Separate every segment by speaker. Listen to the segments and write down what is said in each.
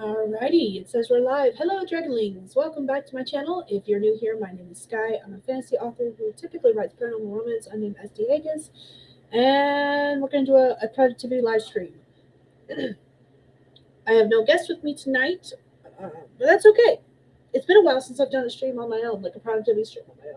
Speaker 1: Alrighty, it says we're live. Hello, Dragonlings. Welcome back to my channel. If you're new here, my name is Skye. I'm a fantasy author who typically writes paranormal romance. I'm named SD Hegyes, and we're going to do a productivity live stream. I have no guest with me tonight, but that's okay. It's been a while since I've done a stream on my own, like a productivity stream on my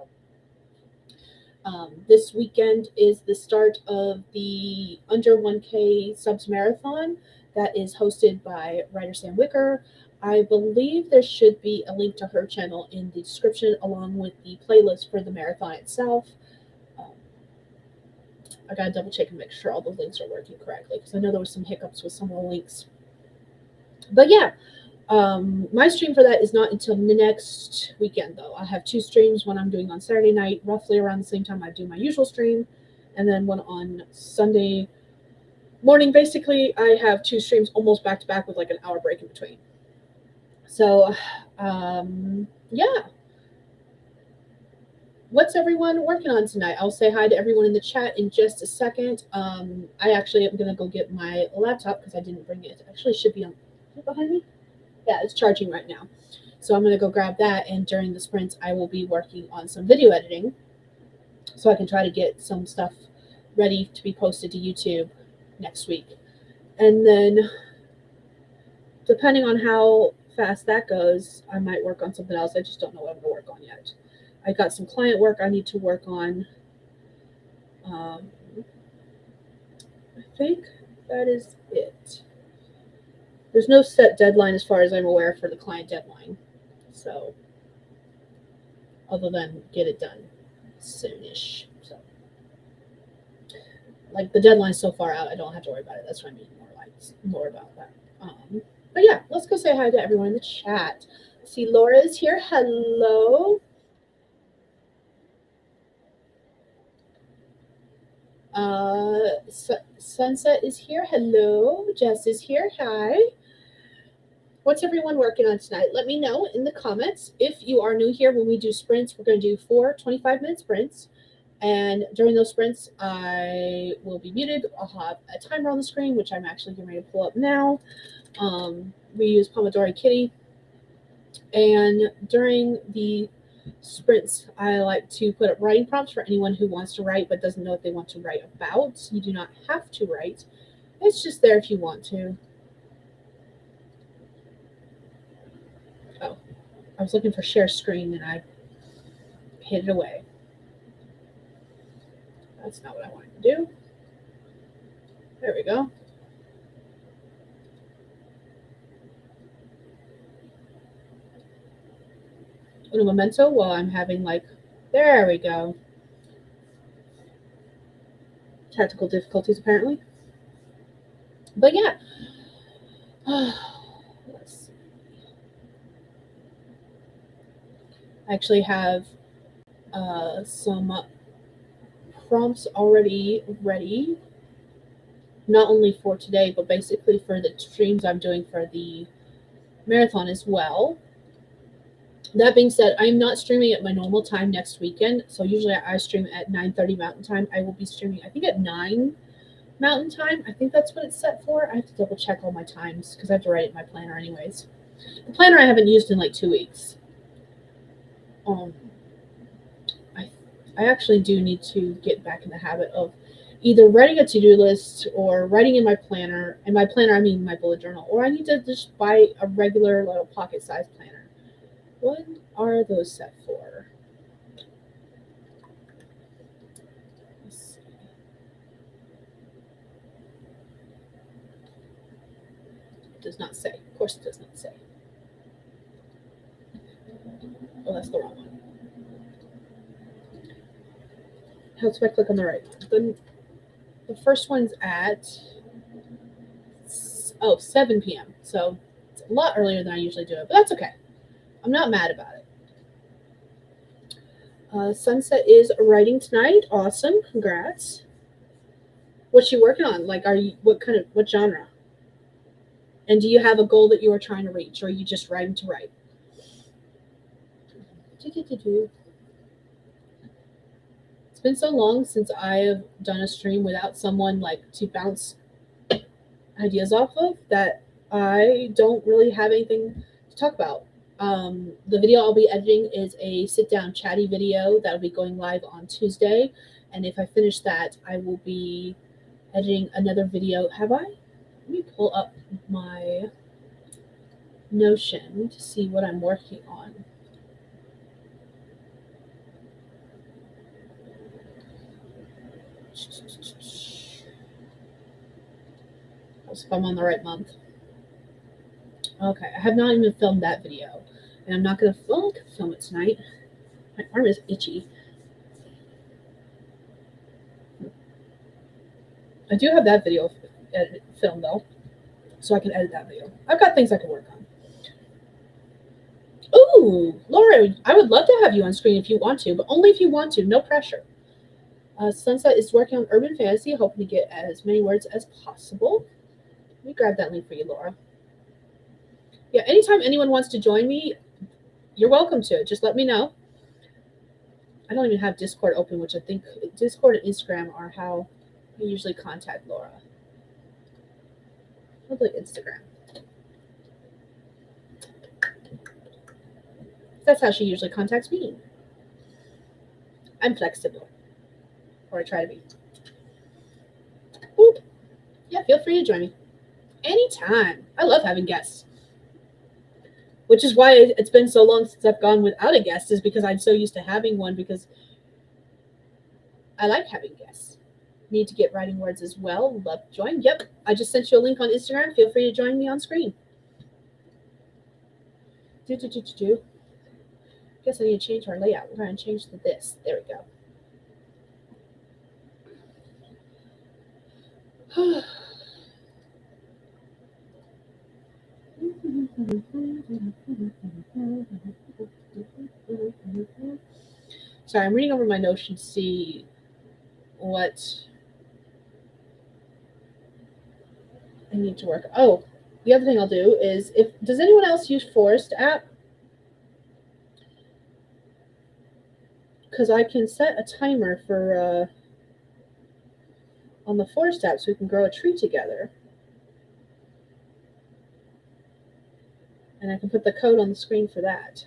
Speaker 1: own. This weekend is the start of the Under 1K Subs Marathon that is hosted by writer Sam Wicker. I believe there should be a link to her channel in the description along with the playlist for the marathon itself. I gotta double check and make sure all the links are working correctly because I know there was some hiccups with some of the links. But yeah, my stream for that is not until next weekend, though. I have two streams. One I'm doing on Saturday night, roughly around the same time I do my usual stream, and then one on Sunday morning. Basically, I have two streams almost back to back with like an hour break in between. So, yeah. What's everyone working on tonight? I'll say hi to everyone in the chat in just a second. I actually am going to go get my laptop because I didn't bring it. It actually should be on behind me. Yeah, it's charging right now. So I'm going to go grab that, and during the sprints, I will be working on some video editing so I can try to get some stuff ready to be posted to YouTube next week. And then, depending on how fast that goes, I might work on something else. I just don't know what I'm going to work on yet. I got some client work I need to work on. I think that is it. There's no set deadline as far as I'm aware for the client deadline. So, other than get it done soonish. So, like the deadline's so far out, I don't have to worry about it. That's what I mean more about that. But yeah, let's go say hi to everyone in the chat. See, Laura is here. Hello. Sunset is here. Hello. Jess is here. Hi. What's everyone working on tonight? Let me know in the comments. If you are new here, when we do sprints, we're going to do 4 25-minute sprints. And during those sprints, I will be muted. I'll have a timer on the screen, which I'm actually getting ready to pull up now. We use Pomodori Kitty. And during the sprints, I like to put up writing prompts for anyone who wants to write but doesn't know what they want to write about. You do not have to write. It's just there if you want to. Oh, I was looking for share screen and I hid it away. That's not what I wanted to do. There we go. Un momento while I'm having there we go. Technical difficulties apparently. But yeah. Let's see. I actually have some prompts already ready, not only for today, but basically for the streams I'm doing for the marathon as well. That being said, I'm not streaming at my normal time next weekend. So usually I stream at 9:30 Mountain Time. I will be streaming, I think, at 9 Mountain Time. I think that's what it's set for. I have to double check all my times because I have to write it in my planner anyways. The planner I haven't used in like 2 weeks. I actually do need to get back in the habit of either writing a to-do list or writing in my planner. In my planner, I mean my bullet journal. Or I need to just buy a regular little pocket-sized planner. What are those set for? Let's see. It does not say. Of course it does not say. Oh, that's the wrong one. How do I click on the right one? The first one's at 7 p.m. So it's a lot earlier than I usually do it, but that's okay. I'm not mad about it. Sunset is writing tonight. Awesome. Congrats. What's she working on? What genre? And do you have a goal that you are trying to reach, or are you just writing to write? It's been so long since I have done a stream without someone to bounce ideas off of that I don't really have anything to talk about. The video I'll be editing is a sit down chatty video that'll be going live on Tuesday. And if I finish that, I will be editing another video. Have I? Let me pull up my Notion to see what I'm working on. If I'm on the right month. Okay, I have not even filmed that video. And I'm not going to film it tonight. My arm is itchy. I do have that video filmed though, so I can edit that video. I've got things I can work on. Ooh, Laura, I would love to have you on screen if you want to, but only if you want to, no pressure. Sunset is working on urban fantasy, hoping to get as many words as possible. Let me grab that link for you, Laura. Yeah, anytime anyone wants to join me, you're welcome to. Just let me know. I don't even have Discord open, which I think Discord and Instagram are how I usually contact Laura. Probably Instagram. That's how she usually contacts me. I'm flexible. Or I try to be. Oop. Yeah, feel free to join me. Anytime. I love having guests. Which is why it's been so long since I've gone without a guest, is because I'm so used to having one, because I like having guests. Need to get writing words as well. Love to join. Yep. I just sent you a link on Instagram. Feel free to join me on screen. Guess I need to change our layout. We're going to change to this. There we go. Sorry, I'm reading over my Notion to see what I need to work. Oh, the other thing I'll do is, does anyone else use Forest app? Because I can set a timer for on the Forest app so we can grow a tree together. And I can put the code on the screen for that.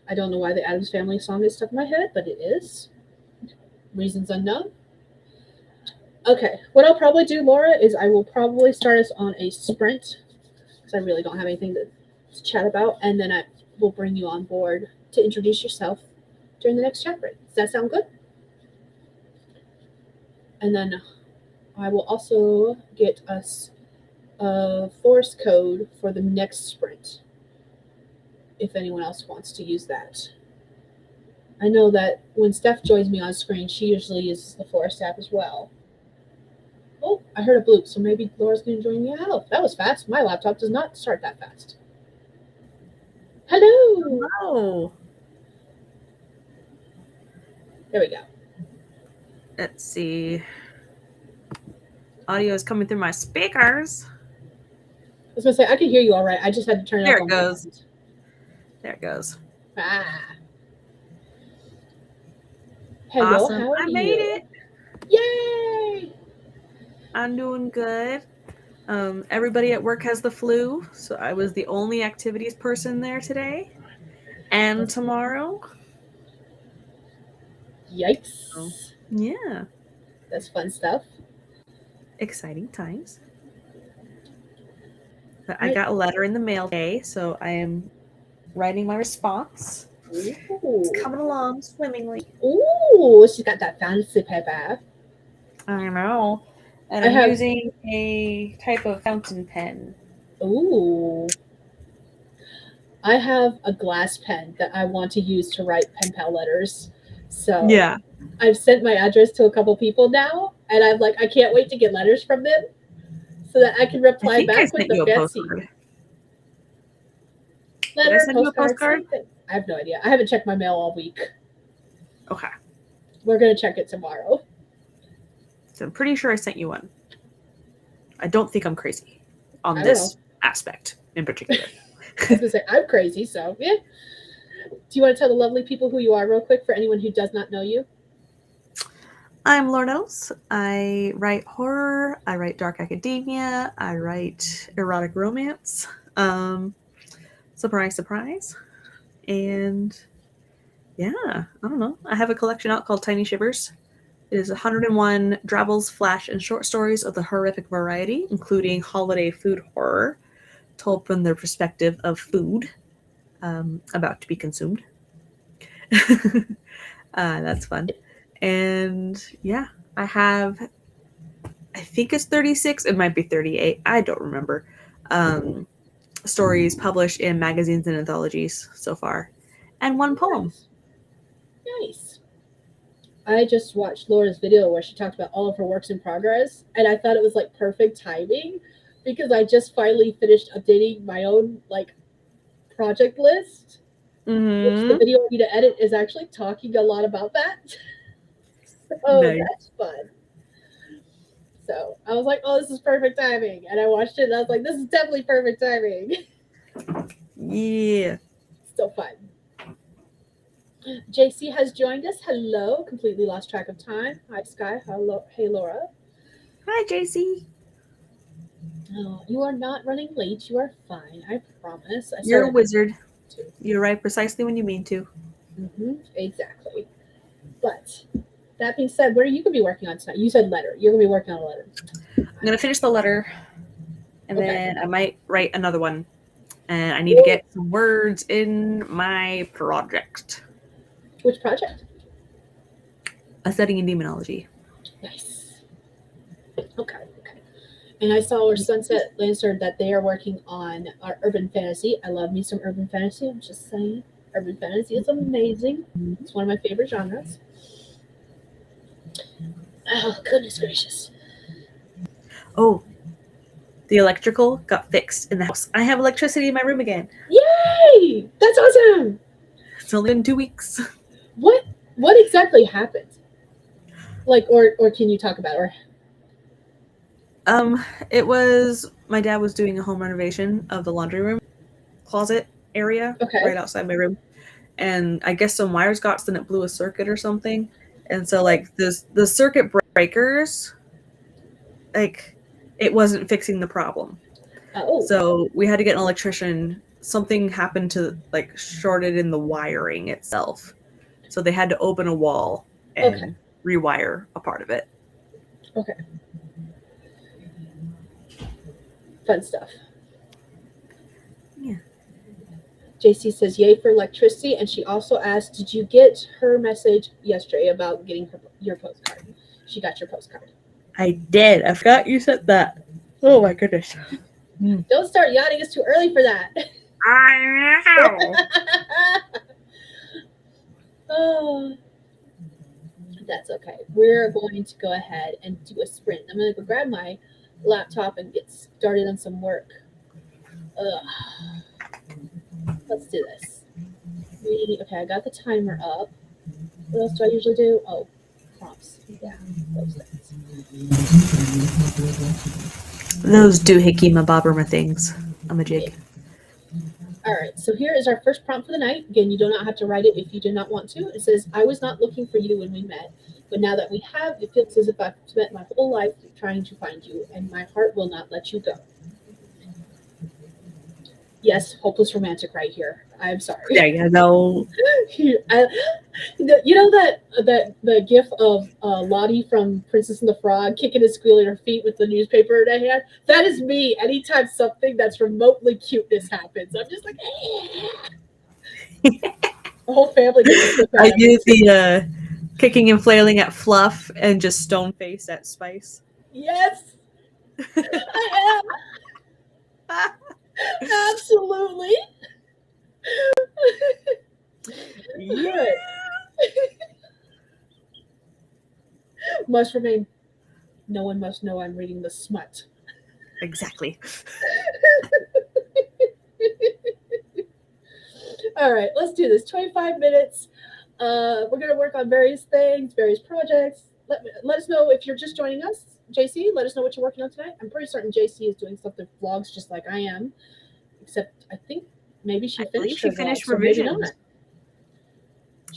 Speaker 1: I don't know why the Addams Family song is stuck in my head, but it is. Reasons unknown. Okay, what I'll probably do, Laura, is I will probably start us on a sprint, because I really don't have anything to chat about, and then I will bring you on board to introduce yourself during the next chat break. Does that sound good? And then I will also get us a forest code for the next sprint, if anyone else wants to use that. I know that when Steph joins me on screen, she usually uses the Forest app as well. Oh, I heard a bloop, so maybe Laura's going to join me. Oh, that was fast. My laptop does not start that fast. Hello.
Speaker 2: Hello.
Speaker 1: There we go.
Speaker 2: Let's see. Audio is coming through my speakers.
Speaker 1: I was going to say, I can hear you all right. I just had to turn it
Speaker 2: There
Speaker 1: up.
Speaker 2: it goes. There it goes.
Speaker 1: Ah. Hello,
Speaker 2: awesome.
Speaker 1: how are
Speaker 2: I
Speaker 1: you?
Speaker 2: made it.
Speaker 1: Yay!
Speaker 2: I'm doing good. Everybody at work has the flu, so I was the only activities person there today and tomorrow.
Speaker 1: Yikes.
Speaker 2: So, yeah.
Speaker 1: That's fun stuff.
Speaker 2: Exciting times. But I got a letter in the mail today, so I am writing my response.
Speaker 1: Ooh.
Speaker 2: It's coming along swimmingly.
Speaker 1: Ooh, she's got that fancy paper.
Speaker 2: I know. And I'm using a type of fountain pen.
Speaker 1: Ooh. I have a glass pen that I want to use to write pen pal letters. So
Speaker 2: yeah,
Speaker 1: I've sent my address to a couple people now, and I'm like, I can't wait to get letters from them so that I can reply back with the fancy letter.
Speaker 2: Did I send you a postcard?
Speaker 1: I have no idea. I haven't checked my mail all week.
Speaker 2: Okay.
Speaker 1: We're going to check it tomorrow.
Speaker 2: So I'm pretty sure I sent you one. I don't think I'm crazy on this aspect in particular.
Speaker 1: I was gonna say I'm crazy, so yeah. Do you want to tell the lovely people who you are real quick for anyone who does not know you?
Speaker 2: I'm Lauren Ellis. I write horror, I write dark academia, I write erotic romance. Surprise, surprise. And yeah, I don't know. I have a collection out called Tiny Shivers. It is 101 drabbles, flash, and short stories of the horrific variety, including holiday food horror, told from the perspective of food about to be consumed. That's fun. And yeah, I have, I think it's 36, it might be 38, I don't remember, stories published in magazines and anthologies so far, and one poem.
Speaker 1: Nice. I just watched Laura's video where she talked about all of her works in progress, and I thought it was like perfect timing because I just finally finished updating my own like project list, which the video I need to edit is actually talking a lot about that. So
Speaker 2: Nice.
Speaker 1: that's fun. So I was like, oh, this is perfect timing. And I watched it and I was like, this is definitely perfect timing.
Speaker 2: Yeah.
Speaker 1: Still fun. JC has joined us. Hello. Completely lost track of time. Hi, Skye. Hello. Hey, Laura.
Speaker 2: Hi, JC.
Speaker 1: Oh, you are not running late. You are fine. I promise.
Speaker 2: You're a wizard. You write precisely when you mean to.
Speaker 1: Exactly. But that being said, what are you going to be working on tonight? You said letter. You're going to be working on a letter.
Speaker 2: I'm going to finish the letter, and
Speaker 1: Okay.
Speaker 2: then I might write another one. And I need to get some words in my project.
Speaker 1: Which project?
Speaker 2: A setting in demonology.
Speaker 1: Nice. Okay. And I saw where Sunset Lancer that they are working on our urban fantasy. I love me some urban fantasy. I'm just saying. Urban fantasy is amazing. It's one of my favorite genres. Oh, goodness gracious.
Speaker 2: Oh, the electrical got fixed in the house. I have electricity in my room again.
Speaker 1: Yay! That's awesome!
Speaker 2: It's only been 2 weeks.
Speaker 1: What exactly happened? Like, or can you talk about it?
Speaker 2: It was, my dad was doing a home renovation of the laundry room closet area right outside my room. And I guess some wires got and it blew a circuit or something. And so like the circuit breakers, like it wasn't fixing the problem.
Speaker 1: Oh.
Speaker 2: So we had to get an electrician. Something happened to like shorted in the wiring itself. So they had to open a wall and rewire a part of it.
Speaker 1: Okay. Fun stuff.
Speaker 2: Yeah.
Speaker 1: JC says, yay for electricity. And she also asked, did you get her message yesterday about getting your postcard? She got your postcard.
Speaker 2: I did. I forgot you said that. Oh my goodness.
Speaker 1: Don't start yawning. It's too early for that.
Speaker 2: I know.
Speaker 1: Oh, that's okay. We're going to go ahead and do a sprint. I'm going to go grab my laptop and get started on some work. Let's do this. Okay, I got the timer up. What else do I usually do? Oh, prompts. Yeah, those things.
Speaker 2: Those doohickey mabobrima things on the jig.
Speaker 1: All right, so here is our first prompt for the night. Again, you do not have to write it if you do not want to. It says, I was not looking for you when we met, but now that we have, it feels as if I've spent my whole life trying to find you, and my heart will not let you go. Yes, hopeless romantic right here. I'm sorry.
Speaker 2: Yeah, you know.
Speaker 1: You know that the gif of Lottie from Princess and the Frog kicking and squealing her feet with the newspaper in her hand? That is me anytime something that's remotely cuteness happens. I'm just like, the whole family gets to
Speaker 2: I do the kicking and flailing at Fluff and just stone face at Spice.
Speaker 1: Yes, I am. Absolutely.
Speaker 2: Yeah.
Speaker 1: Must remain. No one must know I'm reading the smut.
Speaker 2: Exactly.
Speaker 1: All right, let's do this. 25 minutes. We're going to work on various things, various projects. Let us know if you're just joining us. JC, let us know what you're working on tonight. I'm pretty certain JC is doing something vlogs just like I am. Except I think maybe she
Speaker 2: I believe
Speaker 1: finished
Speaker 2: she
Speaker 1: her vlog,
Speaker 2: finished
Speaker 1: so maybe
Speaker 2: revisions.
Speaker 1: not.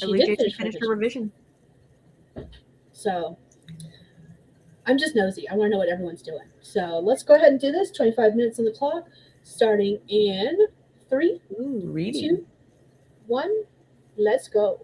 Speaker 2: I
Speaker 1: She
Speaker 2: believe
Speaker 1: did
Speaker 2: JT
Speaker 1: finish
Speaker 2: finished her
Speaker 1: revisions.
Speaker 2: revision.
Speaker 1: So I'm just nosy. I want to know what everyone's doing. So let's go ahead and do this. 25 minutes on the clock, starting in 3,
Speaker 2: Ooh, reading.
Speaker 1: 2, 1. Let's go.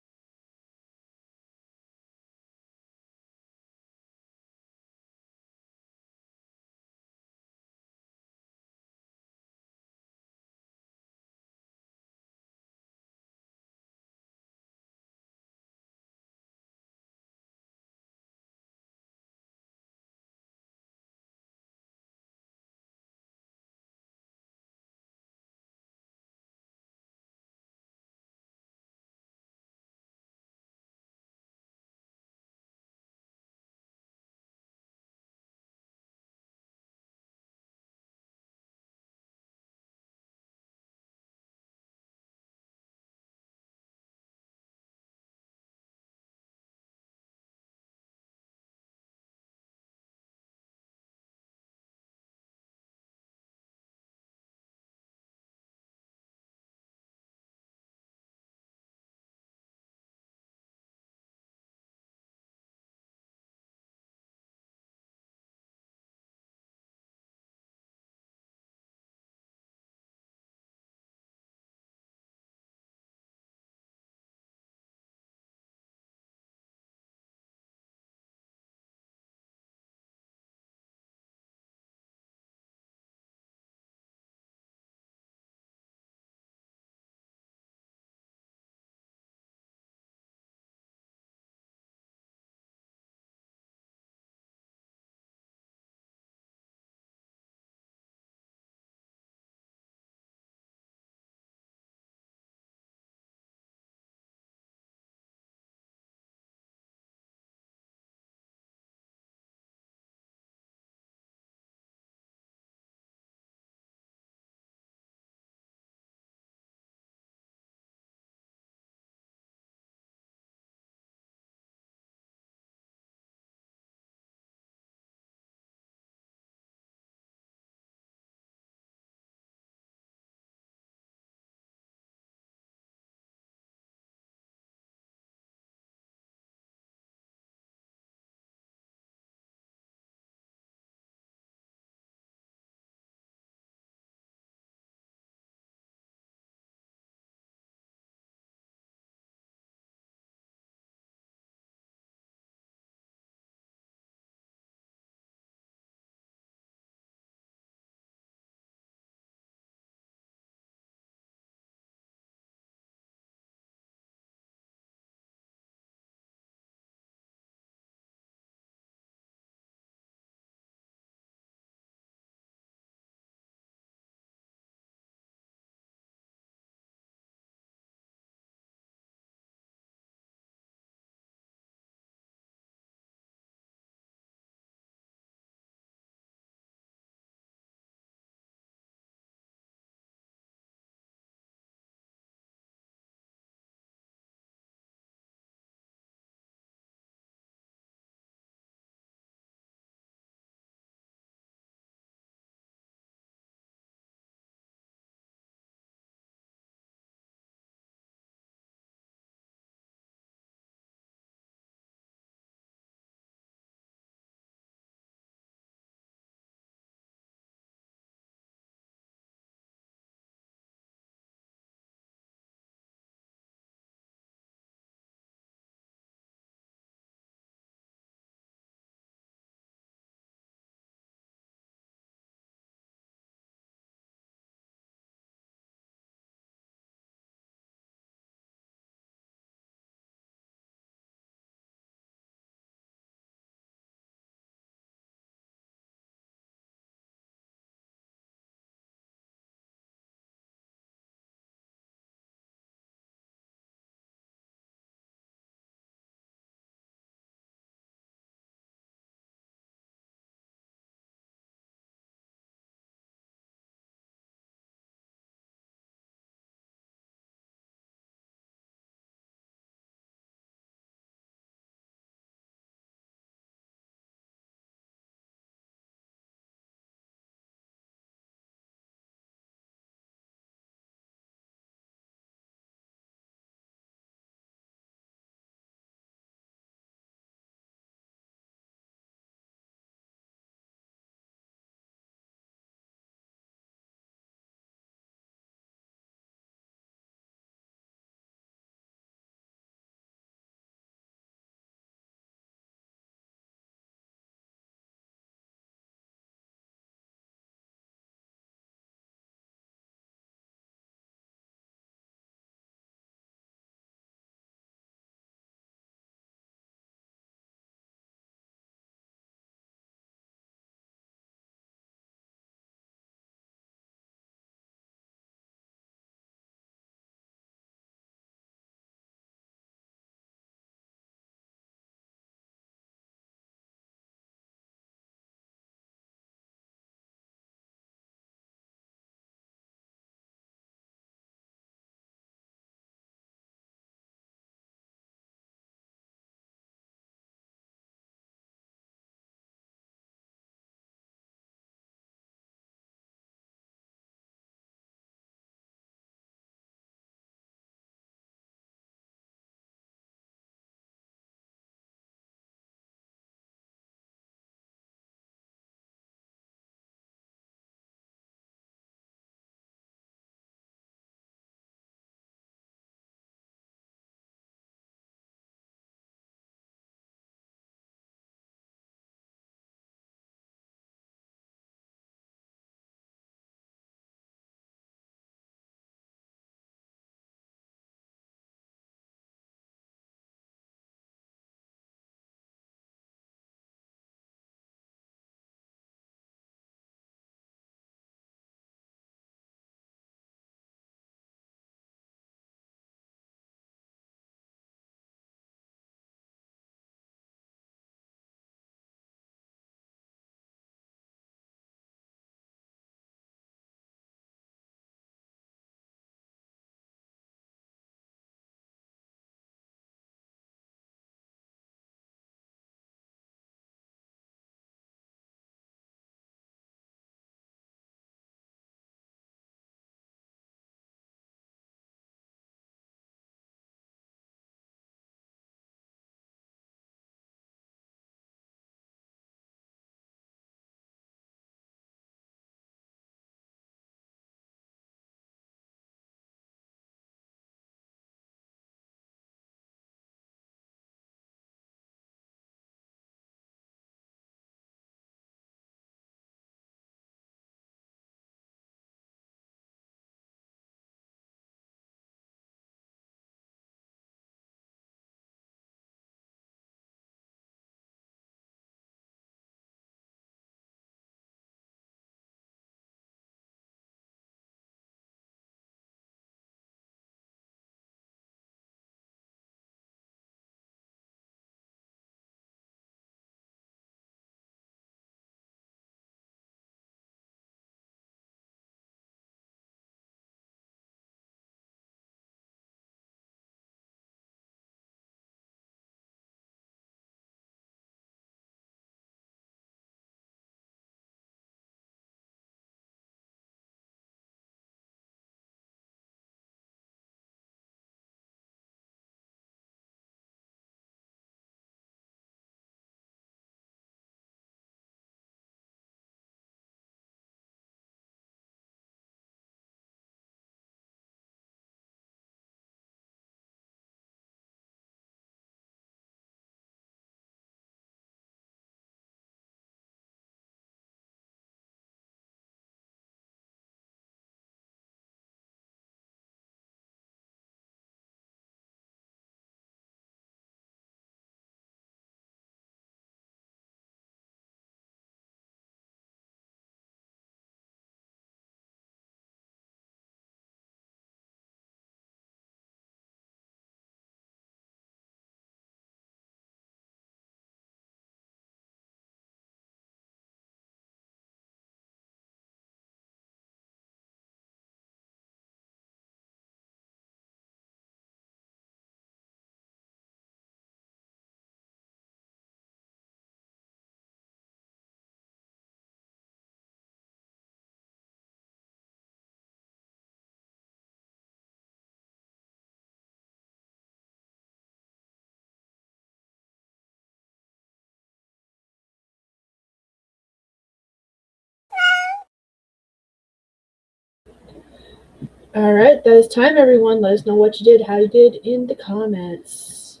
Speaker 1: All right, that is time, everyone. Let us know what you did, how you did in the comments.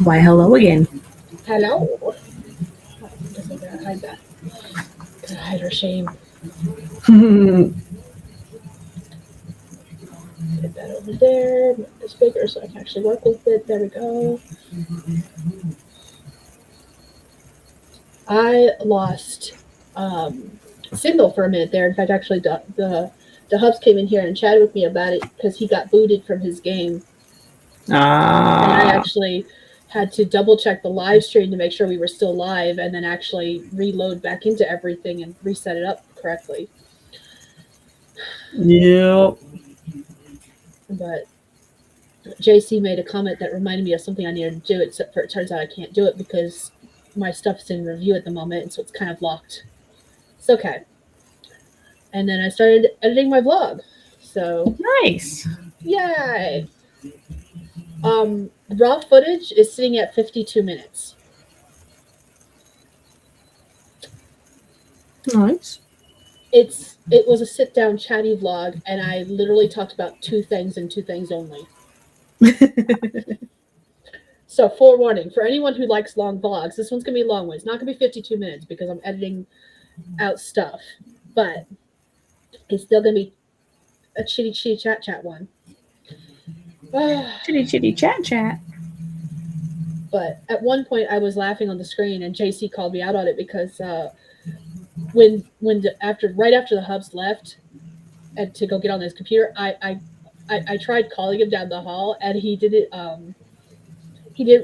Speaker 2: Why, hello again.
Speaker 1: Hello. Oh, I guess I gotta hide that. Gotta hide her shame. Put that over there. Make this bigger so I can actually work with it. There we go. I lost signal for a minute there. In fact, actually, the hubs came in here and chatted with me about it because he got booted from his game, and I actually had to double check the live stream to make sure we were still live, and then actually reload back into everything and reset it up correctly.
Speaker 2: Yep.
Speaker 1: But JC made a comment that reminded me of something I needed to do, except for it turns out I can't do it because my stuff's in review at the moment, and so it's kind of locked. It's okay. And then I started editing my vlog. So
Speaker 2: Nice.
Speaker 1: yay! Raw footage is sitting at 52 minutes.
Speaker 2: Nice.
Speaker 1: It was a sit down chatty vlog, and I literally talked about two things and two things only. So forewarning for anyone who likes long vlogs, this one's gonna be a long one. It's not gonna be 52 minutes because I'm editing out stuff, but it's still gonna be a chitty chat one.
Speaker 2: Chitty chat.
Speaker 1: But at one point I was laughing on the screen, and JC called me out on it because right after the hubs left and to go get on his computer, I tried calling him down the hall, and he didn't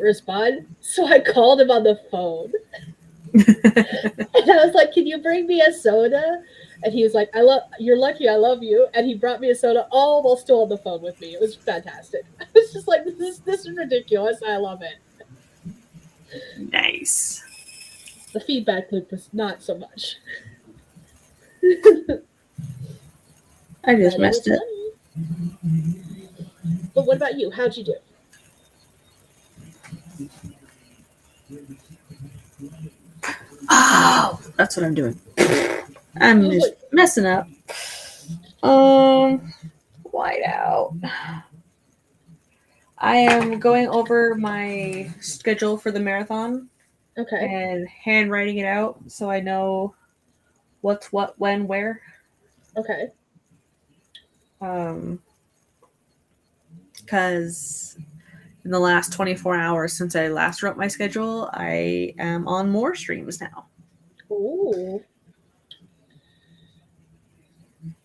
Speaker 1: respond. So I called him on the phone, and I was like, "Can you bring me a soda?" And he was like, "You're lucky. I love you." And he brought me a soda, all while still on the phone with me. It was fantastic. I was just like, "This is ridiculous. I love it."
Speaker 2: Nice.
Speaker 1: The feedback loop was not so much.
Speaker 2: I just messed it.
Speaker 1: But what about you? How'd you do?
Speaker 2: Oh, that's what I'm doing. I'm just messing up. White out. I am going over my schedule for the marathon.
Speaker 1: Okay.
Speaker 2: And handwriting it out so I know what's what, when, where.
Speaker 1: Okay.
Speaker 2: Because in the last 24 hours since I last wrote my schedule, I am on more streams now.
Speaker 1: Ooh.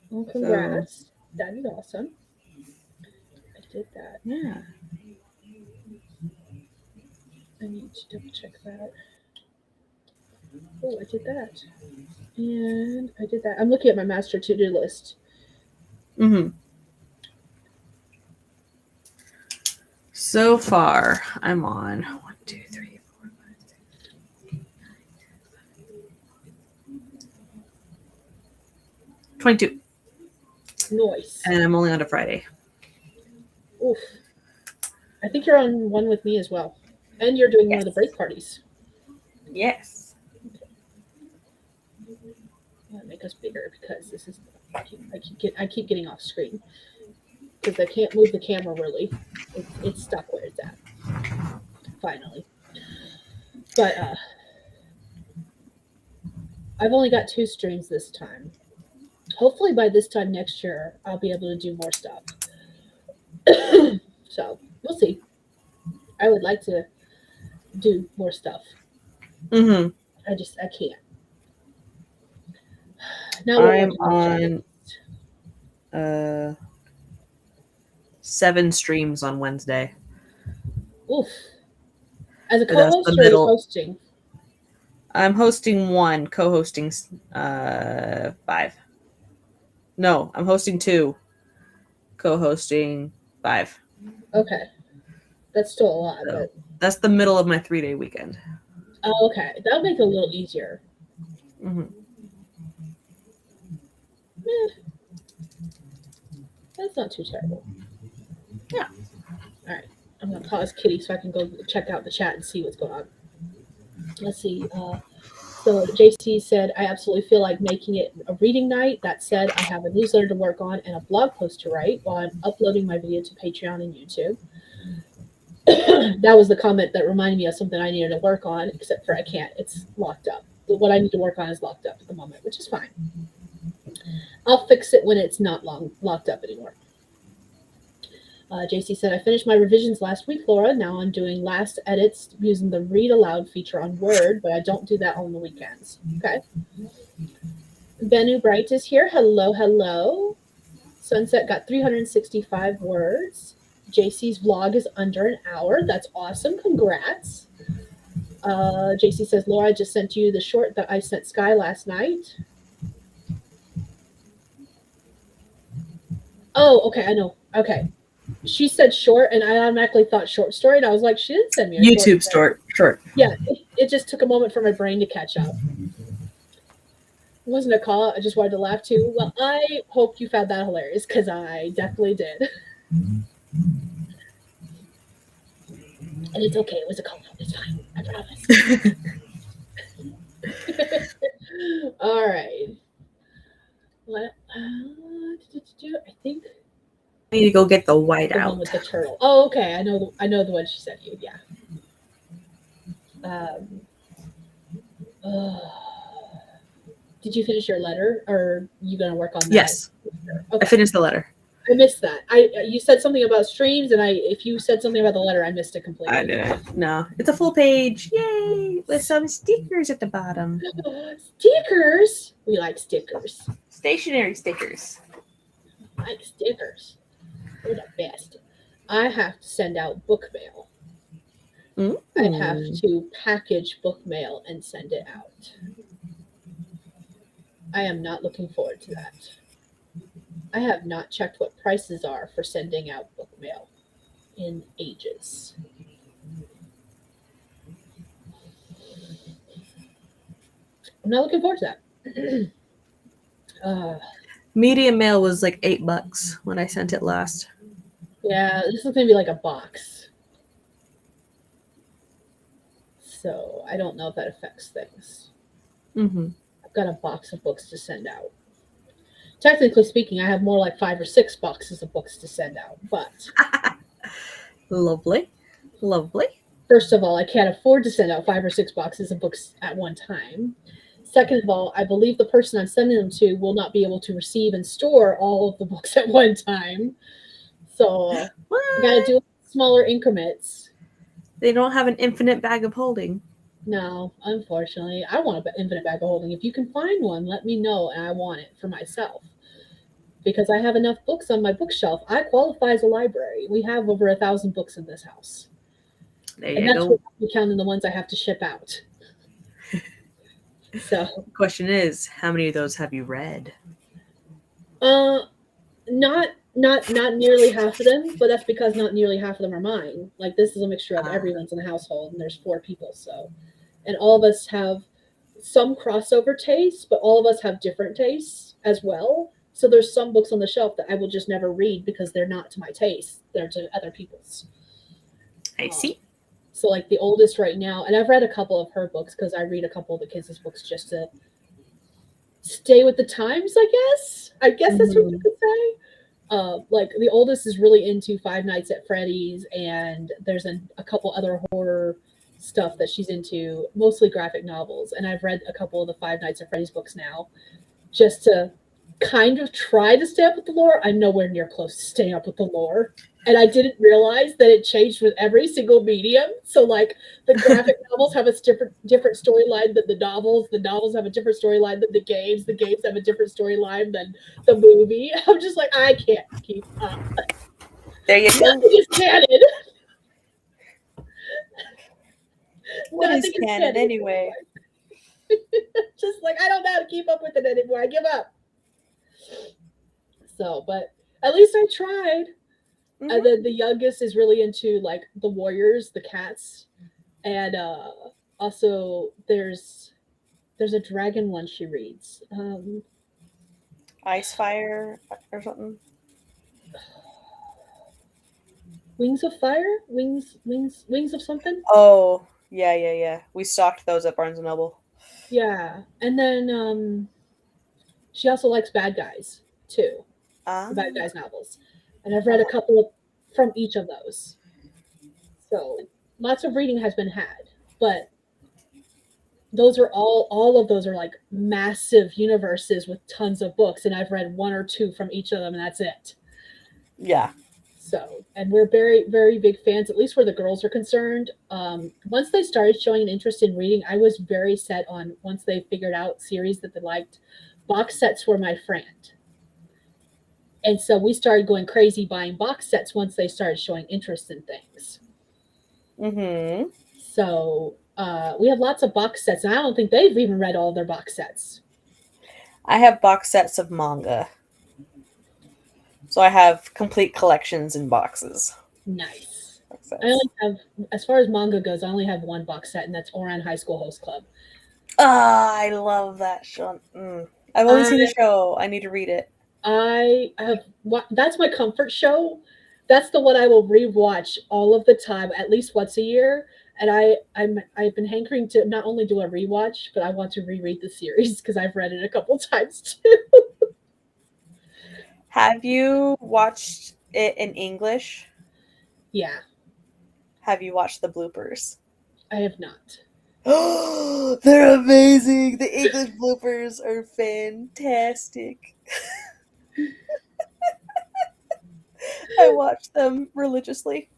Speaker 1: Well, congrats. So, that is awesome. I did that.
Speaker 2: Yeah.
Speaker 1: I need to double check that. Oh, I did that. And I did that. I'm looking at my master to-do list.
Speaker 2: Mm-hmm. So far, I'm on 1, 2, 3, 4, 5, 6, 7, 8, 9, 10, 22.
Speaker 1: Nice.
Speaker 2: And I'm only on a Friday.
Speaker 1: Oof. I think you're on one with me as well. And you're doing one of the break parties.
Speaker 2: Yes.
Speaker 1: I'm gonna make us bigger because this is I keep getting off screen because I can't move the camera really. It's stuck where it's at. Finally. But I've only got 2 streams this time. Hopefully by this time next year I'll be able to do more stuff. So we'll see. I would like to do more stuff.
Speaker 2: Mm-hmm.
Speaker 1: I can't. Now
Speaker 2: I'm on 7 streams on Wednesday.
Speaker 1: Oof. As a co-host or are you hosting?
Speaker 2: I'm hosting 1, co-hosting 5. No, I'm hosting 2, co-hosting 5.
Speaker 1: Okay. That's still a lot,
Speaker 2: So
Speaker 1: but
Speaker 2: that's the middle of my 3-day weekend.
Speaker 1: Oh, okay. That'll make it a little easier.
Speaker 2: Mm-hmm.
Speaker 1: That's not too terrible.
Speaker 2: Yeah.
Speaker 1: All right. I'm going to pause Kitty so I can go check out the chat and see what's going on. Let's see. So JC said, I absolutely feel like making it a reading night. That said, I have a newsletter to work on and a blog post to write while I'm uploading my video to Patreon and YouTube. That was the comment that reminded me of something I needed to work on, except for I can't. It's locked up. What I need to work on is locked up at the moment, which is fine. I'll fix it when it's not locked up anymore. JC said, I finished my revisions last week, Laura. Now I'm doing last edits using the read aloud feature on Word, but I don't do that on the weekends. Okay. Benu Bright is here. Hello, hello. Sunset got 365 words. JC's vlog is under an hour. That's awesome. Congrats. JC says, Laura, I just sent you the short that I sent Skye last night. Oh, okay. I know. Okay. She said short, and I automatically thought short story, and I was like, she didn't send me a
Speaker 2: YouTube short.
Speaker 1: Yeah, it just took a moment for my brain to catch up. It wasn't a call. I just wanted to laugh too. Well, I hope you found that hilarious, because I definitely did. And it's okay. It was a call. It's fine. I promise. All right. What? I think
Speaker 2: I need to go get the white
Speaker 1: the
Speaker 2: out.
Speaker 1: one with the turtle. Oh, okay. I know the one she sent you. Yeah. Did you finish your letter, or are you gonna work on that?
Speaker 2: Yes. Okay. I finished the letter.
Speaker 1: I missed that. You said something about streams, and if you said something about the letter, I missed it completely.
Speaker 2: I did. No, it's a full page. Yay! With some stickers at the bottom.
Speaker 1: Stickers. We like stickers.
Speaker 2: Stationary stickers.
Speaker 1: I like stickers. They're the best. I have to send out book mail. I have to package book mail and send it out. I am not looking forward to that. I have not checked what prices are for sending out book mail in ages. I'm not looking forward to that.
Speaker 2: Medium mail was like $8 when I sent it last.
Speaker 1: Yeah, this is going to be like a box. So I don't know if that affects things.
Speaker 2: Mm-hmm.
Speaker 1: I've got a box of books to send out. Technically speaking, I have more like 5 or 6 boxes of books to send out, but
Speaker 2: Lovely.
Speaker 1: First of all, I can't afford to send out 5 or 6 boxes of books at one time. Second of all, I believe the person I'm sending them to will not be able to receive and store all of the books at one time. So I got to do smaller increments.
Speaker 2: They don't have an infinite bag of holding.
Speaker 1: No, unfortunately. I want an infinite bag of holding. If you can find one, let me know, and I want it for myself. Because I have enough books on my bookshelf. I qualify as a library. We have over 1,000 books in this house.
Speaker 2: There you
Speaker 1: and that's
Speaker 2: go.
Speaker 1: without counting the ones I have to ship out. So
Speaker 2: the question is, how many of those have you read?
Speaker 1: Not nearly half of them, but that's because not nearly half of them are mine. Like, this is a mixture of everyone's in the household, and there's 4 people, so. And all of us have some crossover tastes, but all of us have different tastes as well. So there's some books on the shelf that I will just never read because they're not to my taste. They're to other people's.
Speaker 2: I see.
Speaker 1: So like the oldest right now, and I've read a couple of her books because I read a couple of the kids' books just to stay with the times, I guess. I guess that's what you could say. Like the oldest is really into Five Nights at Freddy's, and there's a couple other horror stuff that she's into, mostly graphic novels. And I've read a couple of the Five Nights at Freddy's books now just to kind of try to stay up with the lore. I'm nowhere near close to staying up with the lore. And I didn't realize that it changed with every single medium. So like the graphic novels have a different storyline than the novels. The novels have a different storyline than the games. The games have a different storyline than the movie. I'm just like, I can't keep up.
Speaker 2: There you go.
Speaker 1: Nothing is canon.
Speaker 2: What is canon anyway?
Speaker 1: Just like, I don't know how to keep up with it anymore. I give up. So, but at least I tried. Mm-hmm. And then the youngest is really into like the warriors, the cats, and also there's a dragon one she reads.
Speaker 2: Ice Fire or something.
Speaker 1: Wings of Fire, wings of something.
Speaker 2: Oh yeah. We stocked those at Barnes and Noble.
Speaker 1: Yeah. And then she also likes bad guys too,
Speaker 2: Ah,
Speaker 1: the bad guys novels. And I've read a couple from each of those. So lots of reading has been had, but those are all of those are like massive universes with tons of books, and I've read one or two from each of them, and that's it.
Speaker 2: yeah.
Speaker 1: So, and we're very, very big fans, at least where the girls are concerned. Once they started showing an interest in reading, I was very set on once they figured out series that they liked, box sets were my friend. And so we started going crazy buying box sets once they started showing interest in things.
Speaker 2: Mm-hmm.
Speaker 1: So we have lots of box sets, and I don't think they've even read all their box sets.
Speaker 2: I have box sets of manga. So I have complete collections in boxes.
Speaker 1: Nice.
Speaker 2: Box
Speaker 1: I
Speaker 2: sets.
Speaker 1: only have, as far as manga goes, I only have one box set, and that's Oran High School Host Club.
Speaker 2: Ah, I love that show. I've only seen the
Speaker 1: I
Speaker 2: show. I need to read it.
Speaker 1: I have that's my comfort show. That's the one I will rewatch all of the time, at least once a year. And I've been hankering to not only do a rewatch, but I want to reread the series because I've read it a couple times too.
Speaker 2: Have you watched it in English?
Speaker 1: Yeah,
Speaker 2: Have you watched the bloopers?
Speaker 1: I have not.
Speaker 2: Oh, they're amazing. The English bloopers are fantastic. I watch them religiously.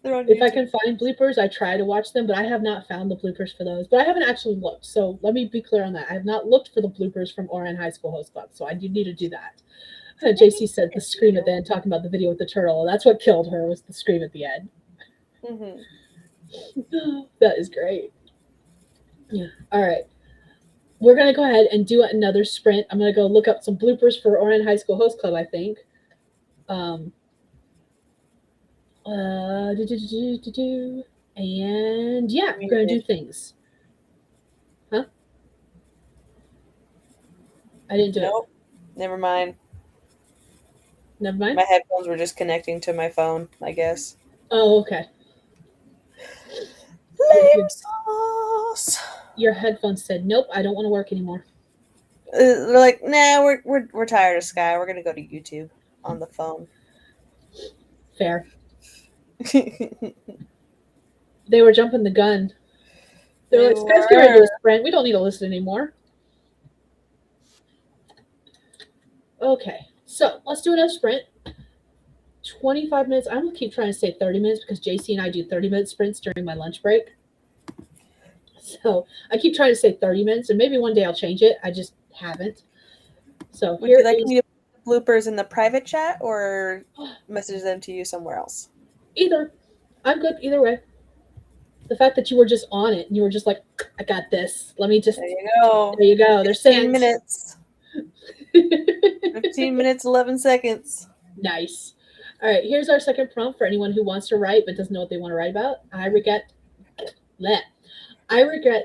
Speaker 2: They're on
Speaker 1: If I
Speaker 2: YouTube.
Speaker 1: can find bloopers, I try to watch them, but I have not found the bloopers for those. But I haven't actually looked. So let me be clear on that. I have not looked for the bloopers from Oran High School Host Club. So I do need to do that. JC said the scream at the end, talking about the video with the turtle. That's what killed her was the scream at the end.
Speaker 2: Mm-hmm.
Speaker 1: That is great. Yeah. All right. We're gonna go ahead and do another sprint. I'm gonna go look up some bloopers for Oran High School Host Club. I think. Um, and yeah, we're gonna do things. Huh? I didn't do it.
Speaker 2: Nope. Never mind.
Speaker 1: Never mind.
Speaker 2: My headphones were just connecting to my phone, I guess.
Speaker 1: Oh, okay.
Speaker 2: Lame sauce.
Speaker 1: Your headphones said, "Nope, I don't want to work anymore."
Speaker 2: They're like, nah, we're tired of Skye. We're gonna go to YouTube on the phone.
Speaker 1: Fair. They were jumping the gun. They're
Speaker 2: They
Speaker 1: like, "Sky's getting ready to do
Speaker 2: were.
Speaker 1: a sprint. We don't need to listen anymore." Okay, so let's do another sprint. 25 minutes. I'm gonna keep trying to say 30 minutes because JC and I do 30-minute sprints during my lunch break. So I keep trying to say 30 minutes, and maybe one day I'll change it. I just haven't. So
Speaker 2: Would
Speaker 1: here
Speaker 2: you like
Speaker 1: is
Speaker 2: me to put bloopers in the private chat or message them to you somewhere else?
Speaker 1: either. I'm good either way. The fact that you were just on it and you were just like, I got this. Let me just,
Speaker 2: There you go.
Speaker 1: there you go. They're
Speaker 2: 15
Speaker 1: sent.
Speaker 2: minutes. 15 minutes, 11 seconds.
Speaker 1: Nice. All right, here's our second prompt for anyone who wants to write but doesn't know what they want to write about. I regret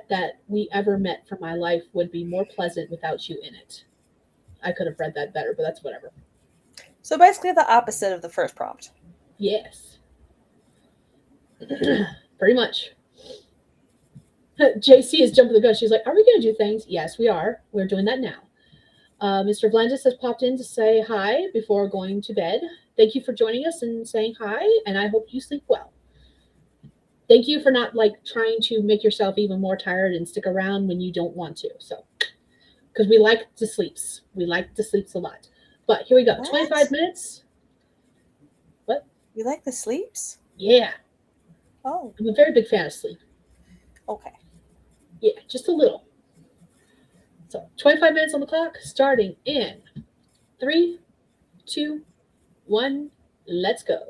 Speaker 1: that we ever met, for my life would be more pleasant without you in it. I could have read that better, but that's whatever.
Speaker 2: So basically the opposite of the first prompt.
Speaker 1: Yes. Pretty much. JC is jumping the gun. She's like, "Are we going to do things?" Yes, we are. We're doing that now. Mr. Vlandis has popped in to say hi before going to bed. Thank you for joining us and saying hi, and I hope you sleep well. Thank you for not like trying to make yourself even more tired and stick around when you don't want to. So, because we like to sleeps, we like to sleeps a lot. But here we go.
Speaker 2: What?
Speaker 1: 25 minutes. What?
Speaker 2: You like the sleeps?
Speaker 1: Yeah,
Speaker 2: Oh,
Speaker 1: I'm a very big fan of sleep.
Speaker 2: okay.
Speaker 1: Yeah, just a little. So 25 minutes on the clock, starting in 3, 2, 1. Let's go.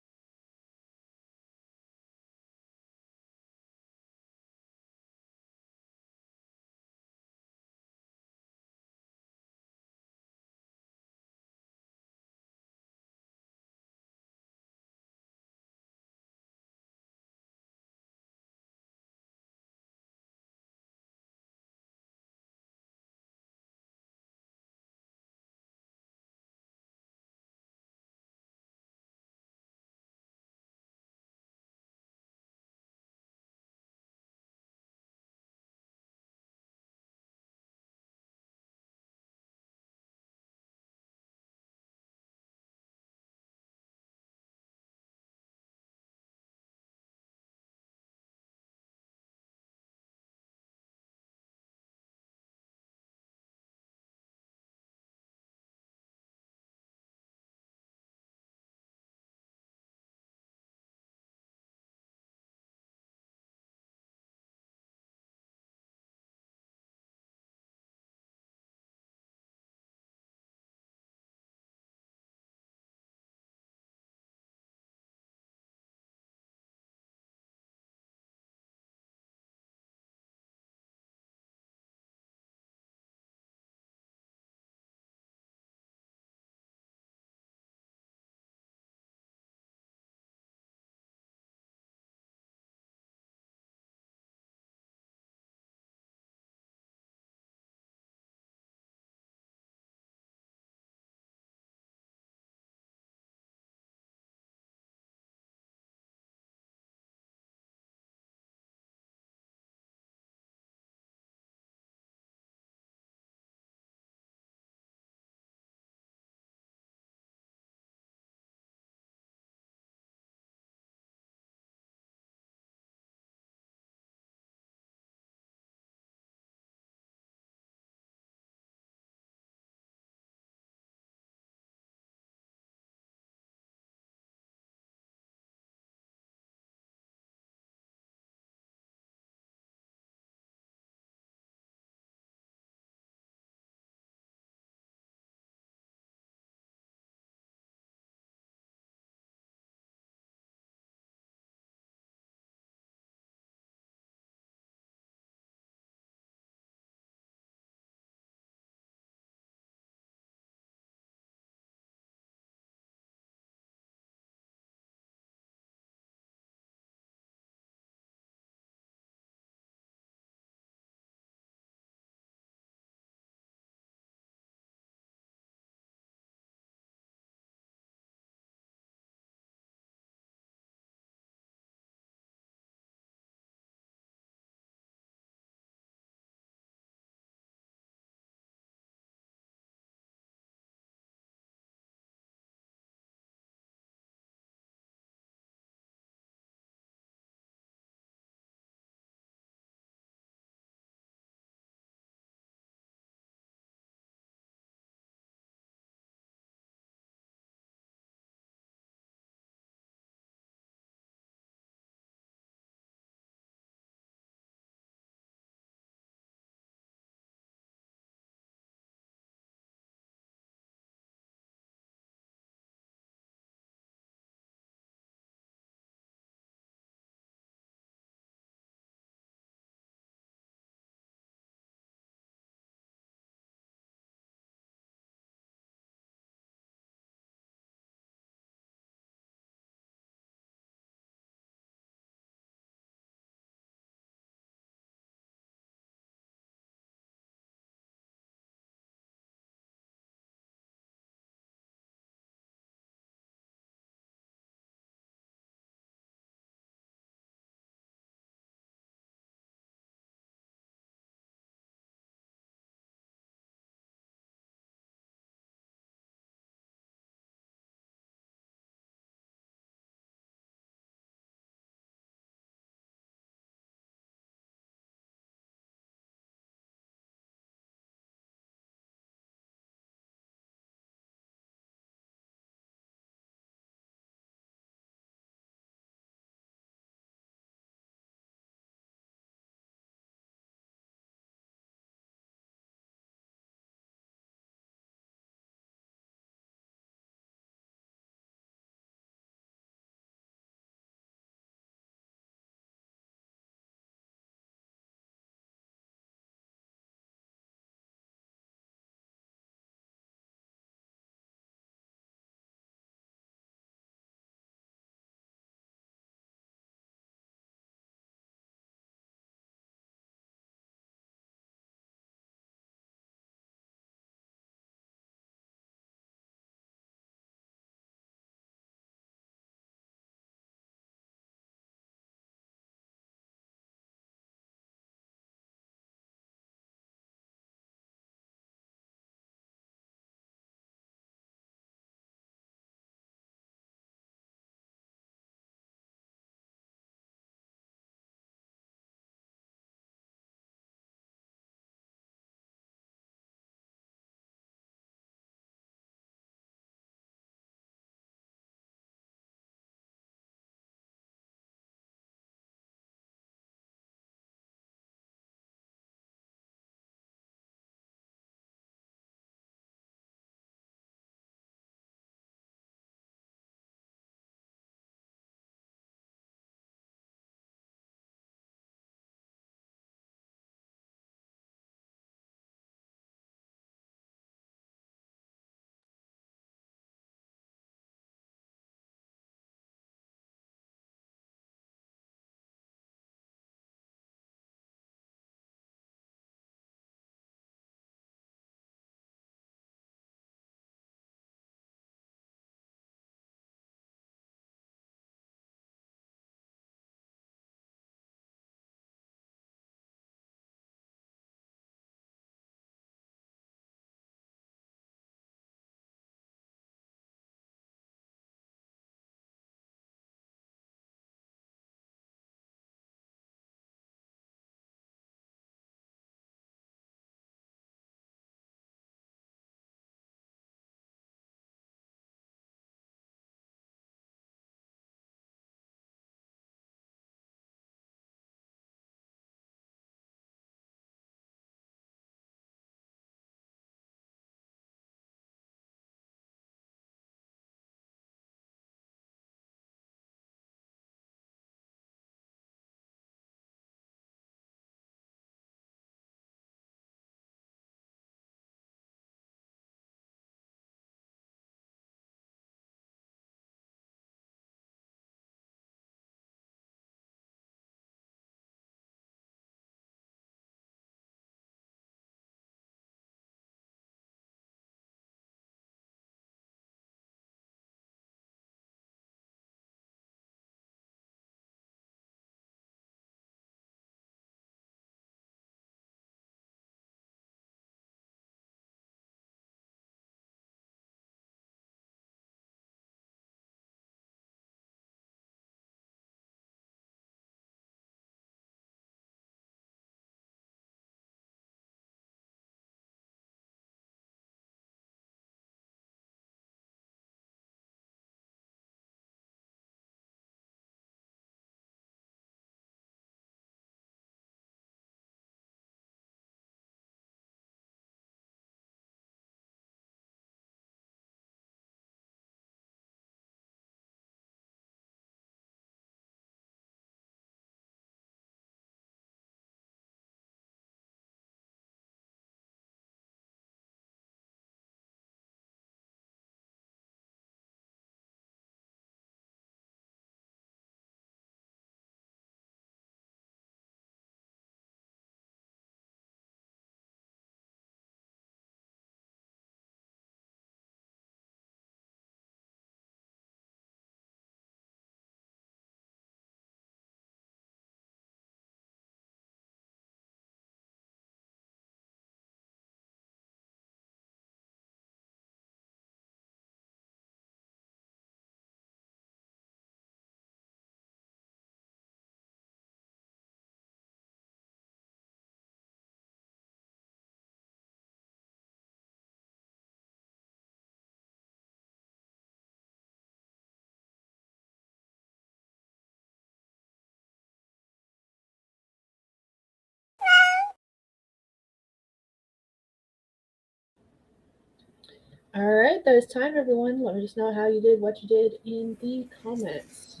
Speaker 1: All right, that is time, everyone. Let me just know how you did, what you did in the comments.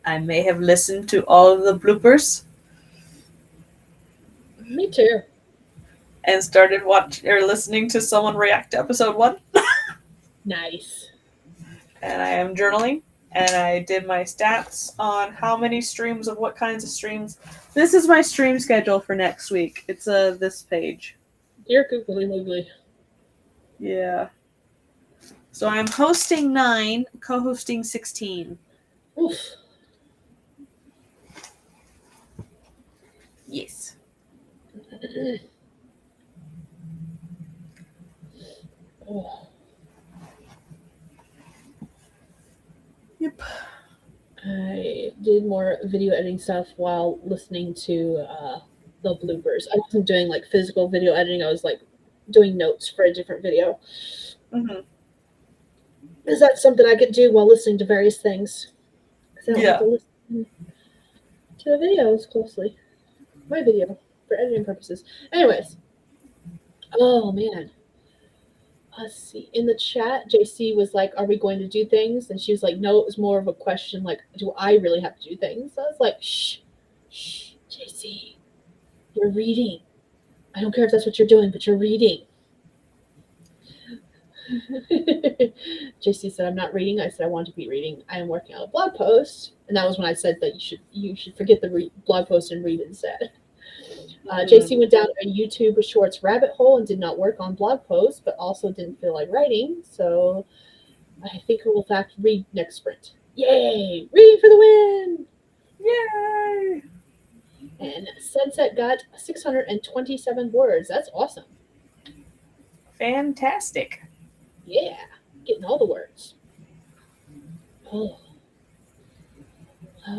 Speaker 2: I may have listened to all of the bloopers
Speaker 1: Me too.
Speaker 2: and started listening to someone react to episode 1.
Speaker 1: Nice.
Speaker 2: And I am journaling. And I did my stats on how many streams of what kinds of streams. This is my stream schedule for next week. It's this page.
Speaker 1: Dear googly woogly.
Speaker 2: Yeah. So I'm hosting 9, co-hosting 16.
Speaker 1: Oof.
Speaker 2: Yes.
Speaker 1: Oh.
Speaker 2: Yep.
Speaker 1: I did more video editing stuff while listening to the bloopers. I wasn't doing like physical video editing. I was like doing notes for a different video.
Speaker 2: Mm-hmm.
Speaker 1: Is that something I could do while listening to various things? Because I don't have to listen to the videos closely. My video for editing purposes. Anyways. Oh man. Let's see. In the chat, JC was like, "Are we going to do things?" And she was like, "No." It was more of a question, like, "Do I really have to do things?" So I was like, "Shh, JC, you're reading. I don't care if that's what you're doing, but you're reading." JC said, "I'm not reading." I said, "I want to be reading. I am working on a blog post," and that was when I said that you should forget the blog post and read instead. JC went down a YouTube Shorts rabbit hole and did not work on blog posts, but also didn't feel like writing. So I think we'll in fact read next sprint. Yay! Reading for the win!
Speaker 2: Yay!
Speaker 1: And Sunset got 627 words. That's awesome.
Speaker 2: Fantastic.
Speaker 1: Yeah, getting all the words. Oh. I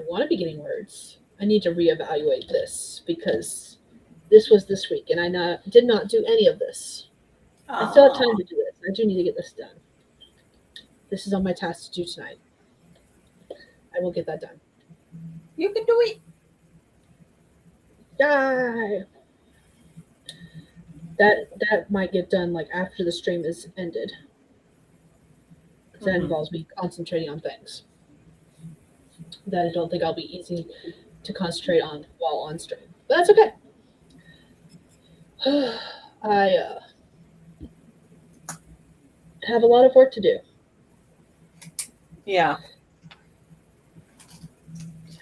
Speaker 1: want to be getting words. I need to reevaluate this because this was this week and I did not do any of this. I still have time to do this. I do need to get this done. This is on my task to do tonight. I will get that done.
Speaker 2: You can do it.
Speaker 1: Die. That might get done like after the stream is ended. That involves me concentrating on things that I don't think I'll be easy to concentrate on while on stream. But that's okay. I have a lot of work to do.
Speaker 2: Yeah.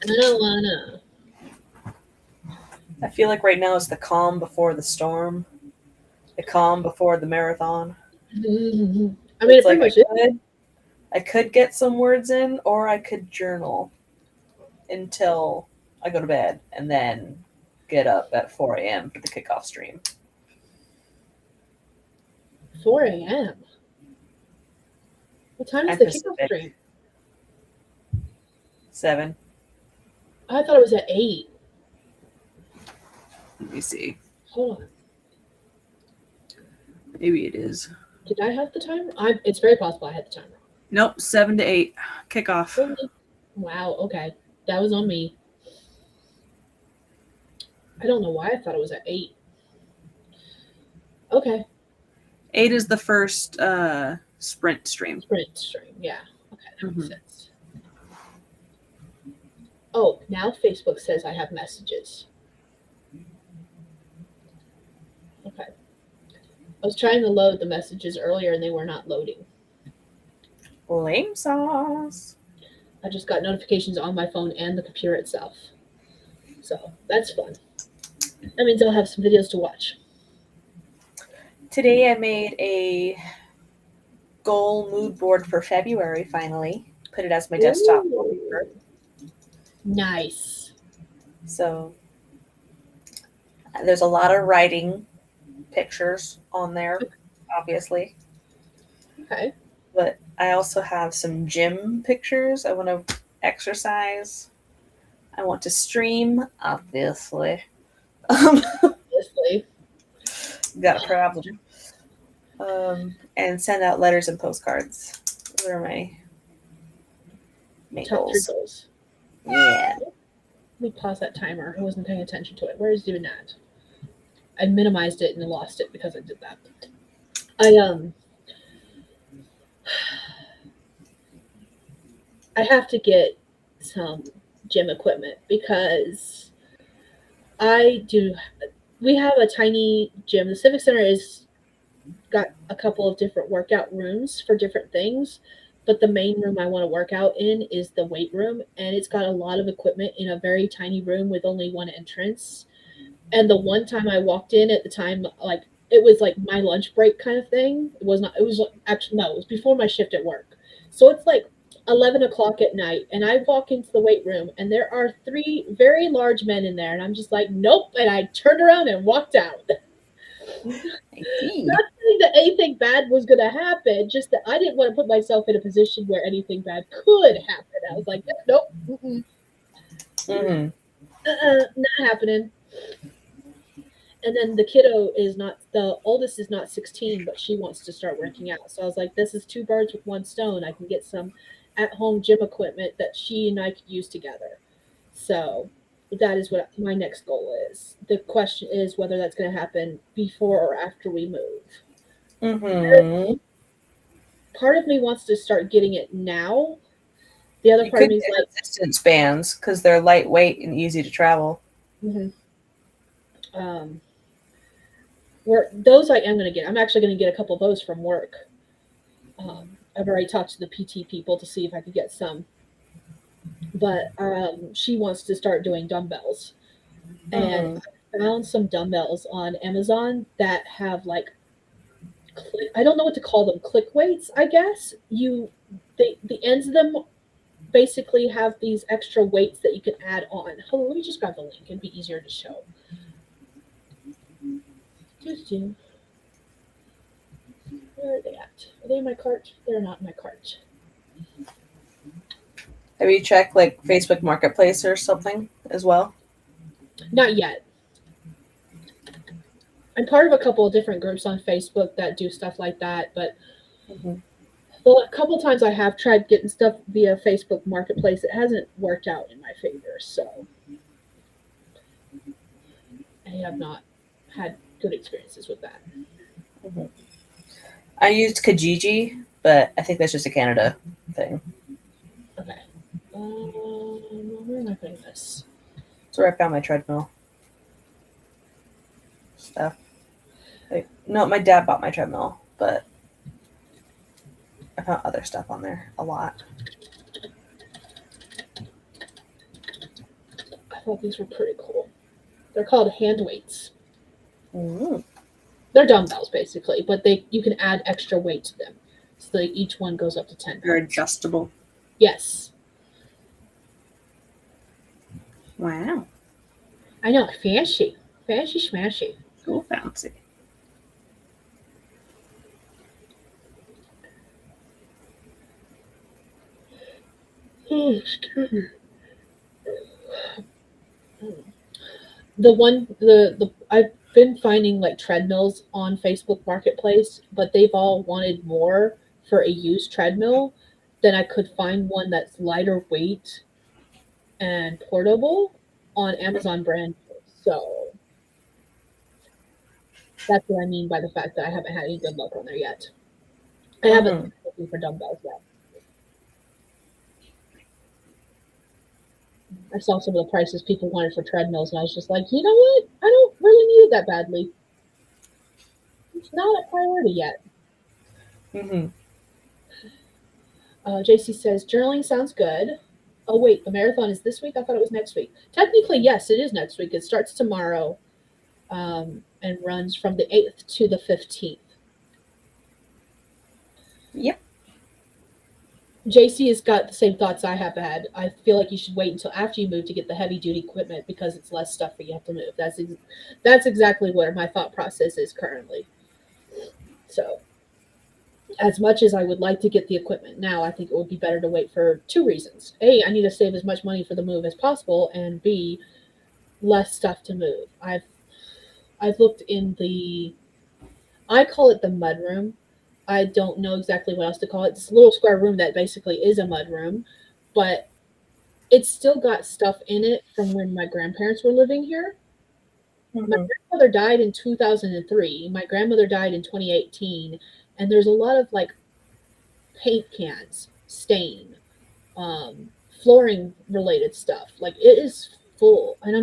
Speaker 1: And I don't wanna.
Speaker 2: I feel like right now is the calm before the storm. The calm before the marathon.
Speaker 1: Mm-hmm. I mean, it's
Speaker 2: like
Speaker 1: much
Speaker 2: I could get some words in, or I could journal until I go to bed and then get up at 4 a.m. for the kickoff stream.
Speaker 1: 4 a.m. What time is the kickoff stream?
Speaker 2: 7.
Speaker 1: I thought it was at 8.
Speaker 2: Let me see.
Speaker 1: Hold on.
Speaker 2: Maybe it is.
Speaker 1: Did I have the timer? It's very possible I had the timer.
Speaker 2: Nope, 7 to 8 kickoff.
Speaker 1: Wow. Okay, that was on me. I don't know why I thought it was at 8. Okay.
Speaker 2: 8 is the first sprint stream.
Speaker 1: Sprint stream, yeah. Okay, that makes sense. Oh, now Facebook says I have messages. Okay. I was trying to load the messages earlier and they were not loading.
Speaker 2: Lame sauce.
Speaker 1: I just got notifications on my phone and the computer itself. So that's fun. That means I'll have some videos to watch.
Speaker 2: Today I made a goal mood board for February, finally. Put it as my desktop wallpaper.
Speaker 1: Nice.
Speaker 2: So there's a lot of writing pictures on there, obviously.
Speaker 1: Okay.
Speaker 2: But I also have some gym pictures. I want to exercise. I want to stream, obviously.
Speaker 1: Obviously.
Speaker 2: Got a problem. And send out letters and postcards. Those are my main goals. Yeah.
Speaker 1: Let me pause that timer. I wasn't paying attention to it. Where is it even at? I minimized it and lost it because I did that. I I have to get some gym equipment because I do. We have a tiny gym. The Civic Center is got a couple of different workout rooms for different things, but the main room I want to work out in is the weight room, and it's got a lot of equipment in a very tiny room with only one entrance. And the one time I walked in at the time, like it was like my lunch break kind of thing. It was not. It was actually no. It was before my shift at work. So it's like 11 o'clock at night, and I walk into the weight room, and there are three very large men in there, and I'm just like, nope. And I turned around and walked out.
Speaker 3: I see.
Speaker 1: Not saying that anything bad was going to happen, just that I didn't want to put myself in a position where anything bad could happen. I was like, nope,
Speaker 3: Mm-hmm.
Speaker 1: not happening. And then the kiddo is not, the oldest is not 16, but she wants to start working out. So I was like, this is two birds with one stone. I can get some at home gym equipment that she and I could use together. So that is what my next goal is. The question is whether that's going to happen before or after we move.
Speaker 3: Mm-hmm.
Speaker 1: Part of me wants to start getting it now. The other
Speaker 3: You
Speaker 1: part of
Speaker 3: could
Speaker 1: me is
Speaker 3: get
Speaker 1: like,
Speaker 3: resistance bands because they're lightweight and easy to travel.
Speaker 1: um, where those I am going to get. I'm actually going to get a couple of those from work. I've already talked to the PT people to see if I could get some. But she wants to start doing dumbbells. And I found some dumbbells on Amazon that have like, I don't know what to call them, click weights, I guess. The ends of them basically have these extra weights that you can add on. Hold on, let me just grab the link. It'd be easier to show. Where are they at? Are they in my cart? They're not in my cart.
Speaker 3: Have you checked like Facebook Marketplace or something as well?
Speaker 1: Not yet. I'm part of a couple of different groups on Facebook that do stuff like that, but well, a couple of times I have tried getting stuff via Facebook Marketplace. It hasn't worked out in my favor, so I have not had good experiences with that.
Speaker 3: I used Kijiji, but I think that's just a Canada thing.
Speaker 1: Okay. Where am I putting this?
Speaker 3: That's where I found my treadmill stuff. No, my dad bought my treadmill, but I found other stuff on there a lot.
Speaker 1: I thought these were pretty cool. They're called hand weights.
Speaker 3: Mm.
Speaker 1: They're dumbbells basically, but you can add extra weight to them. So each one goes up to 10 pounds.
Speaker 2: They're adjustable.
Speaker 1: Yes.
Speaker 2: Wow.
Speaker 1: I know, fancy. Fancy smashy.
Speaker 2: So fancy.
Speaker 1: Oh, excuse me. I've been finding like treadmills on Facebook Marketplace, but they've all wanted more for a used treadmill than I could find one that's lighter weight and portable on Amazon brand. So that's what I mean by the fact that I haven't had any good luck on there yet. I haven't been looking for dumbbells yet. I saw some of the prices people wanted for treadmills, and I was just like, you know what? I don't really need it that badly. It's not a priority yet. JC says, journaling sounds good. Oh, wait, the marathon is this week? I thought it was next week. Technically, yes, it is next week. It starts tomorrow and runs from the 8th to the 15th.
Speaker 3: Yep.
Speaker 1: JC has got the same thoughts I have had. I feel like you should wait until after you move to get the heavy duty equipment because it's less stuff that you have to move. That's exactly where my thought process is currently. So, as much as I would like to get the equipment now, I think it would be better to wait for two reasons. A, I need to save as much money for the move as possible, and B, less stuff to move. I've looked in I call it the mud room. I don't know exactly what else to call it. It's a little square room that basically is a mud room, but it's still got stuff in it from when my grandparents were living here. My
Speaker 3: Mhm.
Speaker 1: grandmother died in 2003. My grandmother died in 2018, and there's a lot of like paint cans, stain, flooring related stuff. Like it is full, and I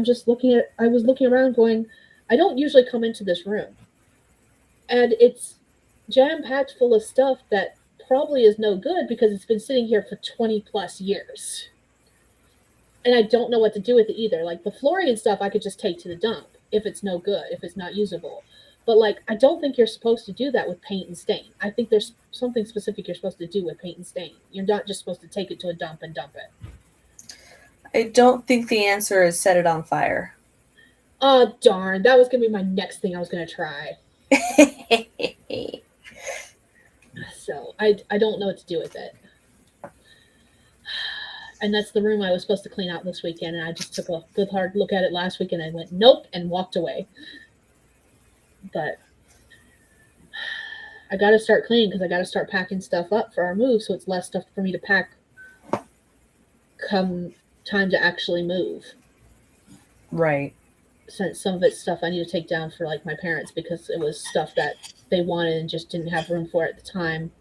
Speaker 1: was looking around, going, I don't usually come into this room, and it's jam packed full of stuff that probably is no good because it's been sitting here for 20 plus years. And I don't know what to do with it either. Like the flooring and stuff, I could just take to the dump if it's no good, if it's not usable. But like, I don't think you're supposed to do that with paint and stain. I think there's something specific you're supposed to do with paint and stain. You're not just supposed to take it to a dump and dump it.
Speaker 3: I don't think the answer is set it on fire.
Speaker 1: Oh darn, that was gonna be my next thing I was gonna try. So I don't know what to do with it. And that's the room I was supposed to clean out this weekend, and I just took a good hard look at it last week and I went nope and walked away. But I got to start cleaning because I got to start packing stuff up for our move, so it's less stuff for me to pack come time to actually move.
Speaker 3: Right.
Speaker 1: Since some of it's stuff I need to take down for like my parents because it was stuff that they wanted and just didn't have room for at the time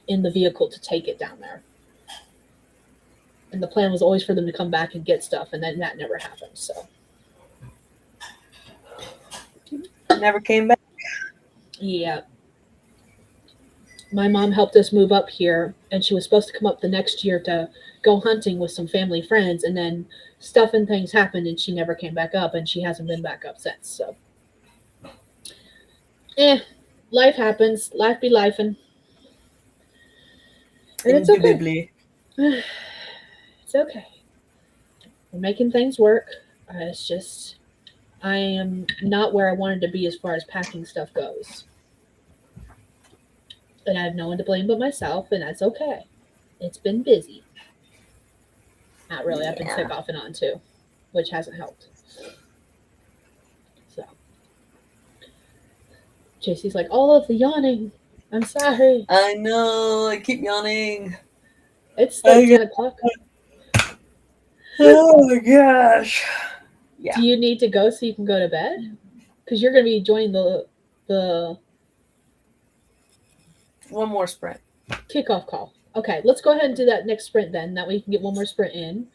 Speaker 1: in the vehicle to take it down there. And the plan was always for them to come back and get stuff, and then that never happened. So
Speaker 3: Never came back.
Speaker 1: yeah. My mom helped us move up here, and she was supposed to come up the next year to go hunting with some family friends, and then stuff and things happened, and she never came back up, and she hasn't been back up since. So, life happens. Life be life, and it's okay.
Speaker 3: Indubitably.
Speaker 1: It's okay. We're making things work. It's just I am not where I wanted to be as far as packing stuff goes, and I have no one to blame but myself, and that's okay. It's been busy. Not really. I've been
Speaker 3: Yeah.
Speaker 1: sick off and on too, which hasn't helped. So JC's like, all of the yawning. I'm sorry.
Speaker 3: I know. I keep yawning.
Speaker 1: It's like 10 o'clock.
Speaker 3: Oh my gosh. Yeah.
Speaker 1: Do you need to go so you can go to bed? Because you're going to be joining the
Speaker 3: One more sprint.
Speaker 1: kickoff call. Okay, let's go ahead and do that next sprint then. That way you can get one more sprint in.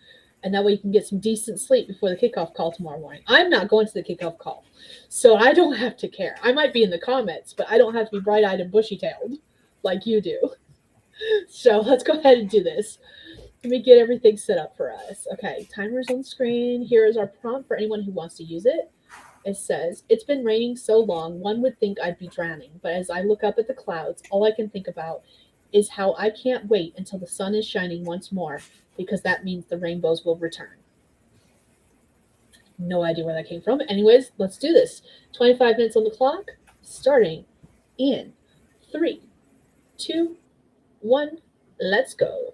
Speaker 1: And that way you can get some decent sleep before the kickoff call tomorrow morning. I'm not going to the kickoff call, so I don't have to care. I might be in the comments, but I don't have to be bright-eyed and bushy-tailed like you do. So let's go ahead and do this. Let me get everything set up for us. Okay, timer's on the screen. Here is our prompt for anyone who wants to use it. It says, it's been raining so long, one would think I'd be drowning. But as I look up at the clouds, all I can think about is how I can't wait until the sun is shining once more, because that means the rainbows will return. No idea where that came from. Anyways, let's do this. 25 minutes on the clock, starting in 3, 2, 1. Let's go.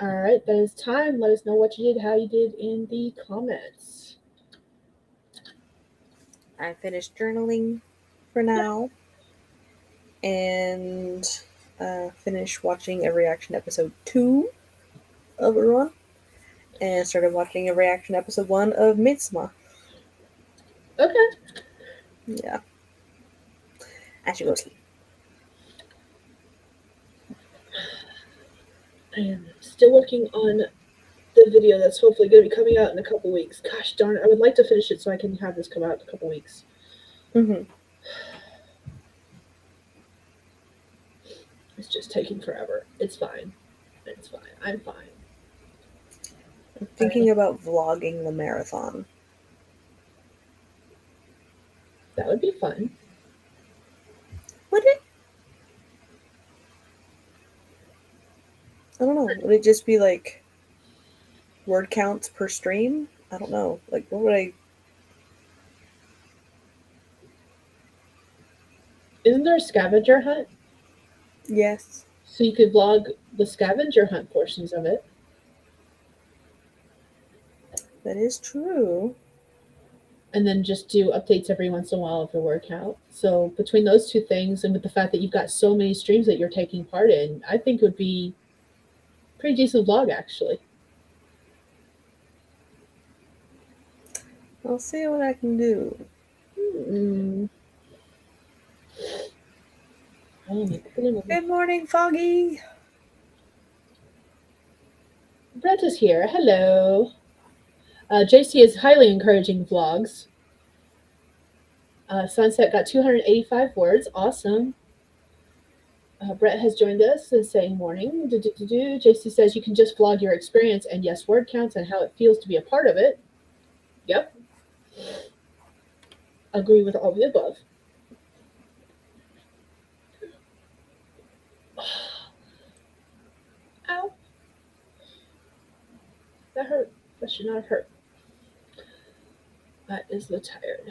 Speaker 1: All right, that is time. Let us know what you did, how you did in the comments.
Speaker 3: I finished journaling for now. And finished watching a reaction episode 2 of Ruan. And started watching a reaction episode 1 of Midsummer.
Speaker 1: Okay.
Speaker 3: Yeah. I should go to sleep.
Speaker 1: I am still working on the video that's hopefully going to be coming out in a couple weeks. Gosh darn it, I would like to finish it so I can have this come out in a couple weeks.
Speaker 3: Mm-hmm.
Speaker 1: It's just taking forever. It's fine. It's fine. I'm fine.
Speaker 3: I'm thinking about vlogging the marathon.
Speaker 1: That would be fun.
Speaker 3: Would it? I don't know. Would it just be like word counts per stream? I don't know. Like, what would I...
Speaker 1: Isn't there a scavenger hunt?
Speaker 3: Yes.
Speaker 1: So you could vlog the scavenger hunt portions of it.
Speaker 3: That is true.
Speaker 1: And then just do updates every once in a while of your workout. So between those two things, and with the fact that you've got so many streams that you're taking part in, I think it would be a pretty decent vlog, actually.
Speaker 3: I'll see what I can do. Good morning, Foggy.
Speaker 1: Brent is here. Hello. JC is highly encouraging vlogs. Sunset got 285 words. Awesome. Brett has joined us and saying morning. JC says you can just vlog your experience and yes, word counts and how it feels to be a part of it. Yep. Agree with all the above. Ow. That hurt. That should not have hurt. That is the tired.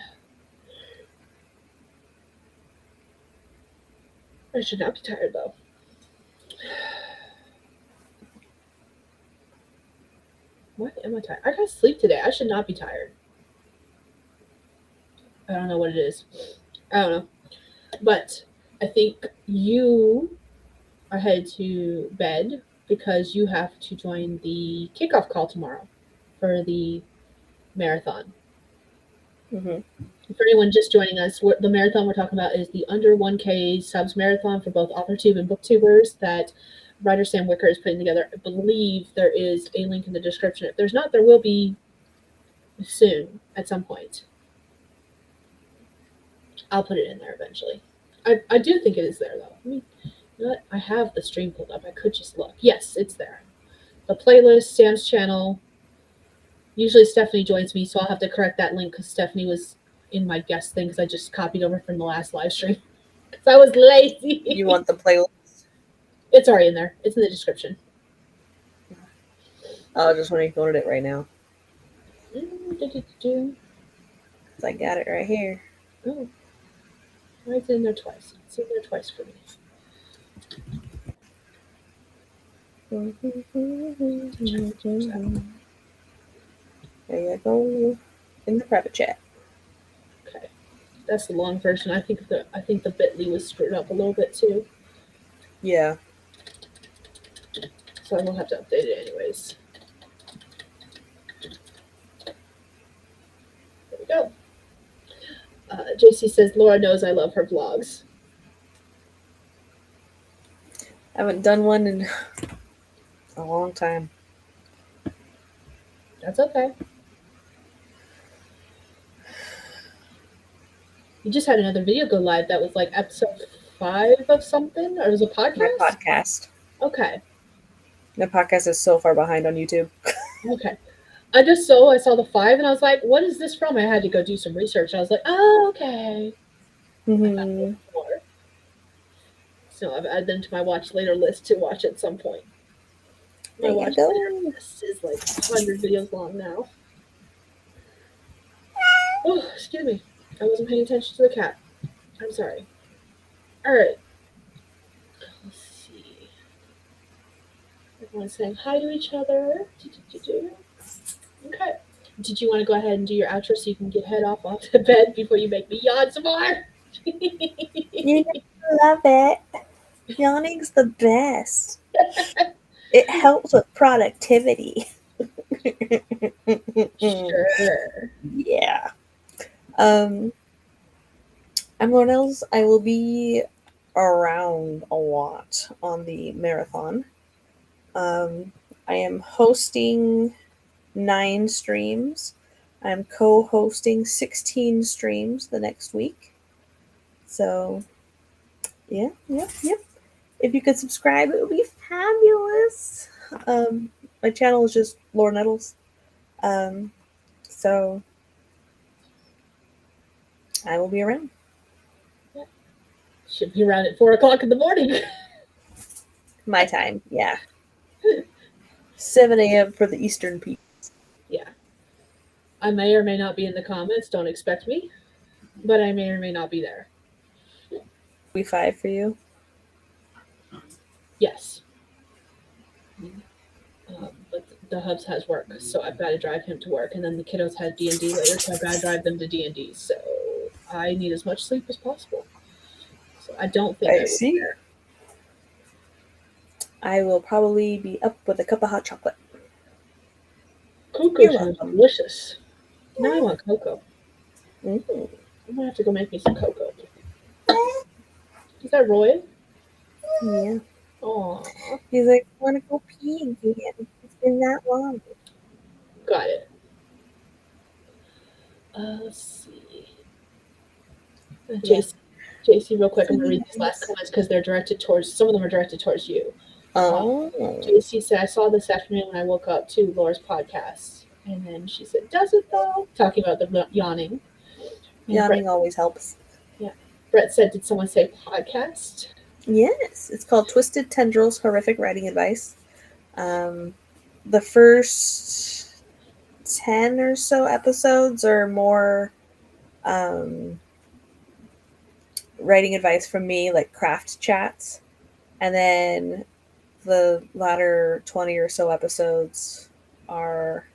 Speaker 1: I should not be tired though. Why am I tired? I got sleep today. I should not be tired. I don't know what it is. I don't know. But I think you are headed to bed because you have to join the kickoff call tomorrow for the marathon.
Speaker 3: Mm-hmm.
Speaker 1: For anyone just joining us, the marathon we're talking about is the under 1K subs marathon for both AuthorTube and BookTubers that writer Sam Wicker is putting together. I believe there is a link in the description. If there's not, there will be soon at some point. I'll put it in there eventually. I do think it is there though. I mean, you know what? I have the stream pulled up. I could just look. Yes, it's there. The playlist, Sam's channel. Usually Stephanie joins me, so I'll have to correct that link because Stephanie was in my guest thing because I just copied over from the last live stream. Because I was lazy.
Speaker 3: You want the playlist?
Speaker 1: It's already in there. It's in the description.
Speaker 3: I just want to download it right now. I got it right here.
Speaker 1: Oh. Why is it in there twice? It's in there twice for me.
Speaker 3: There you go. In the private chat.
Speaker 1: Okay. That's the long version. I think the bit.ly was screwed up a little bit too.
Speaker 3: Yeah.
Speaker 1: So I will have to update it anyways. There we go. JC says Laura knows I love her vlogs.
Speaker 3: I haven't done one in a long time.
Speaker 1: That's okay. You just had another video go live that was like episode 5 of something, or it was a podcast?
Speaker 3: My podcast.
Speaker 1: Okay.
Speaker 3: The podcast is so far behind on YouTube.
Speaker 1: Okay. I saw the 5 and I was like, what is this from? I had to go do some research. I was like, oh, okay.
Speaker 3: Mm-hmm.
Speaker 1: So I've added them to my watch later list to watch at some point. My watch later list is like 100 videos long now. Oh, excuse me. I wasn't paying attention to the cat. I'm sorry. All right. Let's see. Everyone's saying hi to each other. Okay. Did you want to go ahead and do your outro so you can get head off the bed before you make me yawn some more?
Speaker 3: You love it. Yawning's the best. It helps with productivity.
Speaker 1: Sure.
Speaker 3: Yeah. I'm Lauren Els. I will be around a lot on the marathon. I am hosting 9 streams. I'm co-hosting 16 streams the next week. So, yeah. If you could subscribe, it would be fabulous. My channel is just Lauren Nettles. So I will be around.
Speaker 1: Should be around at 4 o'clock in the morning.
Speaker 3: My time, yeah. 7 a.m. for the Eastern people.
Speaker 1: Yeah. I may or may not be in the comments. Don't expect me. But I may or may not be there.
Speaker 3: We 5 for you.
Speaker 1: Yes. But the hubs has work, so I've got to drive him to work, and then the kiddos have D&D later, so I've got to drive them to D&D. So I need as much sleep as possible. So I don't think I will
Speaker 3: see.
Speaker 1: be there.
Speaker 3: I will probably be up with a cup of hot chocolate.
Speaker 1: Cocoa sounds delicious. Now I want cocoa.
Speaker 3: Mm-hmm.
Speaker 1: I'm gonna have to go make me some cocoa. Is that Roy?
Speaker 3: Yeah.
Speaker 1: Aw,
Speaker 3: He's like, I want to go pee again. It's been that long.
Speaker 1: got it. Let's see. JC, real quick, I'm gonna read these last comments because they're directed towards. Some of them are directed towards you.
Speaker 3: Oh.
Speaker 1: JC said, I saw this afternoon when I woke up to Laura's podcast. And then she said, does it though? Talking about the yawning. And
Speaker 3: Yawning always helps.
Speaker 1: Brett said, did someone say podcast?
Speaker 3: Yes. It's called Twisted Tendrils Horrific Writing Advice. The first 10 or so episodes are more writing advice from me, like craft chats. And then the latter 20 or so episodes are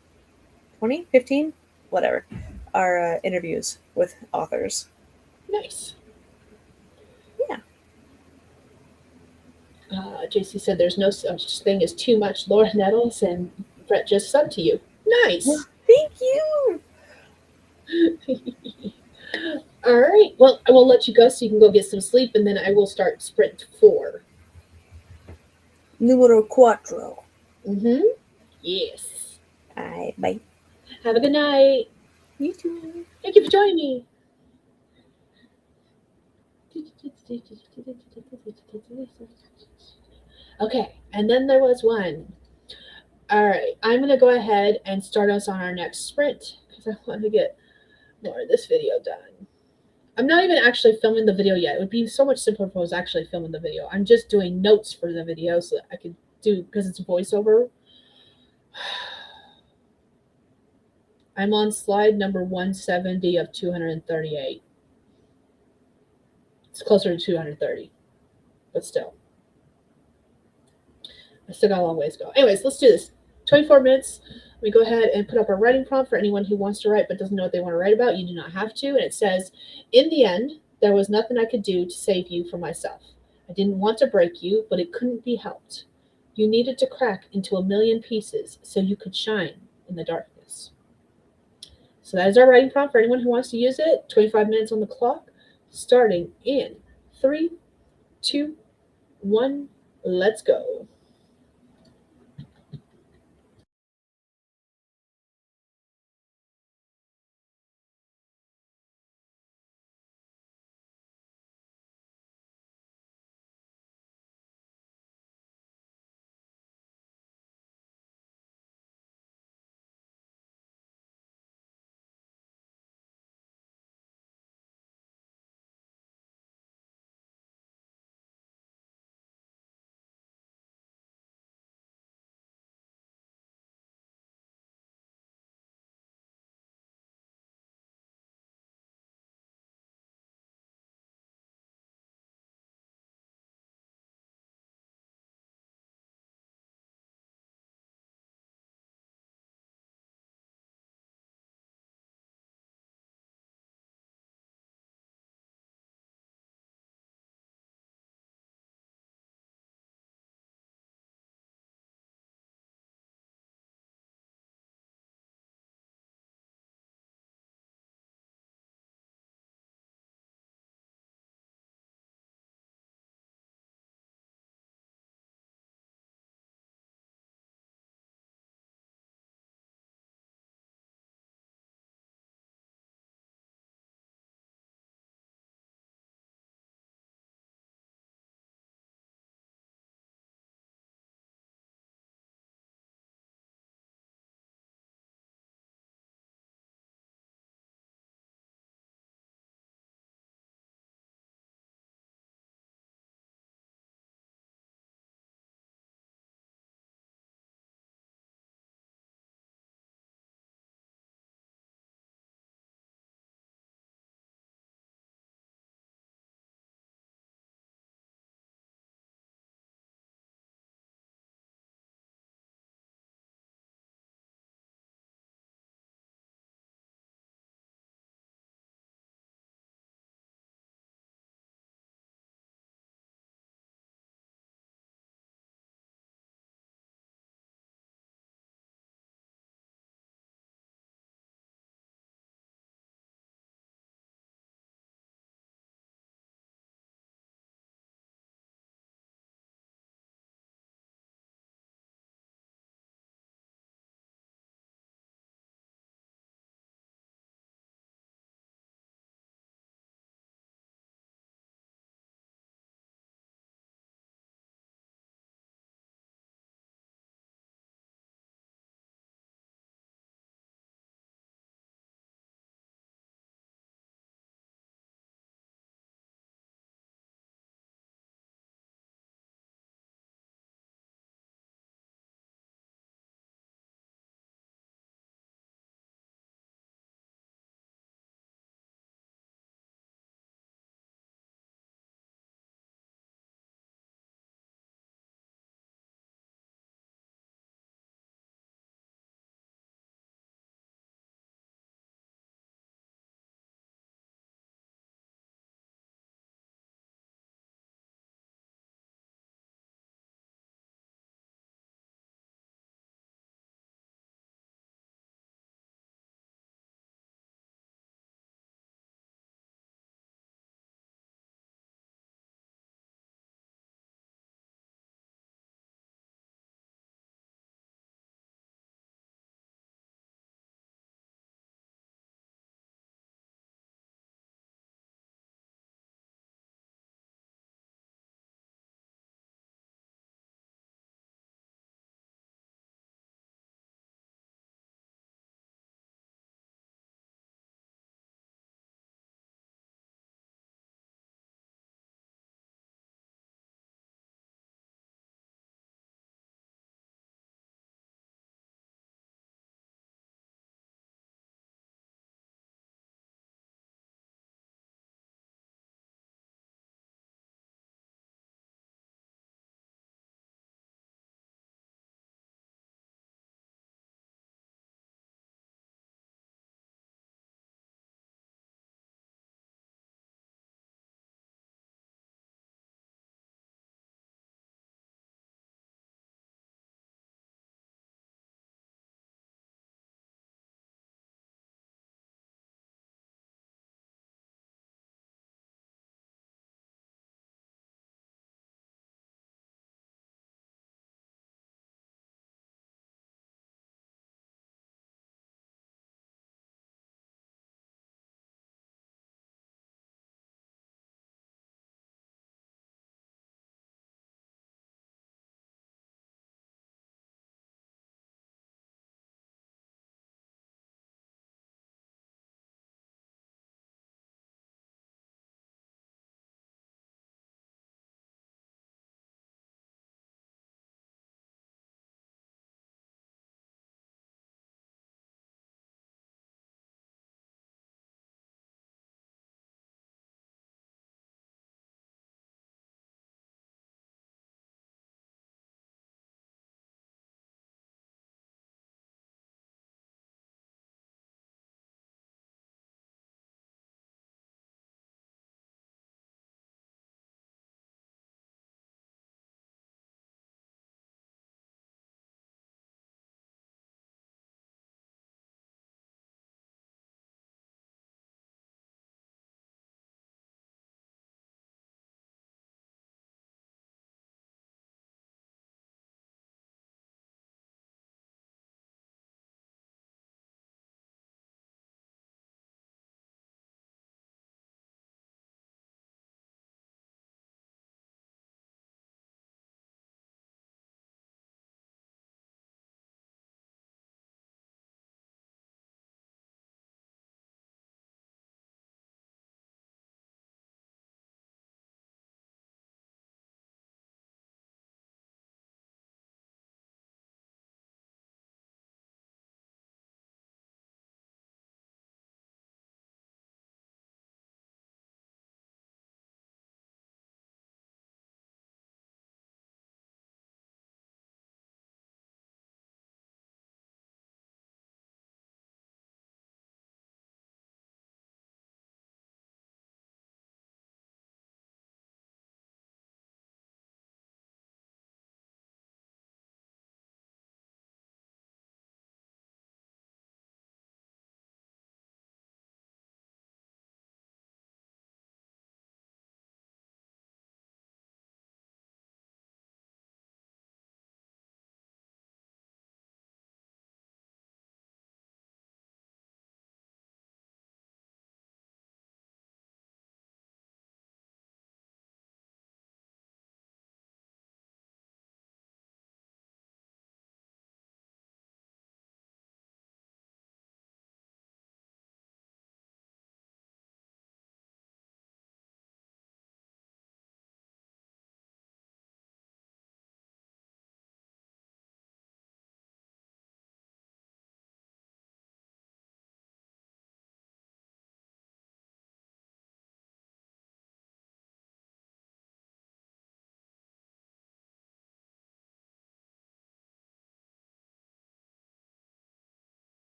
Speaker 3: 20, 15, whatever, are interviews with authors.
Speaker 1: Nice.
Speaker 3: Yeah.
Speaker 1: JC said, there's no such thing as too much Laura Nettles, and Brett just subbed to you. Nice.
Speaker 3: Thank you.
Speaker 1: All right. Well, I will let you go so you can go get some sleep, and then I will start sprint 4.
Speaker 3: Numero cuatro.
Speaker 1: Mm-hmm. Yes.
Speaker 3: All right, bye.
Speaker 1: Have a good night.
Speaker 3: You too.
Speaker 1: Thank you for joining me. Okay, and then there was one. All right, I'm going to go ahead and start us on our next sprint because I want to get more of this video done. I'm not even actually filming the video yet. It would be so much simpler if I was actually filming the video. I'm just doing notes for the video so that I could do, because it's voiceover. I'm on slide number 170 of 238. It's closer to 230, but still. I still got a long ways to go. Anyways, let's do this. 24 minutes. Let me go ahead and put up a writing prompt for anyone who wants to write but doesn't know what they want to write about. You do not have to. And it says, in the end, there was nothing I could do to save you from myself. I didn't want to break you, but it couldn't be helped. You needed to crack into a million pieces so you could shine in the darkness. So that is our writing prompt for anyone who wants to use it. 25 minutes on the clock, starting in 3, 2, 1. Let's go.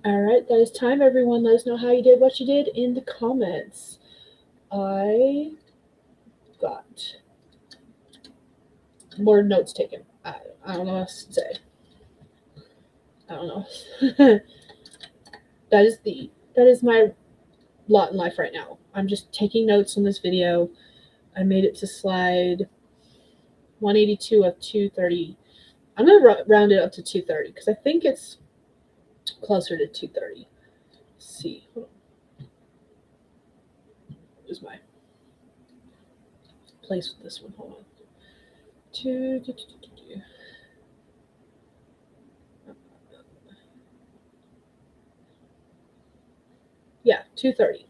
Speaker 1: All right, that is time, everyone. Let us know how you did, what you did in the comments. I got more notes taken. I don't know what else to say. I don't know. that is my lot in life right now. I'm just taking notes on this video. I made it to slide 182 of 230. I'm gonna round it up to 230 because I think it's closer to 230. Let's see. Hold on. Where's my place with this one? Hold on. Yeah, 230,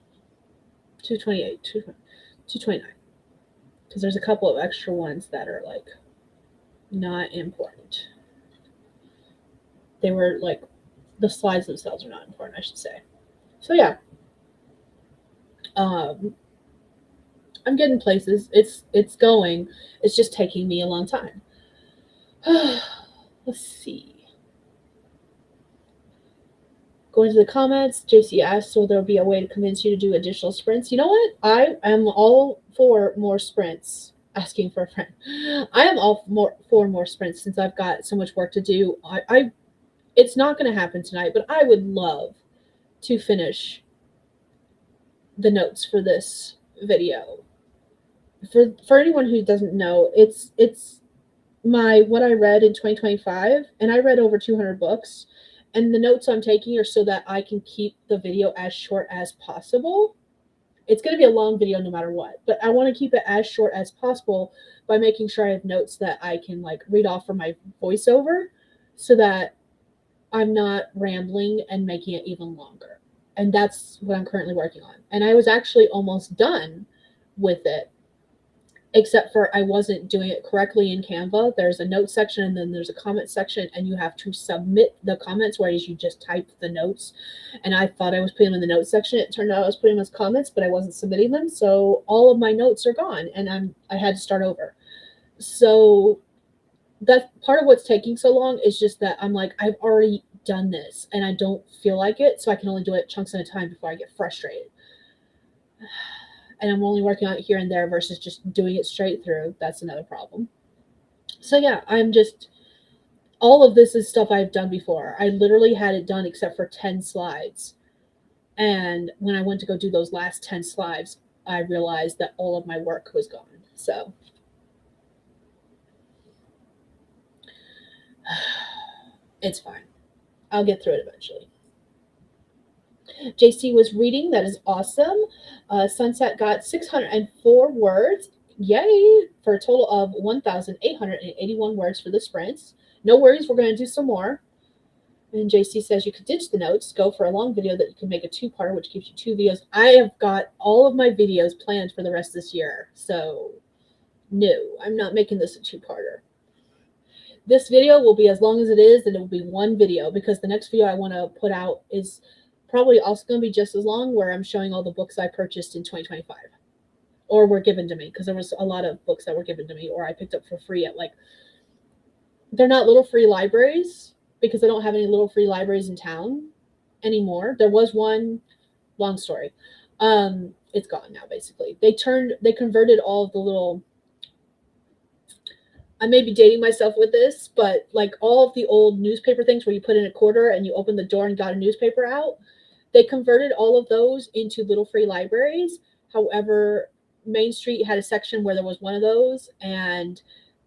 Speaker 1: 228, 229. Because there's a couple of extra ones that are like not important. They were like the slides themselves are not important, I should say. So yeah. I'm getting places. It's going. It's just taking me a long time. Let's see. Going to the comments, JC asked, so there'll be a way to convince you to do additional sprints. You know what? I am all for more sprints. Asking for a friend. I am all for more sprints since I've got so much work to do. It's not going to happen tonight, but I would love to finish the notes for this video. For anyone who doesn't know, it's what I read in 2025, and I read over 200 books. And the notes I'm taking are so that I can keep the video as short as possible. It's going to be a long video no matter what, but I want to keep it as short as possible by making sure I have notes that I can like read off from my voiceover so that I'm not rambling and making it even longer. And that's what I'm currently working on. And I was actually almost done with it, except for I wasn't doing it correctly in Canva. There's a note section and then there's a comment section, and you have to submit the comments, whereas you just type the notes. And I thought I was putting them in the notes section. It turned out I was putting them as comments, but I wasn't submitting them. So all of my notes are gone, and I had to start over. So that's part of what's taking so long is just that I'm like, I've already done this and I don't feel like it. So I can only do it chunks at a time before I get frustrated. And I'm only working on it here and there versus just doing it straight through. That's another problem. So yeah, all of this is stuff I've done before. I literally had it done except for 10 slides. And when I went to go do those last 10 slides, I realized that all of my work was gone. So it's fine. I'll get through it eventually. JC was reading. That is awesome. Sunset got 604 words. Yay! For a total of 1,881 words for the sprints. No worries, we're going to do some more. And JC says you could ditch the notes, go for a long video that you can make a two-parter, which gives you 2 videos. I have got all of my videos planned for the rest of this year. So, no, I'm not making this a two-parter. This video will be as long as it is, and it will be one video because the next video I want to put out is probably also going to be just as long, where I'm showing all the books I purchased in 2025 or were given to me, because there was a lot of books that were given to me or I picked up for free at they're not little free libraries because I don't have any little free libraries in town anymore. There was one, long story. It's gone now, basically. They converted all of the little, I may be dating myself with this, but like all of the old newspaper things where you put in a quarter and you open the door and got a newspaper out, they converted all of those into little free libraries. However, Main Street had a section where there was one of those, and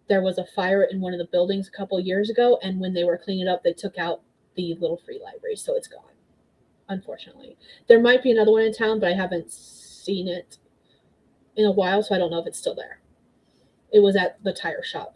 Speaker 1: there was a fire in one of the buildings a couple of years ago. And when they were cleaning it up, they took out the little free library. So it's gone, unfortunately. There might be another one in town, but I haven't seen it in a while, so I don't know if it's still there. It was at the tire shop.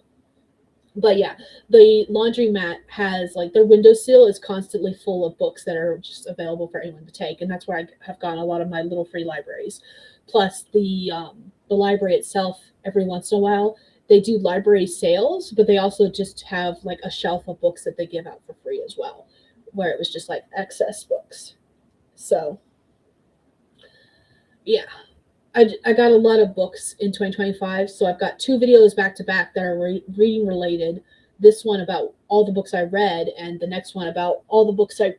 Speaker 1: But yeah, the laundromat has their windowsill is constantly full of books that are just available for anyone to take. And that's where I have gotten a lot of my little free libraries. Plus the library itself, every once in a while, they do library sales, but they also just have a shelf of books that they give out for free as well, where it was just excess books. So yeah. I got a lot of books in 2025, so I've got 2 videos back to back that are reading related. This one about all the books I read, and the next one about all the books I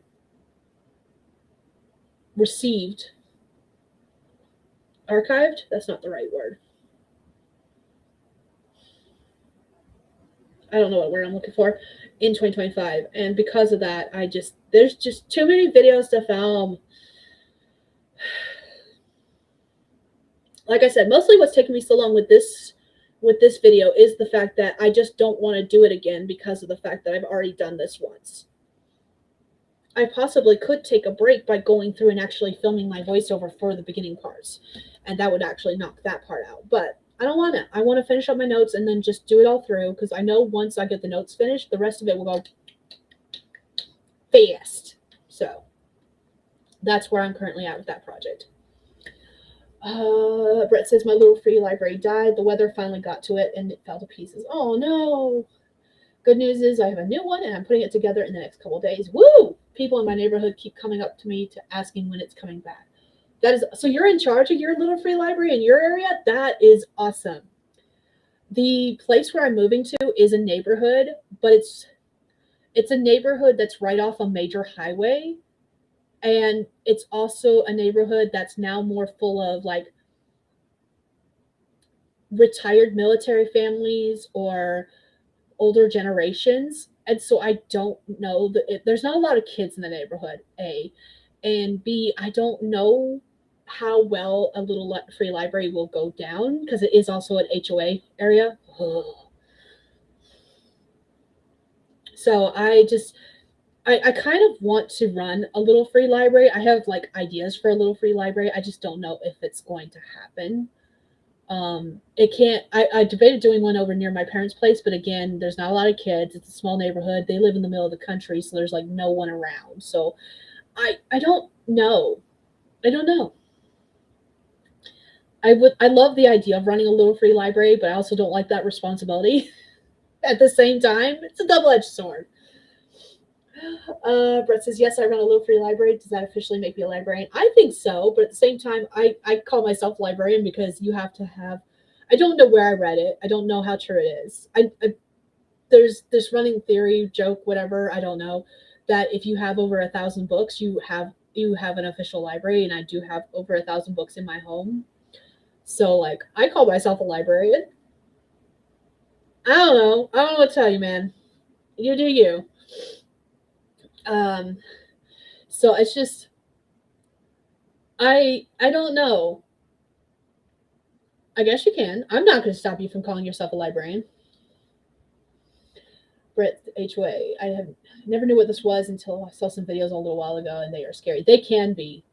Speaker 1: received, archived, that's not the right word. I don't know what word I'm looking for, in 2025. And because of that, there's just too many videos to film. Like I said, mostly what's taking me so long with this video is the fact that I just don't want to do it again because of the fact that I've already done this once. I possibly could take a break by going through and actually filming my voiceover for the beginning parts, and that would actually knock that part out. But I don't want to. I want to finish up my notes and then just do it all through, because I know once I get the notes finished, the rest of it will go fast. So that's where I'm currently at with that project. Brett says, my little free library died. The weather finally got to it and it fell to pieces. Oh no. Good news is I have a new one and I'm putting it together in the next couple of days. Woo! People in my neighborhood keep coming up to me to asking when it's coming back. That is, so you're in charge of your little free library in your area? That is awesome. The place where I'm moving to is a neighborhood, but it's a neighborhood that's right off a major highway. And it's also a neighborhood that's now more full of like retired military families or older generations. And so I don't know there's not a lot of kids in the neighborhood, A. And B, I don't know how well a little free library will go down because it is also an HOA area. So I kind of want to run a little free library. I have like ideas for a little free library. I just don't know if it's going to happen. I debated doing one over near my parents' place, but again, there's not a lot of kids. It's a small neighborhood. They live in the middle of the country, so there's like no one around. So I don't know. I don't know. I love the idea of running a little free library, but I also don't like that responsibility. At the same time, it's a double-edged sword. Brett says, yes, I run a little free library. Does that officially make me a librarian? I think so, but at the same time, I call myself a librarian because you have to have, I don't know where I read it. I don't know how true it is. There's this running theory, joke, whatever, I don't know, that if you have over 1,000 books, you have an official library, and I do have over 1,000 books in my home. So, like, I call myself a librarian. I don't know what to tell you, man. You do you. So it's just, I don't know. I guess you can. I'm not going to stop you from calling yourself a librarian. Brett HOA. I never knew what this was until I saw some videos a little while ago, and they are scary. They can be.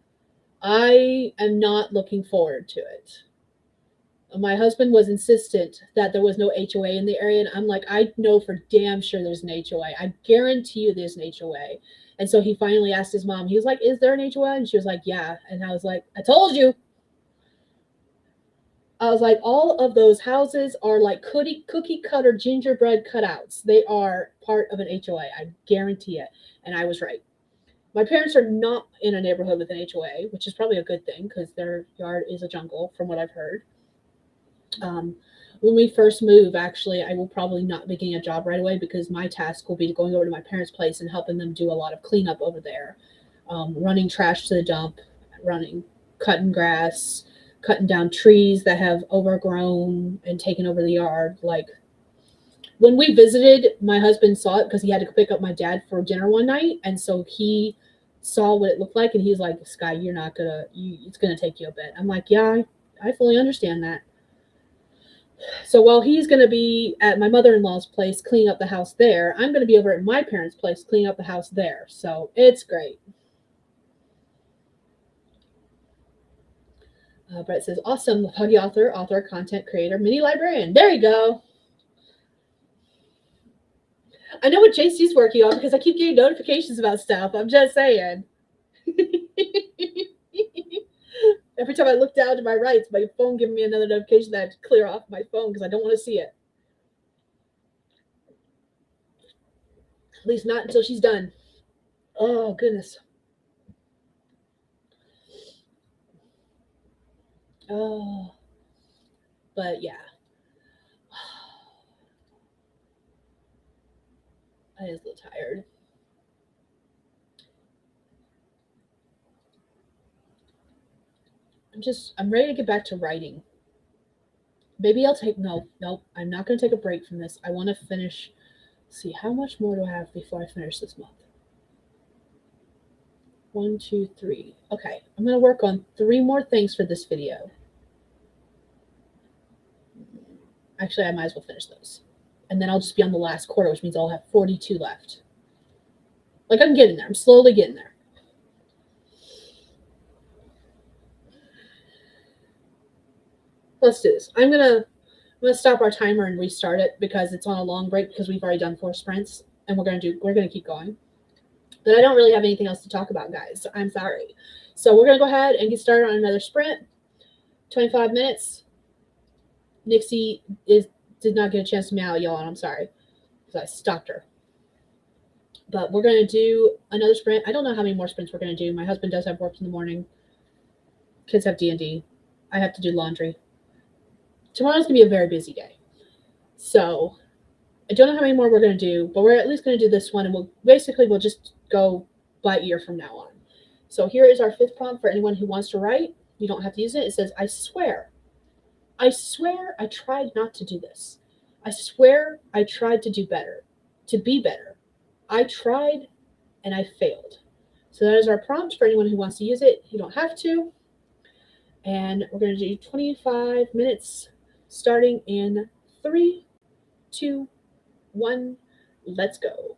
Speaker 1: I am not looking forward to it. My husband was insistent that there was no HOA in the area, and I'm like, I know for damn sure there's an HOA. I guarantee you there's an HOA. And so he finally asked his mom, he was like, is there an HOA? And she was like, yeah. And I was like, I told you. I was like, all of those houses are like cookie cutter gingerbread cutouts. They are part of an HOA. I guarantee it. And I was right. My parents are not in a neighborhood with an HOA, which is probably a good thing because their yard is a jungle, from what I've heard. When we first move, actually, I will probably not be getting a job right away because my task will be going over to my parents' place and helping them do a lot of cleanup over there, running trash to the dump, cutting grass, cutting down trees that have overgrown and taken over the yard. Like, when we visited, my husband saw it because he had to pick up my dad for dinner one night, and so he saw what it looked like, and he's like, Skye, it's gonna take you a bit. I'm like, yeah, I fully understand that. So while he's going to be at my mother-in-law's place cleaning up the house there, I'm going to be over at my parents' place cleaning up the house there. So it's great. Brett says, awesome. Huggy author, content creator, mini librarian. There you go. I know what JC's working on because I keep getting notifications about stuff. I'm just saying. Every time I look down to my right, it's my phone giving me another notification that I have to clear off my phone because I don't want to see it. At least not until she's done. Oh, goodness. Oh. But yeah. I was a little tired. I'm ready to get back to writing. Maybe I'll take no, I'm not gonna take a break from this. I want to finish. See, how much more do I have before I finish this month? 1, 2, 3. Okay, I'm gonna work on 3 more things for this video. Actually, I might as well finish those. And then I'll just be on the last quarter, which means I'll have 42 left. Like, I'm getting there. I'm slowly getting there. Let's do this. I'm gonna stop our timer and restart it because it's on a long break because we've already done 4 sprints and we're gonna keep going. But I don't really have anything else to talk about, guys. So I'm sorry. So we're gonna go ahead and get started on another sprint. 25 minutes. Nixie did not get a chance to meow at y'all, and I'm sorry because I stopped her. But we're gonna do another sprint. I don't know how many more sprints we're gonna do. My husband does have work in the morning. Kids have D&D. I have to do laundry. Tomorrow's gonna be a very busy day. So I don't know how many more we're gonna do, but we're at least gonna do this one, and we'll just go by ear from now on. So here is our 5th prompt for anyone who wants to write. You don't have to use it. It says, I swear I tried not to do this. I swear I tried to do better, to be better. I tried and I failed. So that is our prompt for anyone who wants to use it. You don't have to. And we're going to do 25 minutes starting in 3, 2, 1. Let's go.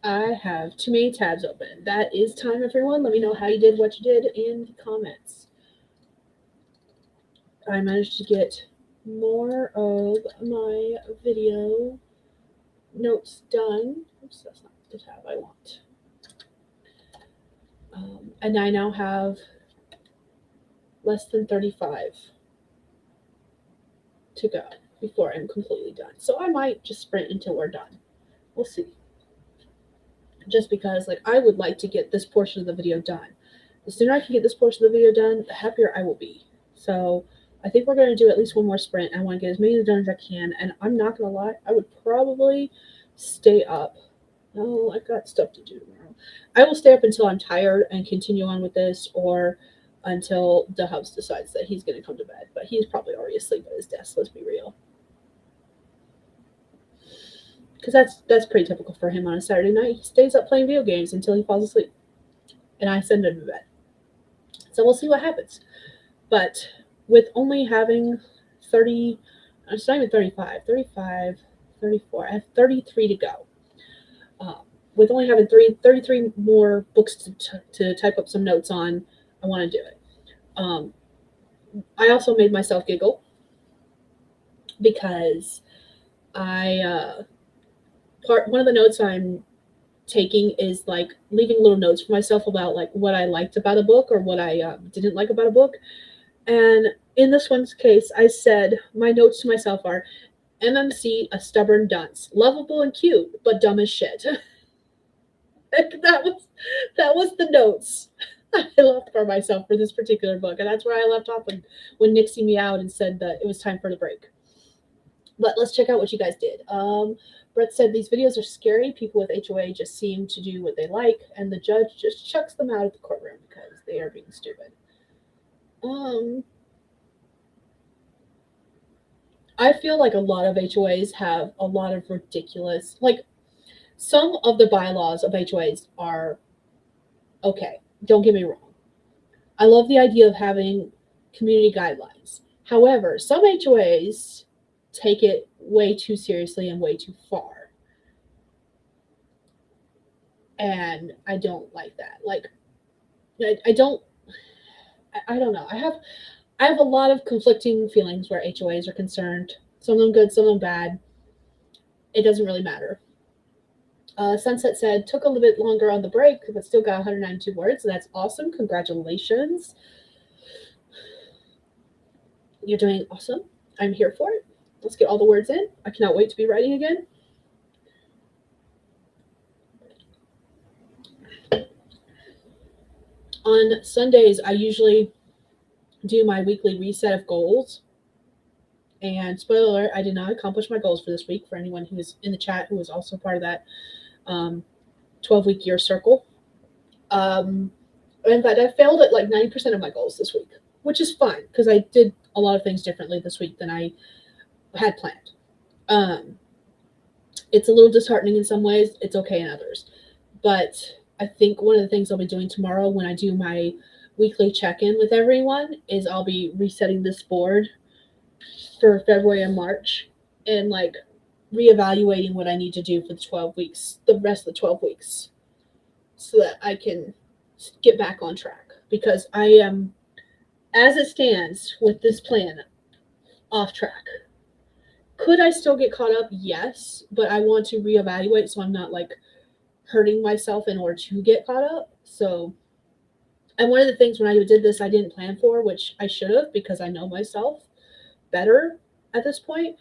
Speaker 1: I have too many tabs open. That is time, everyone. Let me know how you did, what you did in the comments. I managed to get more of my video notes done. Oops, that's not the tab I want. And I now have less than 35 to go before I'm completely done. So I might just sprint until we're done. We'll see. Just because, like, I would like to get this portion of the video done. The sooner I can get this portion of the video done, the happier I will be. So I think we're going to do at least one more sprint. I want to get as many done as I can. And I'm not going to lie, I would probably stay up. No, I've got stuff to do tomorrow. I will stay up until I'm tired and continue on with this, or until the Hubs decides that he's going to come to bed. But he's probably already asleep at his desk, let's be real. Because that's pretty typical for him on a Saturday night. He stays up playing video games until he falls asleep. And I send him to bed. So we'll see what happens. But with only having 30, it's not even 35, 35, 34, I have 33 to go. With only having 33 more books to type up some notes on, I want to do it. I also made myself giggle because one of the notes I'm taking is like leaving little notes for myself about like what I liked about a book or what I didn't like about a book. And in this one's case, I said my notes to myself are MMC, a stubborn dunce, lovable and cute, but dumb as shit. that was the notes I left for myself for this particular book, and that's where I left off when Nick see me out and said that it was time for the break. But let's check out what you guys did. Brett said these videos are scary. People with HOA just seem to do what they like, and the judge just chucks them out of the courtroom because they are being stupid. I feel like a lot of HOAs have a lot of ridiculous, like some of the bylaws of HOAs are okay. Don't get me wrong. I love the idea of having community guidelines. However, some HOAs take it way too seriously and way too far. And I don't like that. Like, I don't know. I have a lot of conflicting feelings where HOAs are concerned. Some of them good, some of them bad. It doesn't really matter. Sunset said, took a little bit longer on the break, but still got 192 words. So that's awesome. Congratulations. You're doing awesome. I'm here for it. Let's get all the words in. I cannot wait to be writing again. On Sundays, I usually do my weekly reset of goals. And spoiler alert, I did not accomplish my goals for this week for anyone who is in the chat who was also part of that 12-week year circle. In fact, I failed at like 90% of my goals this week, which is fine because I did a lot of things differently this week than I had planned. It's a little disheartening in some ways. It's okay in others. But I think one of the things I'll be doing tomorrow when I do my weekly check-in with everyone is I'll be resetting this board for February and March and like reevaluating what I need to do for the 12 weeks, the rest of the 12 weeks, so that I can get back on track. Because I am, as it stands with this plan, off track. Could I still get caught up? Yes, but I want to reevaluate so I'm not like hurting myself in order to get caught up. So, and one of the things when I did this I didn't plan for, which I should have because I know myself better at this point,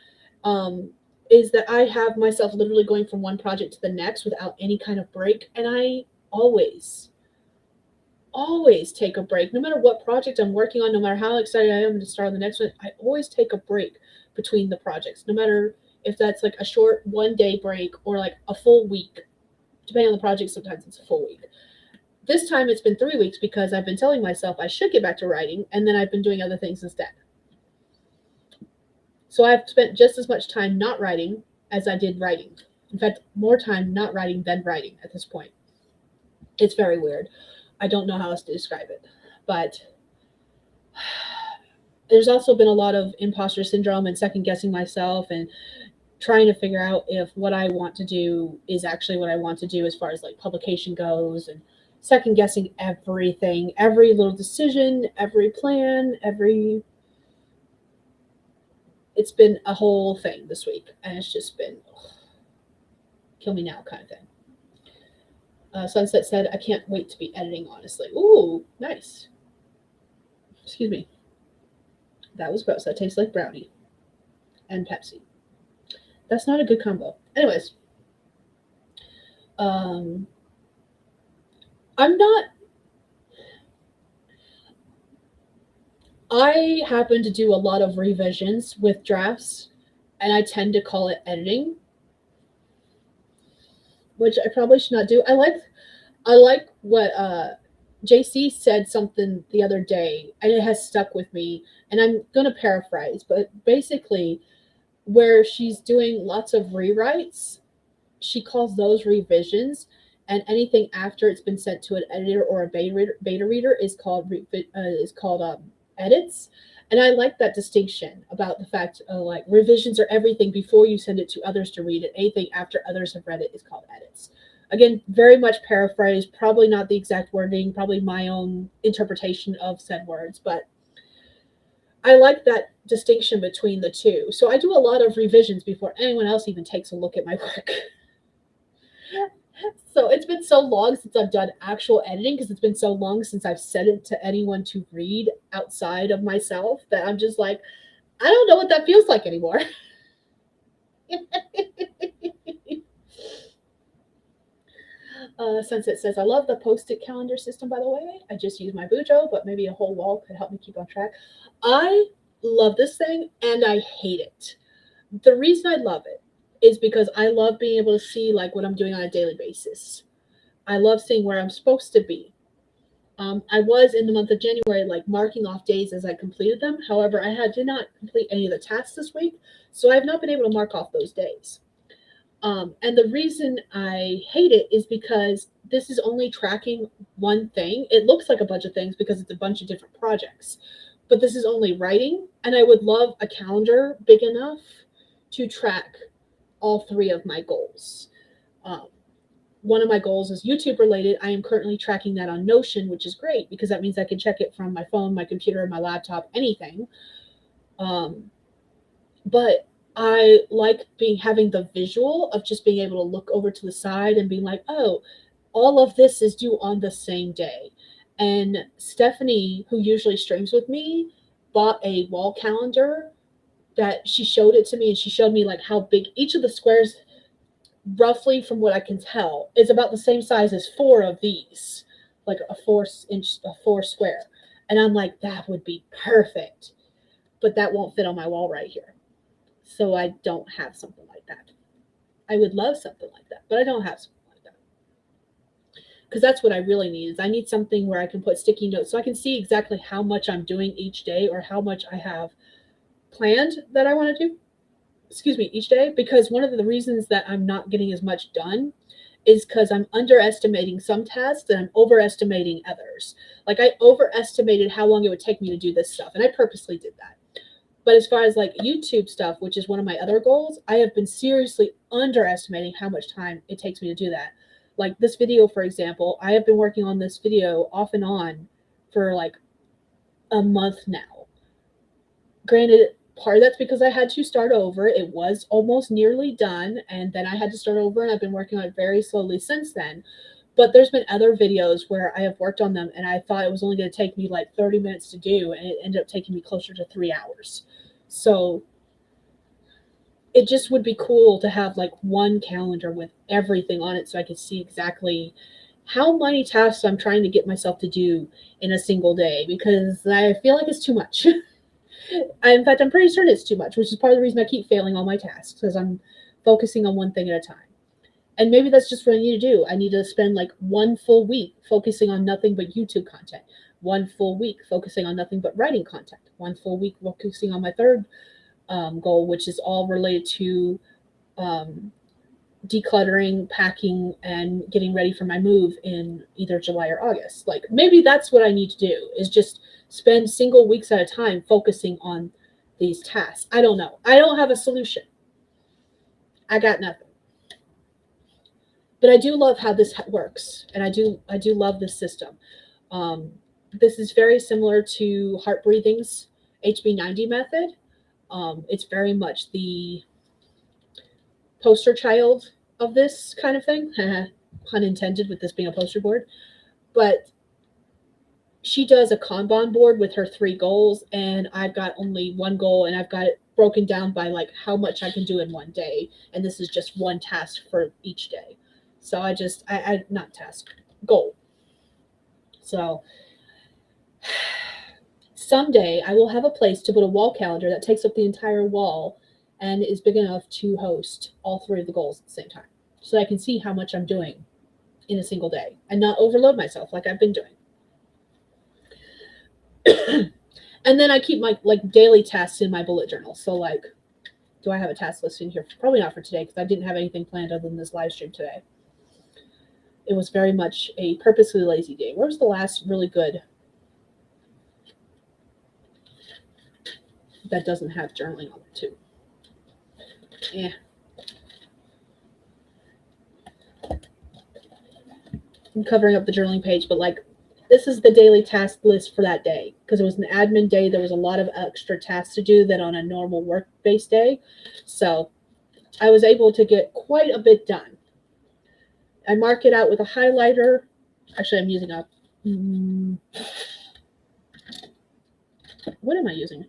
Speaker 1: is that I have myself literally going from one project to the next without any kind of break. And I always take a break. No matter what project I'm working on, no matter how excited I am to start on the next one, I always take a break between the projects, no matter if that's like a short 1-day break or like a full week. Depending on the project, sometimes it's a full week. This time it's been 3 weeks because I've been telling myself I should get back to writing, and then I've been doing other things instead. So I've spent just as much time not writing as I did writing. In fact, more time not writing than writing at this point. It's very weird. I don't know how else to describe it. But there's also been a lot of imposter syndrome and second guessing myself and trying to figure out if what I want to do is actually what I want to do as far as like publication goes, and second guessing everything, every little decision, every plan, it's been a whole thing this week, and it's just been kill me now kind of thing. Sunset said, I can't wait to be editing, honestly. Ooh, nice. Excuse me. That was gross. That tastes like brownie and Pepsi. That's not a good combo. Anyways, I'm not. I happen to do a lot of revisions with drafts, and I tend to call it editing, which I probably should not do. I like what JC said something the other day, and it has stuck with me, and I'm going to paraphrase, but basically where she's doing lots of rewrites, she calls those revisions, and anything after it's been sent to an editor or a beta reader is called edits. And I like that distinction about the fact of like revisions are everything before you send it to others to read it. Anything after others have read it is called edits. Again, very much paraphrase, probably not the exact wording, probably my own interpretation of said words, but I like that distinction between the two. So I do a lot of revisions before anyone else even takes a look at my work. So it's been so long since I've done actual editing, because it's been so long since I've sent it to anyone to read outside of myself, that I'm just like, I don't know what that feels like anymore. Sunset says, I love the post-it calendar system, by the way. I just use my Bujo, but maybe a whole wall could help me keep on track. I love this thing, and I hate it. The reason I love it is because I love being able to see like what I'm doing on a daily basis. I love seeing where I'm supposed to be. I was in the month of January like marking off days as I completed them. However, I did not complete any of the tasks this week, so I have not been able to mark off those days. And the reason I hate it is because this is only tracking one thing. It looks like a bunch of things because it's a bunch of different projects, but this is only writing. And I would love a calendar big enough to track all three of my goals. One of my goals is YouTube related. I am currently tracking that on Notion, which is great because that means I can check it from my phone, my computer, my laptop, anything. But I like having the visual of just being able to look over to the side and being like, oh, all of this is due on the same day. And Stephanie, who usually streams with me, bought a wall calendar that she showed it to me, and she showed me like how big each of the squares, roughly from what I can tell, is about the same size as 4 of these, like a 4 square. And I'm like, that would be perfect, but that won't fit on my wall right here. So I don't have something like that. I would love something like that, but I don't have something like that. Because that's what I really need, is I need something where I can put sticky notes so I can see exactly how much I'm doing each day, or how much I have planned that I want to do, each day. Because one of the reasons that I'm not getting as much done is because I'm underestimating some tasks and I'm overestimating others. Like I overestimated how long it would take me to do this stuff, and I purposely did that. But as far as like YouTube stuff, which is one of my other goals, I have been seriously underestimating how much time it takes me to do that. Like this video, for example, I have been working on this video off and on for like a month now. Granted, part of that's because I had to start over. It was almost nearly done, and then I had to start over, and I've been working on it very slowly since then. But there's been other videos where I have worked on them, and I thought it was only going to take me like 30 minutes to do, and it ended up taking me closer to 3 hours. So it just would be cool to have like one calendar with everything on it so I could see exactly how many tasks I'm trying to get myself to do in a single day, because I feel like it's too much. In fact, I'm pretty certain it's too much, which is part of the reason I keep failing all my tasks, because I'm focusing on one thing at a time. And maybe that's just what I need to do. I need to spend like one full week focusing on nothing but YouTube content, one full week focusing on nothing but writing content, one full week focusing on my third goal, which is all related to decluttering, packing, and getting ready for my move in either July or August. Like maybe that's what I need to do, is just spend single weeks at a time focusing on these tasks. I don't know. I don't have a solution. I got nothing. But I do love how this works, and I do love this system. This is very similar to Heart Breathing's HB90 method. It's very much the poster child of this kind of thing, pun intended with this being a poster board. But she does a Kanban board with her 3 goals, and I've got only 1 goal, and I've got it broken down by like how much I can do in one day, and this is just 1 task for each day. So I not task, goal. So someday I will have a place to put a wall calendar that takes up the entire wall and is big enough to host all 3 of the goals at the same time, so I can see how much I'm doing in a single day and not overload myself like I've been doing. And then I keep my like daily tasks in my bullet journal. So like, do I have a task list in here? Probably not for today, because I didn't have anything planned other than this live stream today. It was very much a purposely lazy day. Where's the last really good that doesn't have journaling on it too? Yeah. I'm covering up the journaling page, but like, this is the daily task list for that day, because it was an admin day. There was a lot of extra tasks to do than on a normal work-based day. So I was able to get quite a bit done. I mark it out with a highlighter. Actually, I'm using a, what am I using?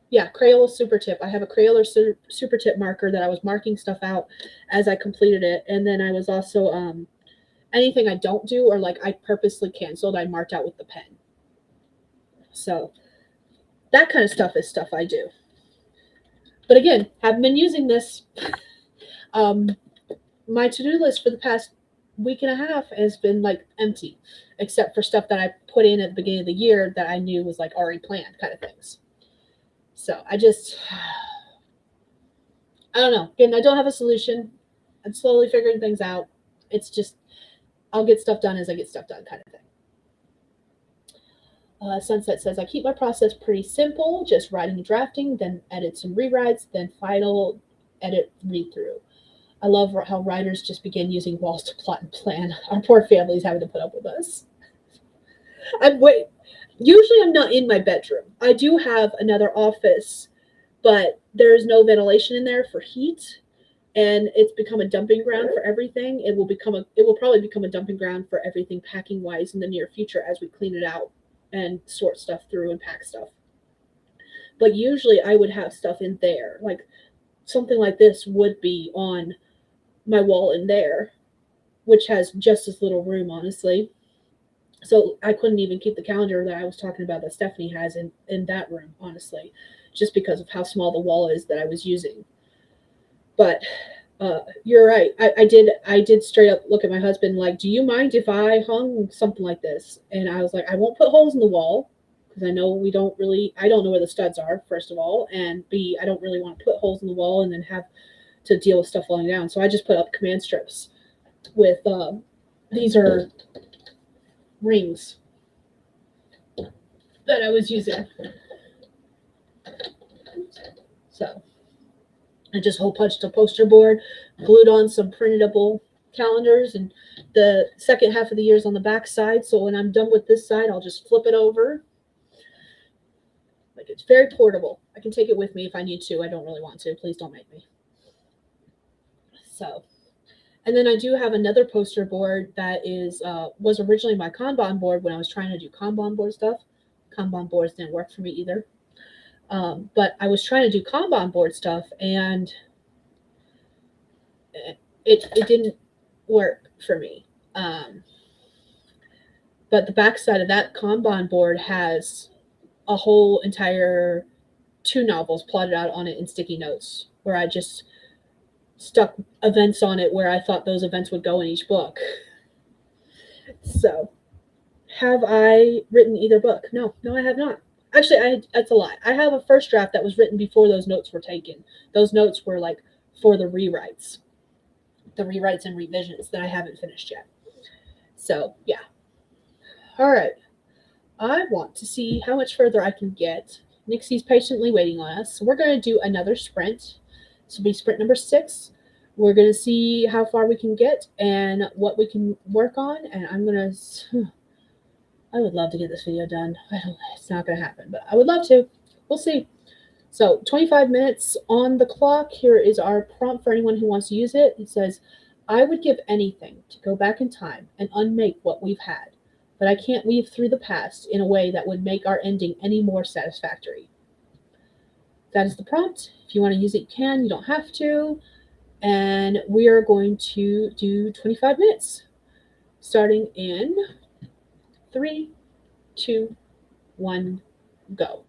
Speaker 1: Yeah, Crayola Super Tip. I have a Crayola Super Tip marker that I was marking stuff out as I completed it. And then I was also, anything I don't do or like I purposely canceled, I marked out with the pen. So that kind of stuff is stuff I do. But again, haven't been using this. My to-do list for the past week and a half has been like empty, except for stuff that I put in at the beginning of the year that I knew was like already planned kind of things. So I don't know. Again, I don't have a solution. I'm slowly figuring things out. It's just, I'll get stuff done as I get stuff done kind of thing. Sunset says, I keep my process pretty simple, just writing and drafting, then edit some rewrites, then final edit read through. I love how writers just begin using walls to plot and plan. Our poor family's having to put up with us. Usually I'm not in my bedroom. I do have another office, but there's no ventilation in there for heat. And it's become a dumping ground for everything. It will probably become a dumping ground for everything packing wise in the near future as we clean it out and sort stuff through and pack stuff. But usually I would have stuff in there. Like something like this would be on my wall in there, which has just as little room, honestly. So I couldn't even keep the calendar that I was talking about that Stephanie has in that room, honestly, just because of how small the wall is that I was using. But you're right. I did straight up look at my husband like, do you mind if I hung something like this? And I was like, I won't put holes in the wall, because I know I don't know where the studs are, first of all, and B, I don't really want to put holes in the wall and then have to deal with stuff falling down. So I just put up command strips with, these are rings that I was using. So I just hole punched a poster board, glued on some printable calendars, and the second half of the year is on the back side. So when I'm done with this side, I'll just flip it over. Like, it's very portable. I can take it with me if I need to. I don't really want to. Please don't make me. So, and then I do have another poster board that was originally my Kanban board when I was trying to do Kanban board stuff. Kanban boards didn't work for me either. But I was trying to do Kanban board stuff, and it didn't work for me. But the backside of that Kanban board has a whole entire 2 novels plotted out on it in sticky notes, where I just stuck events on it where I thought those events would go in each book. So, have I written either book? No, I have not. Actually, that's a lie. I have a first draft that was written before those notes were taken. Those notes were like for the rewrites and revisions that I haven't finished yet. So, yeah. All right. I want to see how much further I can get. Nixie's patiently waiting on us. So we're going to do another sprint. This will be sprint number 6. We're going to see how far we can get and what we can work on. And I'm going to, I would love to get this video done. It's not going to happen, but I would love to. We'll see. So 25 minutes on the clock. Here is our prompt for anyone who wants to use it. It says, I would give anything to go back in time and unmake what we've had, but I can't weave through the past in a way that would make our ending any more satisfactory. That is the prompt. If you want to use it, you can. You don't have to. And we are going to do 25 minutes, starting in 3, 2, 1, go.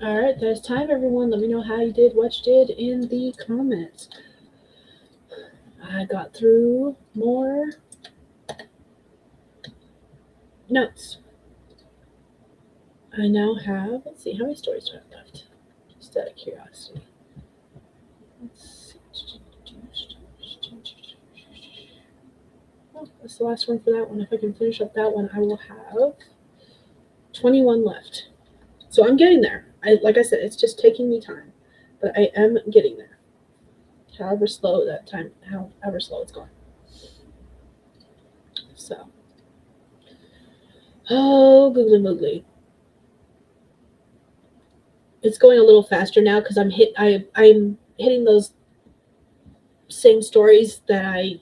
Speaker 1: All right, that's time, everyone. Let me know how you did, what you did in the comments. I got through more notes. I now have, let's see, how many stories do I have left? Just out of curiosity. Let's see. Oh, that's the last one for that one. If I can finish up that one, I will have 21 left. So I'm getting there. Like I said, it's just taking me time, but I am getting there. However slow it's going. So, oh, googly moogly. It's going a little faster now because I'm hitting those same stories that I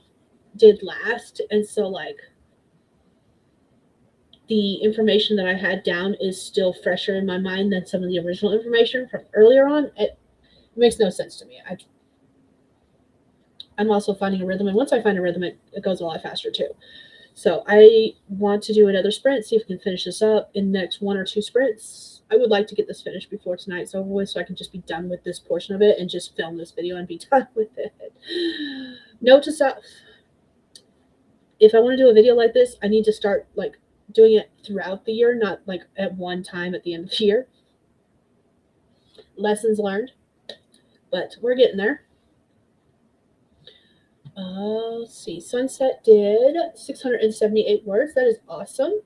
Speaker 1: did last, and so like the information that I had down is still fresher in my mind than some of the original information from earlier on. It makes no sense to me. I'm also finding a rhythm, and once I find a rhythm, it goes a lot faster too. So I want to do another sprint, see if we can finish this up in the next 1 or 2 sprints. I would like to get this finished before tonight's over with so I can just be done with this portion of it and just film this video and be done with it. Note to self. If I want to do a video like this, I need to start like doing it throughout the year, not like at one time at the end of the year. Lessons learned, but we're getting there. Let's see. Sunset did 678 words. That is awesome.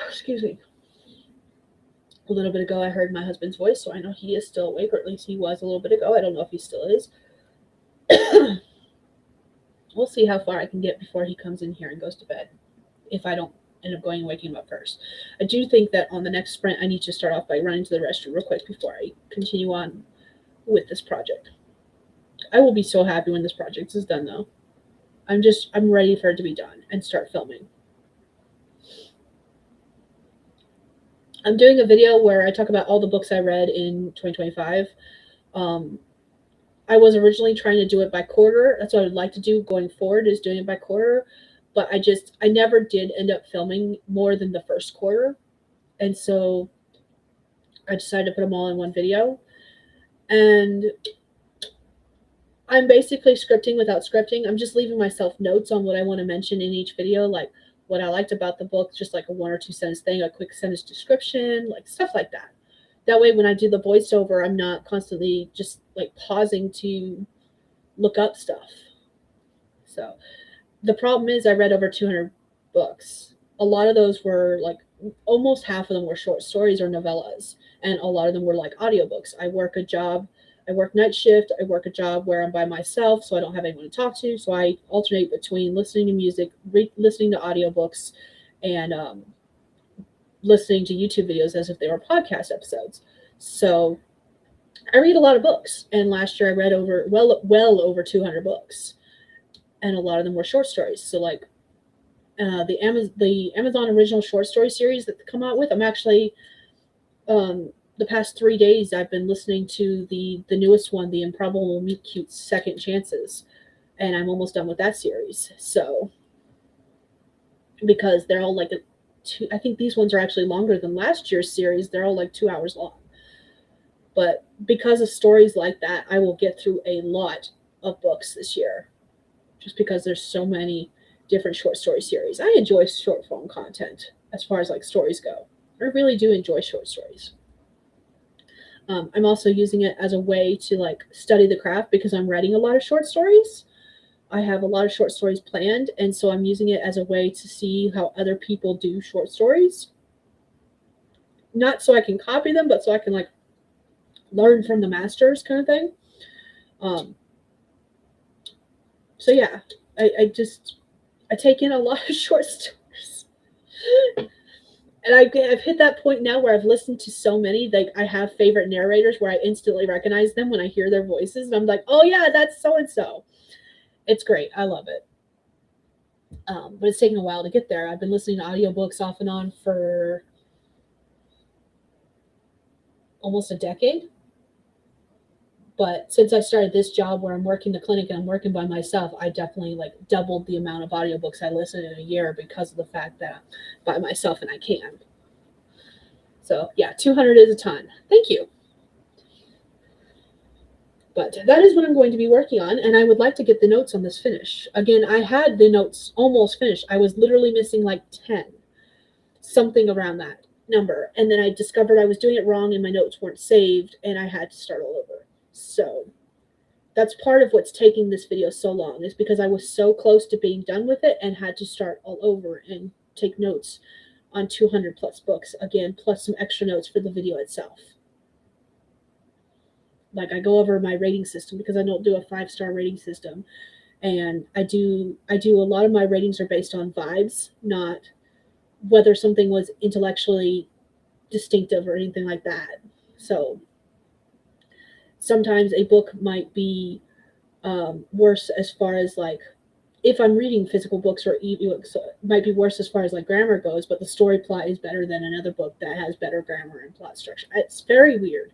Speaker 1: Excuse me. A little bit ago, I heard my husband's voice, so I know he is still awake, or at least he was a little bit ago. I don't know if he still is. We'll see how far I can get before he comes in here and goes to bed, if I don't end up going and waking him up first. I do think that on the next sprint, I need to start off by running to the restroom real quick before I continue on with this project. I will be so happy when this project is done, though. I'm ready for it to be done and start filming. I'm doing a video where I talk about all the books I read in 2025. I was originally trying to do it by quarter. That's what I would like to do going forward, is doing it by quarter. But I never did end up filming more than the first quarter. And so I decided to put them all in one video. And I'm basically scripting without scripting. I'm just leaving myself notes on what I want to mention in each video, like what I liked about the book, just like a 1 or 2 sentence thing, a quick sentence description, like stuff like that. That way, when I do the voiceover, I'm not constantly just like pausing to look up stuff. So the problem is I read over 200 books. A lot of those were like, almost half of them were short stories or novellas, and a lot of them were like audiobooks. I work night shift. I work a job where I'm by myself, so I don't have anyone to talk to. So I alternate between listening to music, listening to audiobooks, and listening to YouTube videos as if they were podcast episodes. So I read a lot of books, and last year I read well over 200 books, and a lot of them were short stories. So like the Amazon original short story series that they come out with, I'm actually the past 3 days I've been listening to the newest one, The Improbable Meet Cute's Second Chances, and I'm almost done with that series. So because they're all like I think these ones are actually longer than last year's series. They're all like 2 hours long. But because of stories like that, I will get through a lot of books this year, just because there's so many different short story series. I enjoy short form content as far as like stories go. I really do enjoy short stories. I'm also using it as a way to like study the craft because I'm writing a lot of short stories. I have a lot of short stories planned, and so I'm using it as a way to see how other people do short stories. Not so I can copy them, but so I can like learn from the masters, kind of thing. So yeah, I take in a lot of short stories. And I've hit that point now where I've listened to so many, like I have favorite narrators where I instantly recognize them when I hear their voices, and I'm like, oh yeah, that's so and so. It's great. I love it. But it's taken a while to get there. I've been listening to audiobooks off and on for almost a decade. But since I started this job where I'm working the clinic and I'm working by myself, I definitely like doubled the amount of audiobooks I listen in a year because of the fact that I'm by myself and I can. So yeah, 200 is a ton. Thank you. But that is what I'm going to be working on, and I would like to get the notes on this finished. Again, I had the notes almost finished. I was literally missing like 10, something around that number. And then I discovered I was doing it wrong and my notes weren't saved, and I had to start all over. So that's part of what's taking this video so long, is because I was so close to being done with it and had to start all over and take notes on 200 plus books again, plus some extra notes for the video itself. Like I go over my rating system because I don't do a 5-star rating system, and I do a lot of my ratings are based on vibes, not whether something was intellectually distinctive or anything like that. So sometimes a book might be worse as far as like, if I'm reading physical books or ebooks, it might be worse as far as like grammar goes, but the story plot is better than another book that has better grammar and plot structure. It's very weird.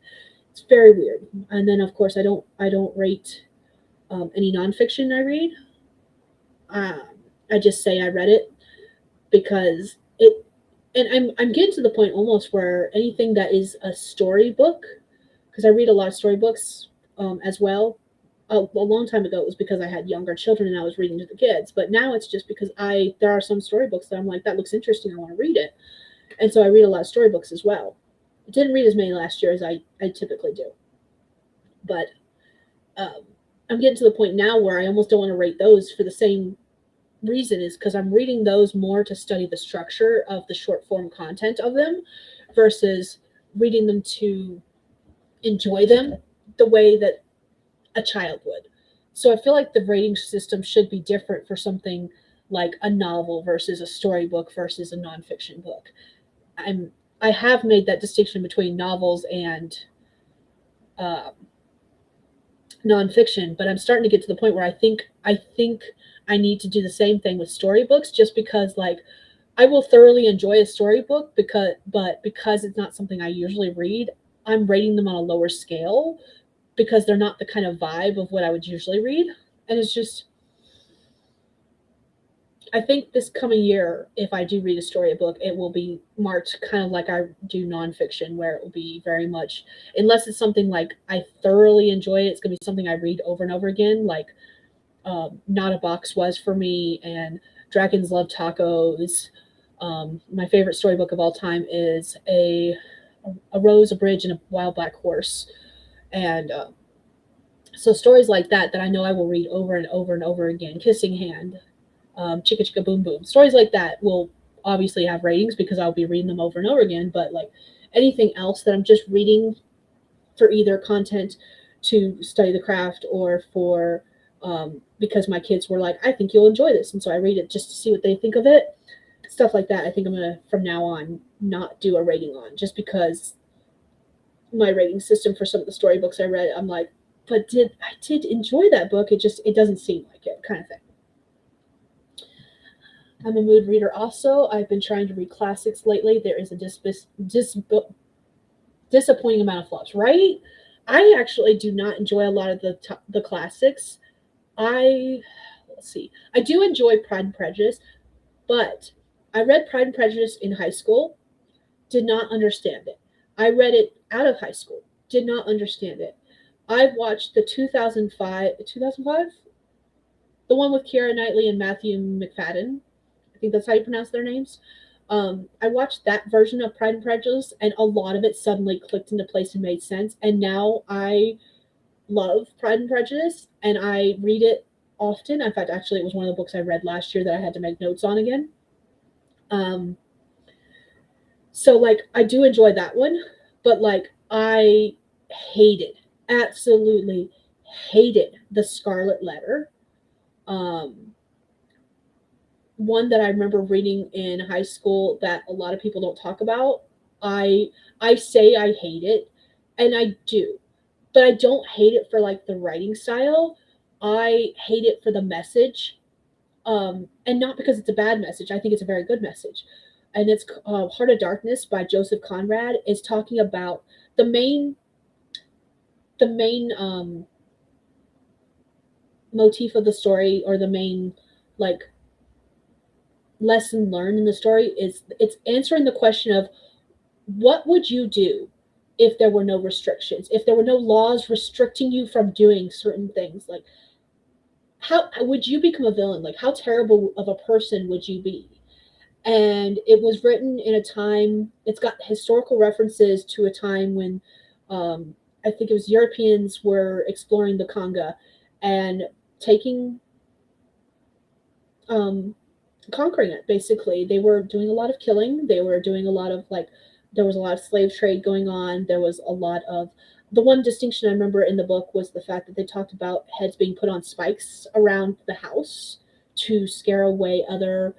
Speaker 1: It's very weird. And then of course I don't rate any nonfiction I read. I just say I read it because it, and I'm getting to the point almost where anything that is a storybook, because I read a lot of storybooks as well. A long time ago, it was because I had younger children and I was reading to the kids. But now it's just because there are some storybooks that I'm like, that looks interesting, I want to read it. And so I read a lot of storybooks as well. I didn't read as many last year as I typically do. But I'm getting to the point now where I almost don't want to rate those for the same reason, is because I'm reading those more to study the structure of the short form content of them versus reading them to enjoy them the way that a child would. So I feel like the rating system should be different for something like a novel versus a storybook versus a nonfiction book. I have made that distinction between novels and nonfiction, but I'm starting to get to the point where I think I need to do the same thing with storybooks, just because like I will thoroughly enjoy a storybook because it's not something I usually read, I'm rating them on a lower scale because they're not the kind of vibe of what I would usually read. And it's just, I think this coming year, if I do read a storybook, it will be marked kind of like I do nonfiction, where it will be very much, unless it's something like I thoroughly enjoy it, it's going to be something I read over and over again, like Not a Box was for me, and Dragons Love Tacos. My favorite storybook of all time is A Rose, a Bridge, and a Wild Black Horse. And so stories like that I know I will read over and over and over again. Kissing Hand, Chicka Chicka Boom Boom. Stories like that will obviously have ratings because I'll be reading them over and over again. But like anything else that I'm just reading for either content to study the craft or for because my kids were like, I think you'll enjoy this, and so I read it just to see what they think of it. Stuff like that, I think I'm gonna from now on not do a rating on, just because my rating system for some of the storybooks I read, I'm like, but I did enjoy that book. It doesn't seem like it, kind of thing. I'm a mood reader also. I've been trying to read classics lately. There is a disappointing amount of flops, right? I actually do not enjoy a lot of the classics. Let's see. I do enjoy Pride and Prejudice, but I read Pride and Prejudice in high school, did not understand it. I read it out of high school, did not understand it. I watched the 2005, the one with Keira Knightley and Matthew McFadden. I think that's how you pronounce their names. I watched that version of Pride and Prejudice, and a lot of it suddenly clicked into place and made sense. And now I love Pride and Prejudice, and I read it often. In fact, actually, it was one of the books I read last year that I had to make notes on again. So, like, I do enjoy that one, but, like, I absolutely hated The Scarlet Letter. One that I remember reading in high school that a lot of people don't talk about. I say I hate it, and I do, but I don't hate it for, like, the writing style. I hate it for the message, and not because it's a bad message. I think it's a very good message. And it's Heart of Darkness by Joseph Conrad. Is talking about the main the main motif of the story, or the main like lesson learned in the story, is it's answering the question of what would you do if there were no restrictions, if there were no laws restricting you from doing certain things. Like, how would you become a villain? Like, how terrible of a person would you be? And it was written in a time, it's got historical references to a time when I think it was Europeans were exploring the Congo and taking conquering it. Basically, they were doing a lot of killing, they were doing a lot of like, there was a lot of slave trade going on, there was a lot of, the one distinction I remember in the book was the fact that they talked about heads being put on spikes around the house to scare away other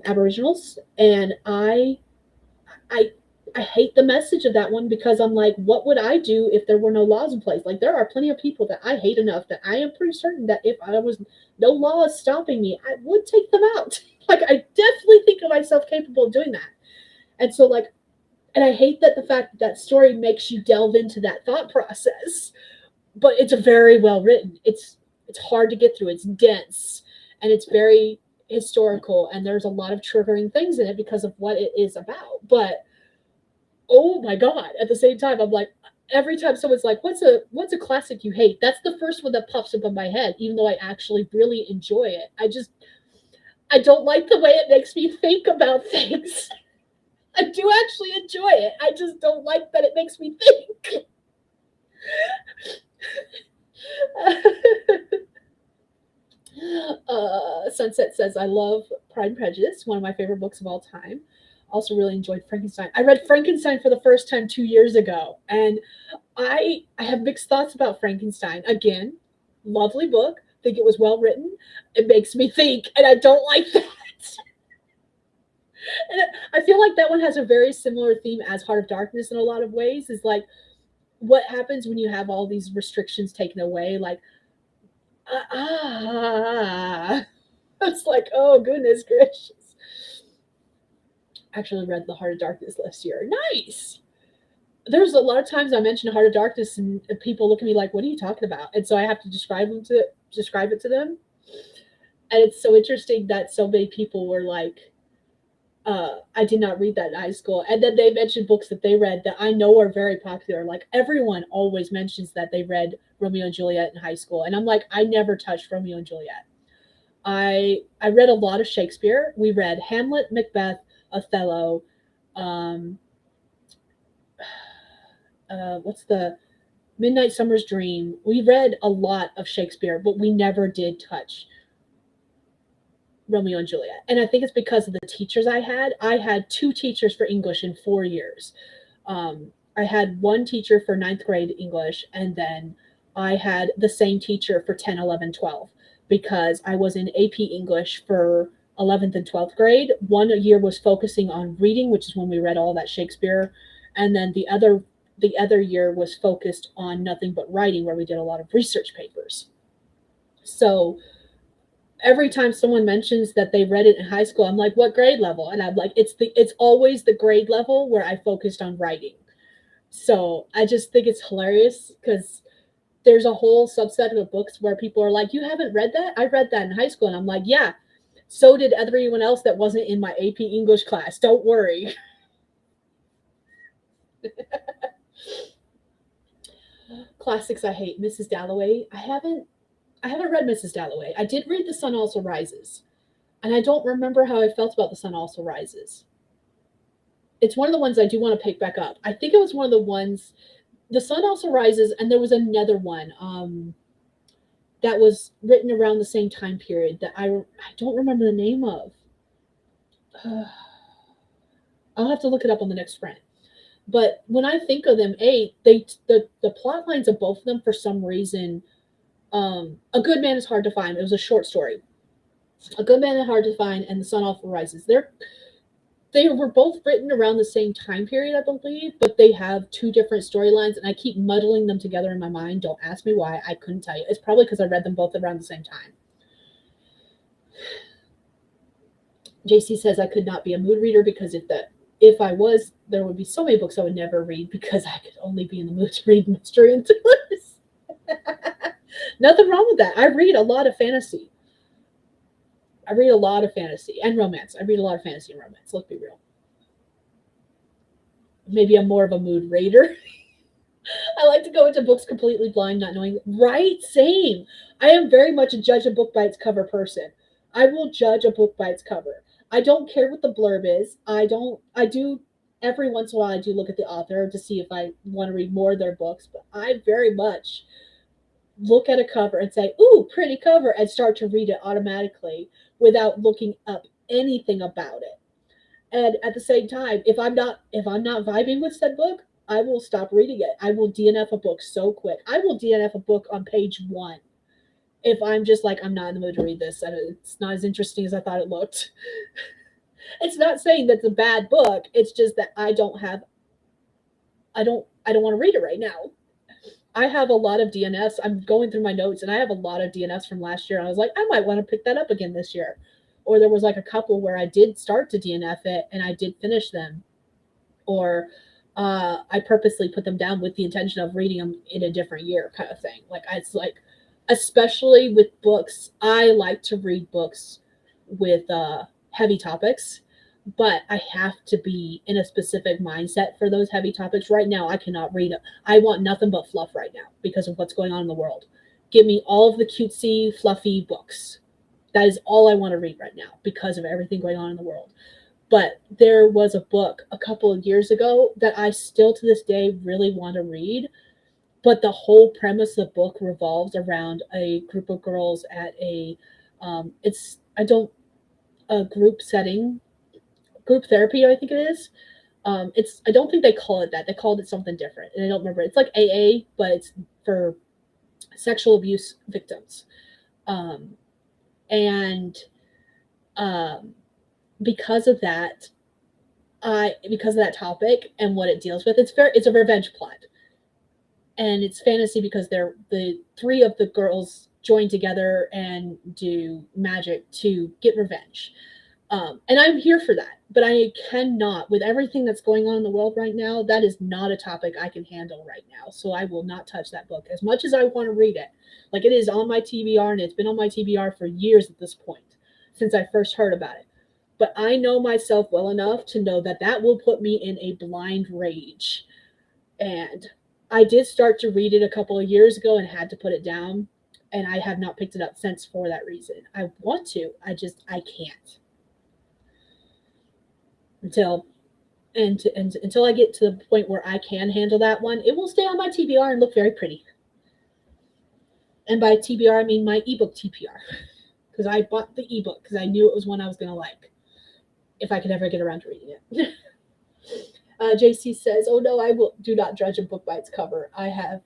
Speaker 1: aboriginals. And I I hate the message of that one, because I'm like, what would I do if there were no laws in place? Like, there are plenty of people that I hate enough that I am pretty certain that if I was no laws stopping me, I would take them out. Like, I definitely think of myself capable of doing that. And so, like, and I hate that the fact that that story makes you delve into that thought process, but it's very well written. It's hard to get through. It's dense, and it's very historical, and there's a lot of triggering things in it because of what it is about. But oh my god, at the same time, I'm like, every time someone's like, what's a classic you hate, that's the first one that pops up in my head, even though I actually really enjoy it. I don't like the way it makes me think about things. I do actually enjoy it, I just don't like that it makes me think. Sunset says, I love Pride and Prejudice, one of my favorite books of all time. Also really enjoyed Frankenstein. I read Frankenstein for the first time 2 years ago, and I have mixed thoughts about Frankenstein. Again, lovely book. Think it was well written. It makes me think, and I don't like that. And I feel like that one has a very similar theme as Heart of Darkness in a lot of ways. Is like, what happens when you have all these restrictions taken away? Like, it's like, oh goodness gracious. Actually read the Heart of Darkness last year. Nice. There's a lot of times I mention Heart of Darkness and people look at me like, what are you talking about? And so I have to describe it to them. And it's so interesting that so many people were like, I did not read that in high school. And then they mentioned books that they read that I know are very popular. Like, everyone always mentions that they read Romeo and Juliet in high school. And I'm like, I never touched Romeo and Juliet. I read a lot of Shakespeare. We read Hamlet, Macbeth, Othello, what's the Midnight Summer's Dream. We read a lot of Shakespeare, but we never did touch Romeo and Juliet. And I think it's because of the teachers I had. I had 2 teachers for English in 4 years. I had one teacher for 9th grade English, and then I had the same teacher for 10, 11, 12, because I was in AP English for 11th and 12th grade. One year was focusing on reading, which is when we read all that Shakespeare. And then the other year was focused on nothing but writing, where we did a lot of research papers. So every time someone mentions that they read it in high school, I'm like, what grade level? And I'm like, it's always the grade level where I focused on writing. So I just think it's hilarious, because there's a whole subset of books where people are like, you haven't read that? I read that in high school. And I'm like, yeah, so did everyone else that wasn't in my AP English class. Don't worry. Classics I hate. Mrs. Dalloway. I haven't read Mrs. Dalloway. I did read The Sun Also Rises, and I don't remember how I felt about The Sun Also Rises. It's one of the ones I do want to pick back up. I think it was one of the ones, The Sun Also Rises, and there was another one that was written around the same time period that I don't remember the name of. I'll have to look it up on the next sprint. But when I think of them, the plot lines of both of them, for some reason, A Good Man is Hard to Find. It was a short story. A Good Man is Hard to Find and The Sun Also Rises. They were both written around the same time period, I believe, but they have 2 different storylines, and I keep muddling them together in my mind. Don't ask me why. I couldn't tell you. It's probably because I read them both around the same time. JC says I could not be a mood reader because if if I was, there would be so many books I would never read because I could only be in the mood to read mystery and thrillers. Nothing wrong with that. I read a lot of fantasy. I read a lot of fantasy and romance. I read a lot of fantasy and romance. Let's be real. Maybe I'm more of a mood reader. I like to go into books completely blind, not knowing. Right? Same. I am very much a judge a book by its cover person. I will judge a book by its cover. I don't care what the blurb is. I do, every once in a while, I do look at the author to see if I want to read more of their books, but I very much look at a cover and say, ooh, pretty cover, and start to read it automatically without looking up anything about it. And at the same time, if I'm not vibing with said book, I will stop reading it. I will DNF a book so quick. I will DNF a book on page 1 if I'm just like, I'm not in the mood to read this and it's not as interesting as I thought it looked. It's not saying that's a bad book. It's just that I don't want to read it right now. I have a lot of DNFs. I'm going through my notes and I have a lot of DNFs from last year. And I was like, I might want to pick that up again this year. Or there was like a couple where I did start to DNF it and I did finish them. Or I purposely put them down with the intention of reading them in a different year kind of thing. It's like, especially with books, I like to read books with heavy topics, but I have to be in a specific mindset for those heavy topics. Right now, I cannot read it. I want nothing but fluff right now because of what's going on in the world. Give me all of the cutesy, fluffy books. That is all I want to read right now because of everything going on in the world. But there was a book a couple of years ago that I still to this day really want to read. But the whole premise of the book revolves around a group of girls at a group setting, group therapy, I think it is. I don't think they call it that. They called it something different, and I don't remember. It's like AA, but it's for sexual abuse victims. And because of that, because of that topic and what it deals with, it's a revenge plot, and it's fantasy because the 3 of the girls join together and do magic to get revenge. And I'm here for that, but I cannot, with everything that's going on in the world right now, that is not a topic I can handle right now. So I will not touch that book as much as I want to read it. Like, it is on my TBR and it's been on my TBR for years at this point, since I first heard about it. But I know myself well enough to know that that will put me in a blind rage. And I did start to read it a couple of years ago and had to put it down. And I have not picked it up since for that reason. I want to, I can't. Until I get to the point where I can handle that one, it will stay on my TBR and look very pretty. And by TBR, I mean my ebook TBR, because I bought the ebook because I knew it was one I was going to like if I could ever get around to reading it. JC says, "Oh no, I will do not judge a book by its cover. I have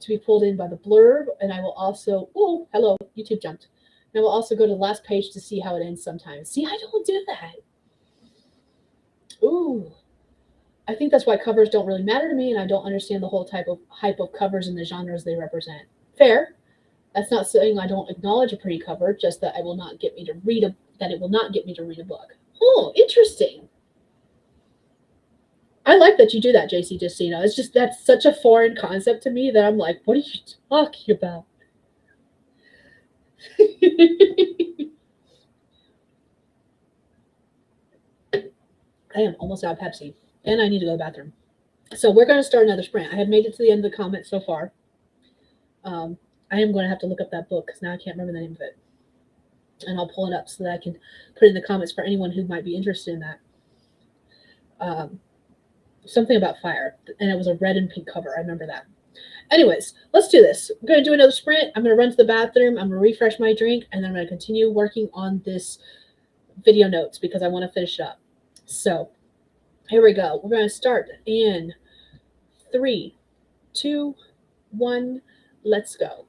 Speaker 1: to be pulled in by the blurb, and I will also hello, YouTube jumped. And I will also go to the last page to see how it ends sometimes. See, I don't do that. Ooh, I think that's why covers don't really matter to me, and I don't understand the whole type of hype of covers and the genres they represent. Fair. That's not saying I don't acknowledge a pretty cover, just that it will not get me to read a book. Oh, interesting. I like that you do that, JC, just so you know. It's just that's such a foreign concept to me that I'm like, what are you talking about? I am almost out of Pepsi, and I need to go to the bathroom. So we're going to start another sprint. I have made it to the end of the comments so far. I am going to have to look up that book because now I can't remember the name of it. And I'll pull it up so that I can put it in the comments for anyone who might be interested in that. Something about fire, and it was a red and pink cover. I remember that. Anyways, let's do this. I'm going to do another sprint. I'm going to run to the bathroom. I'm going to refresh my drink, and then I'm going to continue working on this video notes because I want to finish it up. So here we go. We're going to start in 3, 2, 1. Let's go.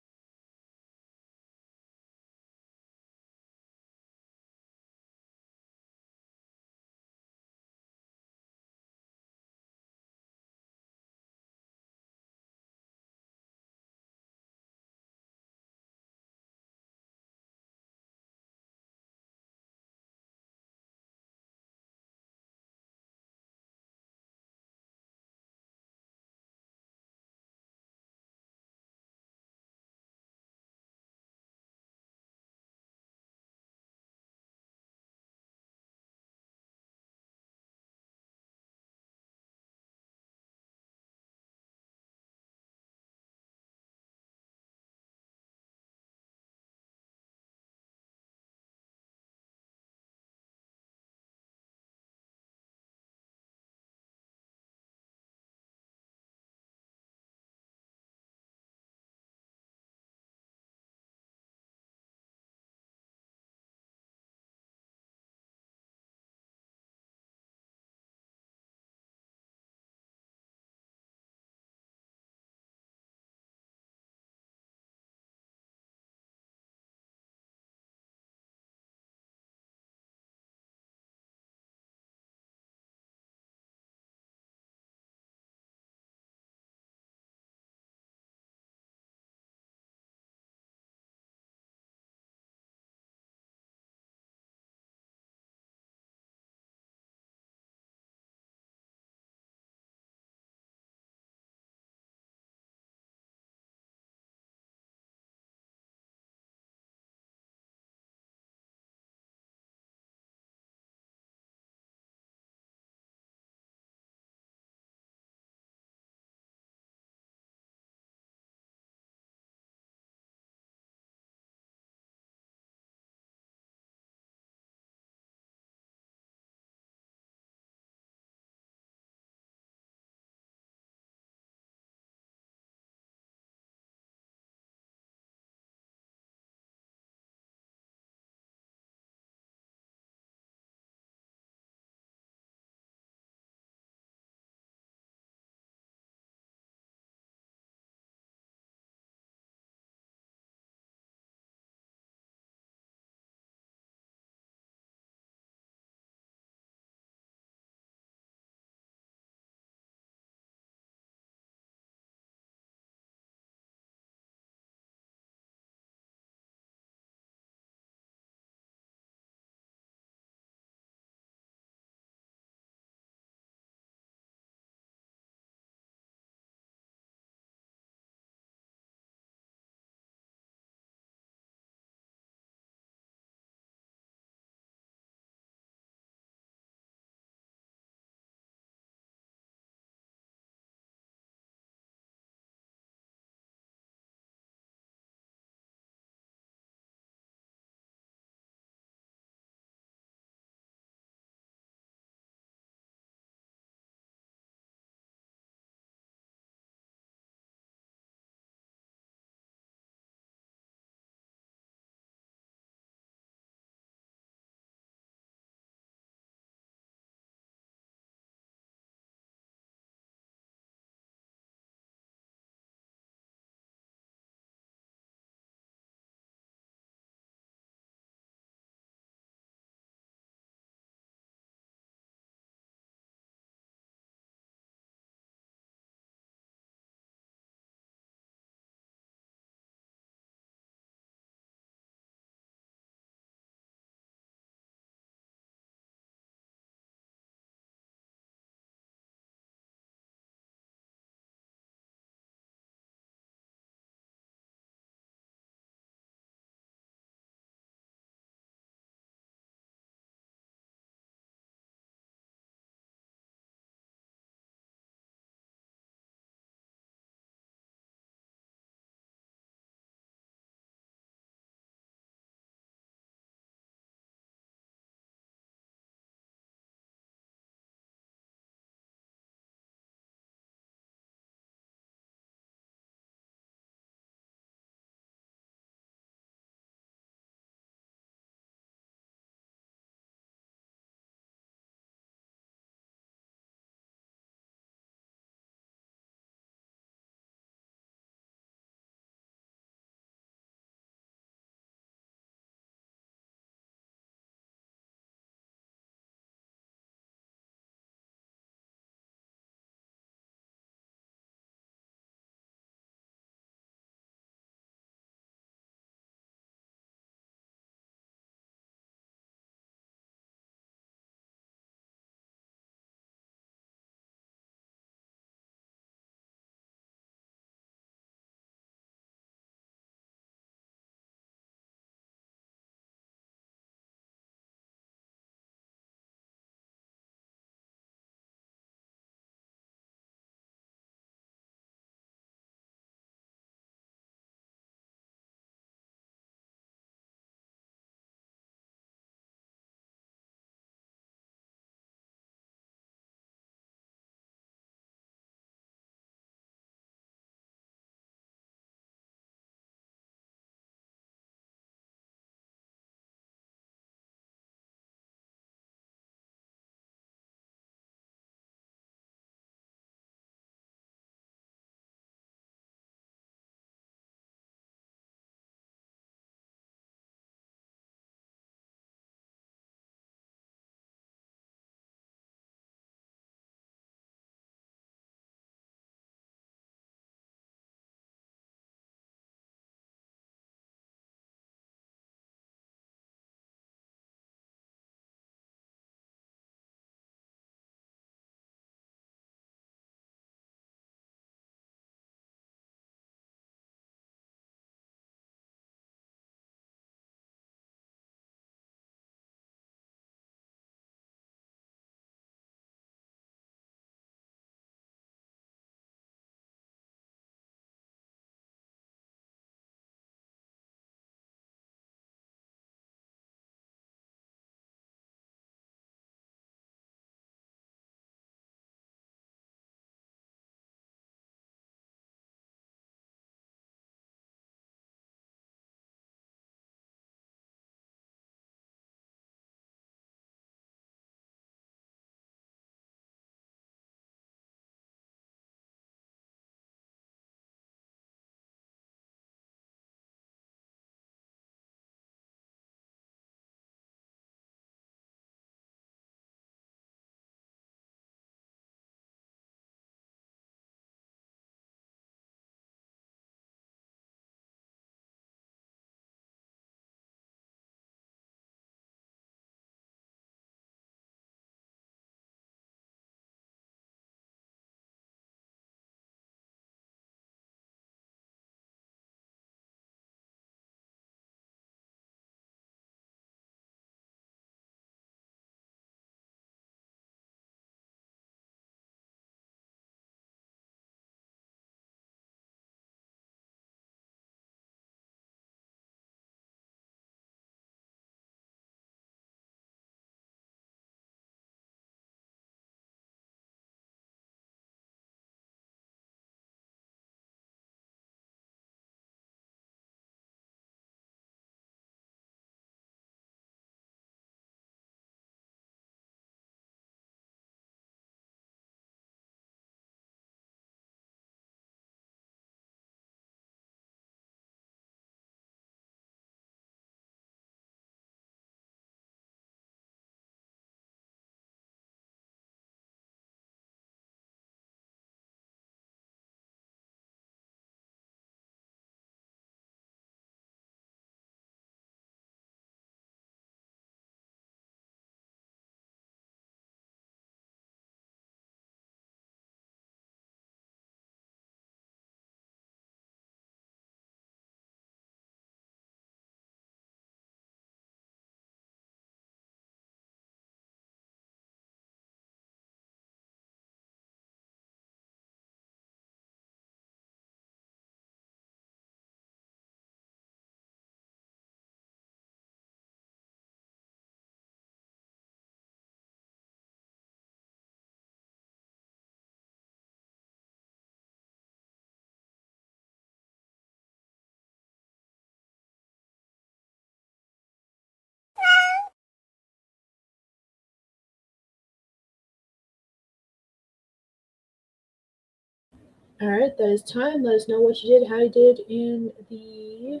Speaker 1: All right, that is time. Let us know what you did, how you did in the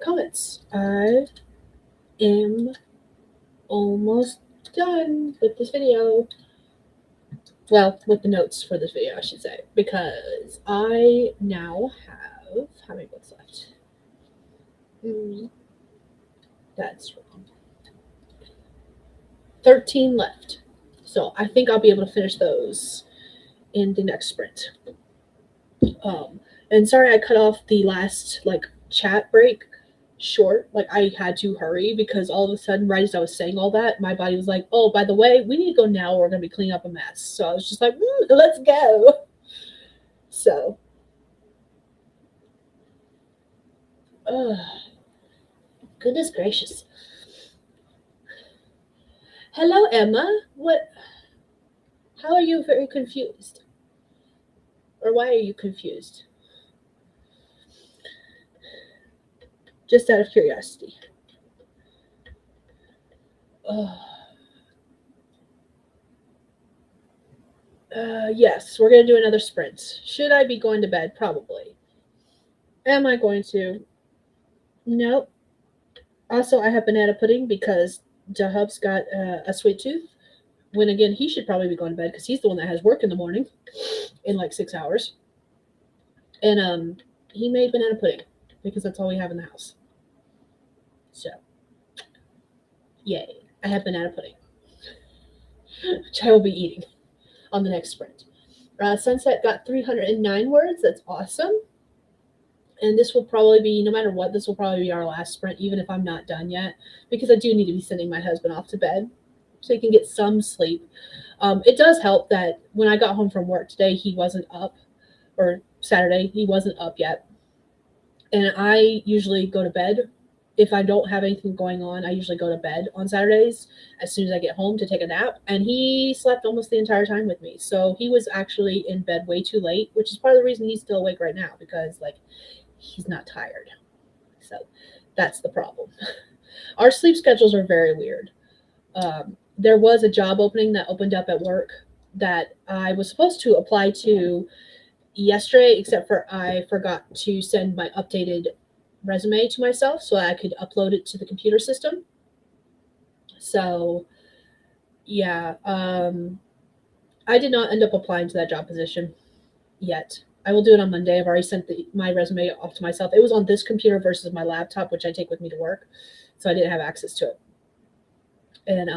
Speaker 1: comments. I am almost done with this video. Well, with the notes for this video, I should say, because I now have how many books left? That's wrong. 13 left. So I think I'll be able to finish those in the next sprint. And sorry I cut off the last chat break short. Like I had to hurry because all of a sudden, right as I was saying all that, my body was like, "Oh, by the way, we need to go now. Or we're gonna be cleaning up a mess." So I was just like, "Let's go." So, goodness gracious. Hello, Emma. What? How are you very confused? Or why are you confused? Just out of curiosity. Yes, we're going to do another sprint. Should I be going to bed? Probably. Am I going to? Nope. Also, I have banana pudding because Jahub's got a sweet tooth. When again, he should probably be going to bed because he's the one that has work in the morning in like 6 hours. And he made banana pudding because that's all we have in the house. So, yay. I have banana pudding, which I will be eating on the next sprint. Sunset got 309 words. That's awesome. And this will probably be, no matter what, this will probably be our last sprint, even if I'm not done yet, because I do need to be sending my husband off to bed so he can get some sleep. It does help that when I got home from work today, he wasn't up, or Saturday, he wasn't up yet. And I usually go to bed. If I don't have anything going on, I usually go to bed on Saturdays as soon as I get home to take a nap. And he slept almost the entire time with me. So he was actually in bed way too late, which is part of the reason he's still awake right now, because he's not tired. So that's the problem. Our sleep schedules are very weird. There was a job opening that opened up at work that I was supposed to apply to yesterday, except for I forgot to send my updated resume to myself so I could upload it to the computer system. So yeah, I did not end up applying to that job position yet. I will do it on Monday. I've already sent my resume off to myself. It was on this computer versus my laptop, which I take with me to work, so I didn't have access to it. And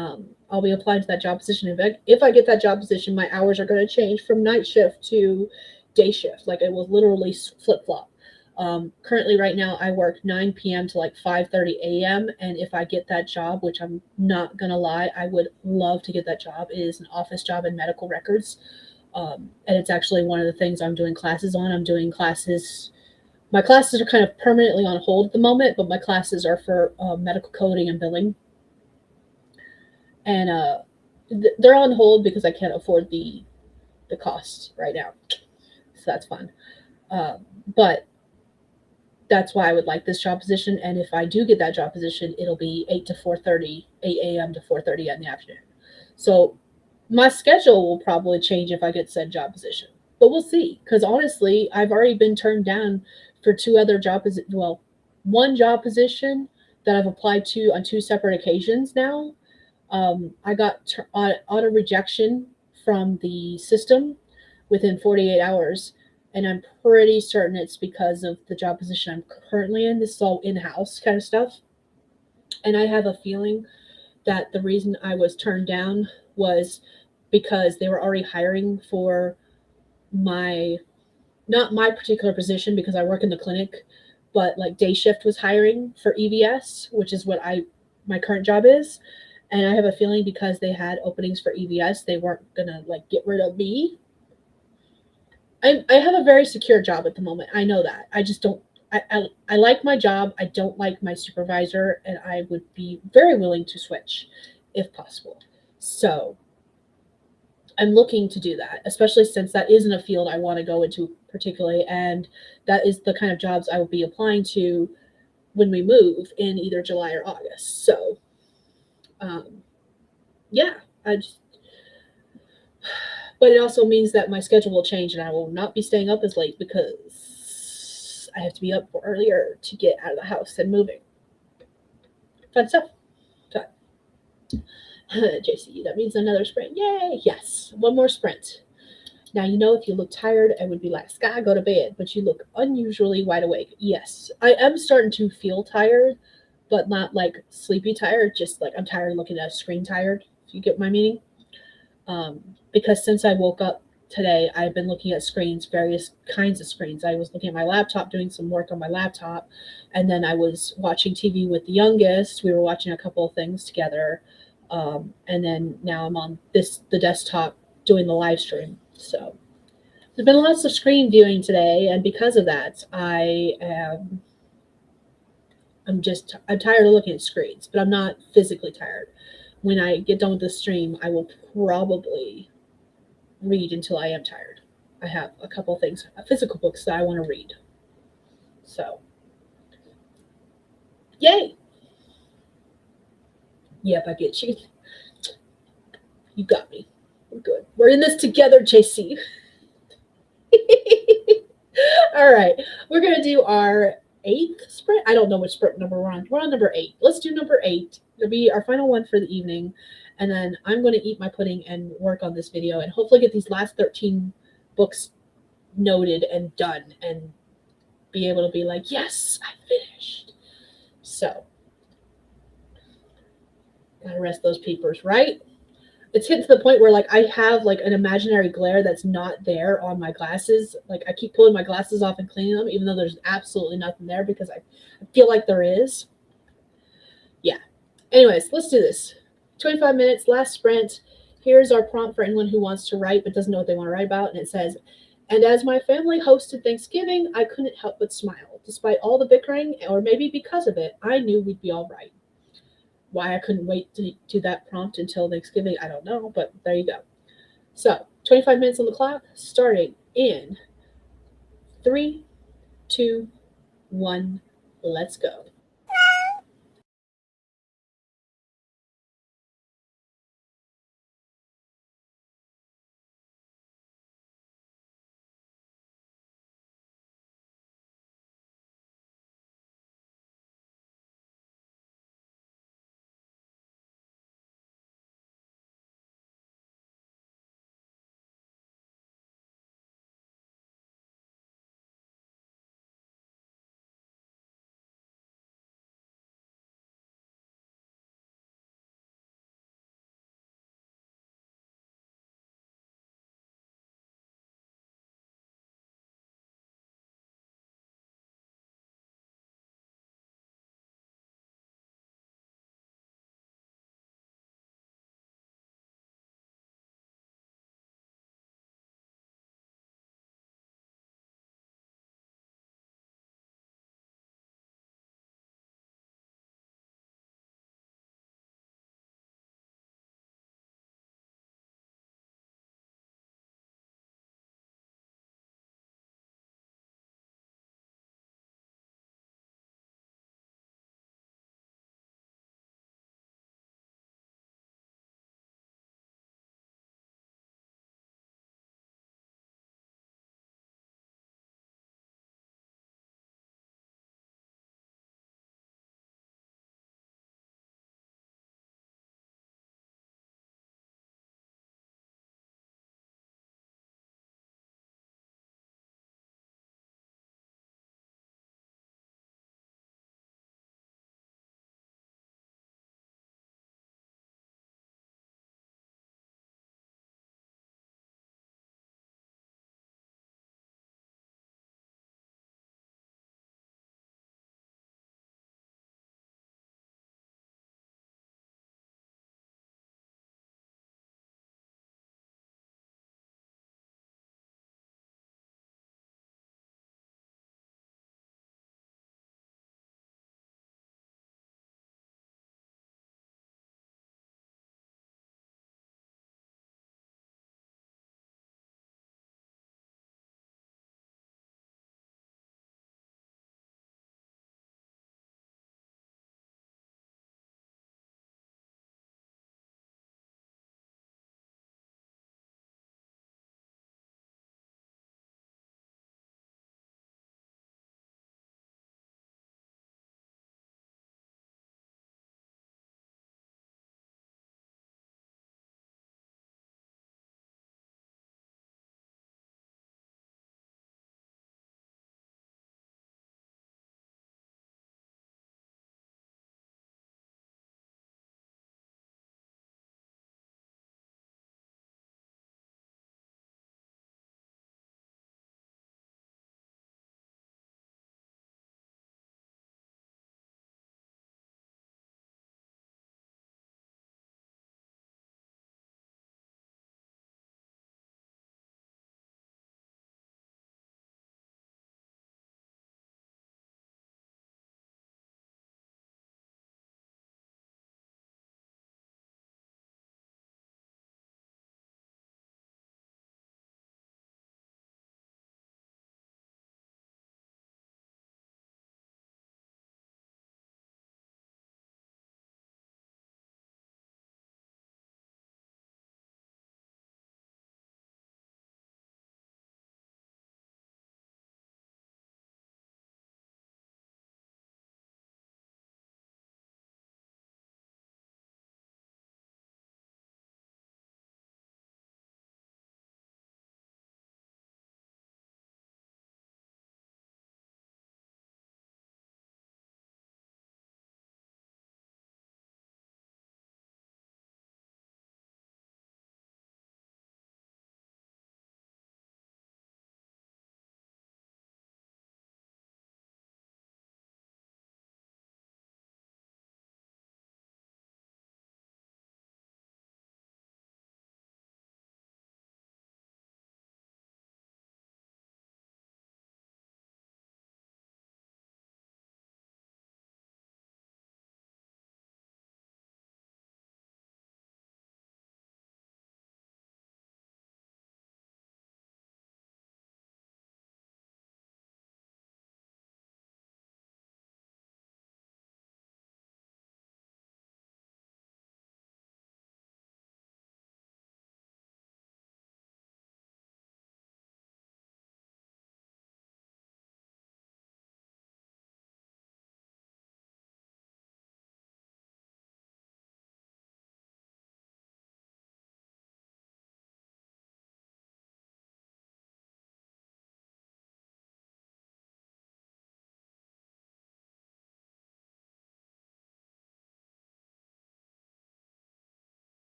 Speaker 1: I'll be applying to that job position. If I get that job position, my hours are going to change from night shift to day shift. Like it will literally flip-flop. Currently right now I work 9 p.m. to 5:30 a.m. And if I get that job, which I'm not going to lie, I would love to get that job. It is an office job in medical records. And it's actually one of the things I'm doing classes on. I'm doing classes. My classes are kind of permanently on hold at the moment, but my classes are for medical coding and billing. And they're on hold because I can't afford the cost right now. So that's fun. But that's why I would like this job position. And if I do get that job position, it'll be 8 a.m. to 4:30 in the afternoon. So my schedule will probably change if I get said job position. But we'll see. Because honestly, I've already been turned down for two other job positions. Well, one job position that I've applied to on 2 separate occasions now. I got auto rejection from the system within 48 hours. And I'm pretty certain it's because of the job position I'm currently in. This is all in-house kind of stuff. And I have a feeling that the reason I was turned down was because they were already hiring for not my particular position because I work in the clinic, but day shift was hiring for EVS, which is what my current job is. And I have a feeling because they had openings for EVS, they weren't gonna get rid of me. I have a very secure job at the moment. I know that. I just don't. I like my job. I don't like my supervisor, and I would be very willing to switch if possible. So I'm looking to do that, especially since that isn't a field I want to go into particularly, and that is the kind of jobs I will be applying to when we move in either July or August. So, yeah, But it also means that my schedule will change and I will not be staying up as late because I have to be up earlier to get out of the house and moving. Fun stuff. Fun. JC, that means another sprint. Yay! Yes, one more sprint. Now, you know, if you look tired, I would be like, Skye, go to bed. But you look unusually wide awake. Yes, I am starting to feel tired, but not like sleepy tired. Just like I'm tired of looking at a screen tired, if you get my meaning. Because since I woke up today, I've been looking at screens, various kinds of screens. I was looking at my laptop, doing some work on my laptop, and then I was watching TV with the youngest. We were watching a couple of things together, and then now I'm on the desktop doing the live stream. So there's been lots of screen viewing today, and because of that, I'm tired of looking at screens, but I'm not physically tired. When I get done with the stream, I will probably read until I am tired. I have a couple things, physical books that I want to read. So, yay! Yep, I get you. You got me. We're good. We're in this together, JC. All right, we're gonna do our 8th sprint. I don't know which sprint number we're on. We're on number 8. Let's do number 8. It'll be our final one for the evening, and then I'm going to eat my pudding and work on this video, and hopefully get these last 13 books noted and done, and be able to be like, yes, I finished. So, gotta rest those peepers, right? It's hitting to the point where like I have like an imaginary glare that's not there on my glasses. Like I keep pulling my glasses off and cleaning them, even though there's absolutely nothing there because I feel like there is. Yeah. Anyways, let's do this. 25 minutes, last sprint. Here's our prompt for anyone who wants to write but doesn't know what they want to write about. And it says, and as my family hosted Thanksgiving, I couldn't help but smile. Despite all the bickering, or maybe because of it, I knew we'd be all right. Why I couldn't wait to do that prompt until Thanksgiving, I don't know, but there you go. So, 25 minutes on the clock, starting in 3, 2, 1, let's go.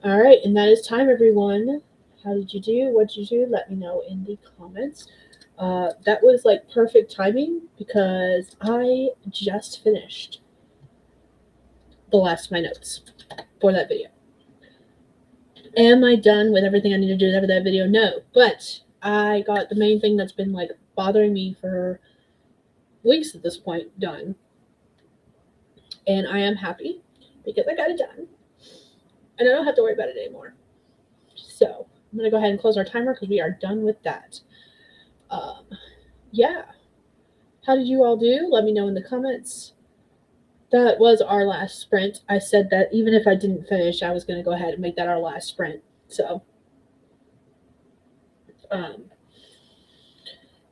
Speaker 1: All right, and that is time, everyone. How did you do? What did you do? Let me know in the comments. That was like perfect timing because I just finished the last of my notes for that video. Am I done with everything I need to do for that video? No, but I got the main thing that's been like bothering me for weeks at this point done. And I am happy because I got it done. And I don't have to worry about it anymore. So I'm going to go ahead and close our timer because we are done with that. Yeah. How did you all do? Let me know in the comments. That was our last sprint. I said that even if I didn't finish, I was going to go ahead and make that our last sprint. So,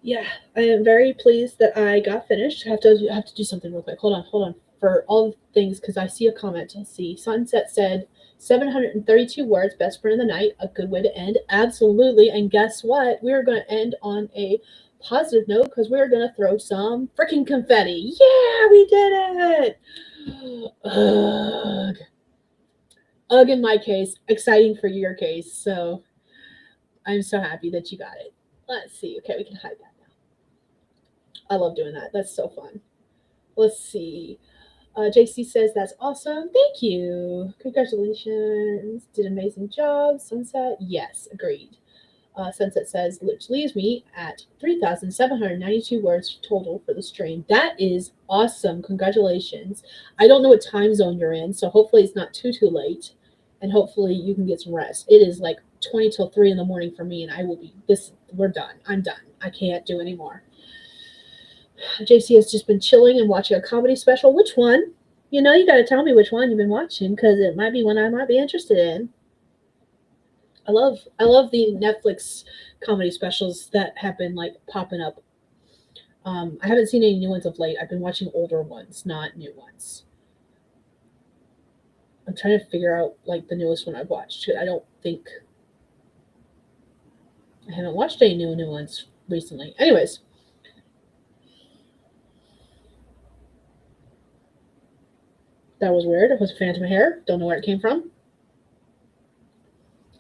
Speaker 1: yeah, I am very pleased that I got finished. I have to do something real quick. Hold on. For all the things, because I see a comment. Let's see. Sunset said 732 words, best sprint of the night. A good way to end. Absolutely. And guess what? We're going to end on a positive note because we're going to throw some freaking confetti. Yeah, we did it. Ugh. Ugh in my case. Exciting for your case. So I'm so happy that you got it. Let's see. Okay, we can hide that now. I love doing that. That's so fun. Let's see. JC says that's awesome. Thank you. Congratulations. Did an amazing job. Sunset. Yes, agreed. Sunset says, which leaves me at 3,792 words total for the stream. That is awesome. Congratulations. I don't know what time zone you're in, so hopefully it's not too late. And hopefully you can get some rest. It is like 20 till 3 in the morning for me, and I will be we're done. I'm done. I can't do anymore. JC has just been chilling and watching a comedy special. Which one? You know, you got to tell me which one you've been watching because it might be one I might be interested in. I love the Netflix comedy specials that have been like popping up. I haven't seen any new ones of late. I've been watching older ones, not new ones. I'm trying to figure out like the newest one I've watched. I haven't watched any new ones recently. Anyways. That was weird. It was phantom hair. Don't know where it came from.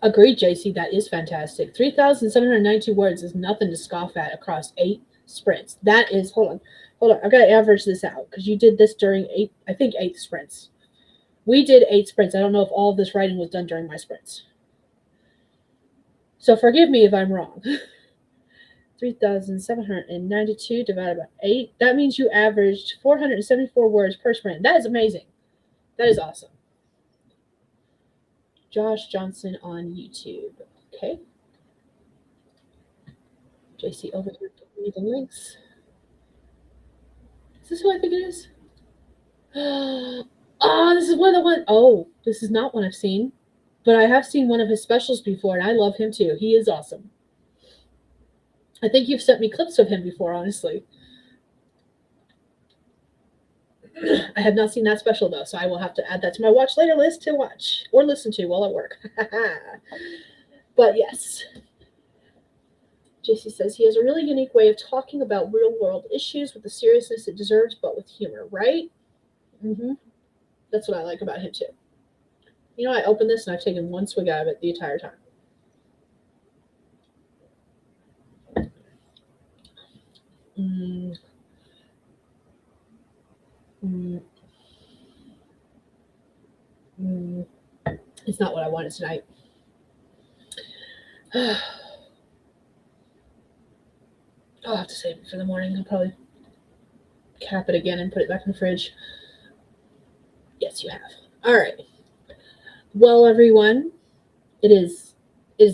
Speaker 1: Agreed, JC. That is fantastic. 3,792 words is nothing to scoff at across 8 sprints. That is, hold on. I've got to average this out because you did this during 8 sprints. We did 8 sprints. I don't know if all of this writing was done during my sprints. So forgive me if I'm wrong. 3,792 divided by 8. That means you averaged 474 words per sprint. That is amazing. That is awesome. Josh Johnson on YouTube. Okay. JC over here. Give me the links. Is this who I think it is? Oh, this is one of the one. Oh, this is not one I've seen, but I have seen one of his specials before, and I love him too. He is awesome. I think you've sent me clips of him before, honestly. I have not seen that special though, so I will have to add that to my watch later list to watch or listen to while at work. But yes. JC says he has a really unique way of talking about real world issues with the seriousness it deserves, but with humor, right? That's what I like about him too. You know, I opened this and I've taken one swig out of it the entire time. It's not what I wanted tonight. I'll have to save it for the morning. I'll probably cap it again and put it back in the fridge. Yes, you have. All right. Well, everyone, it is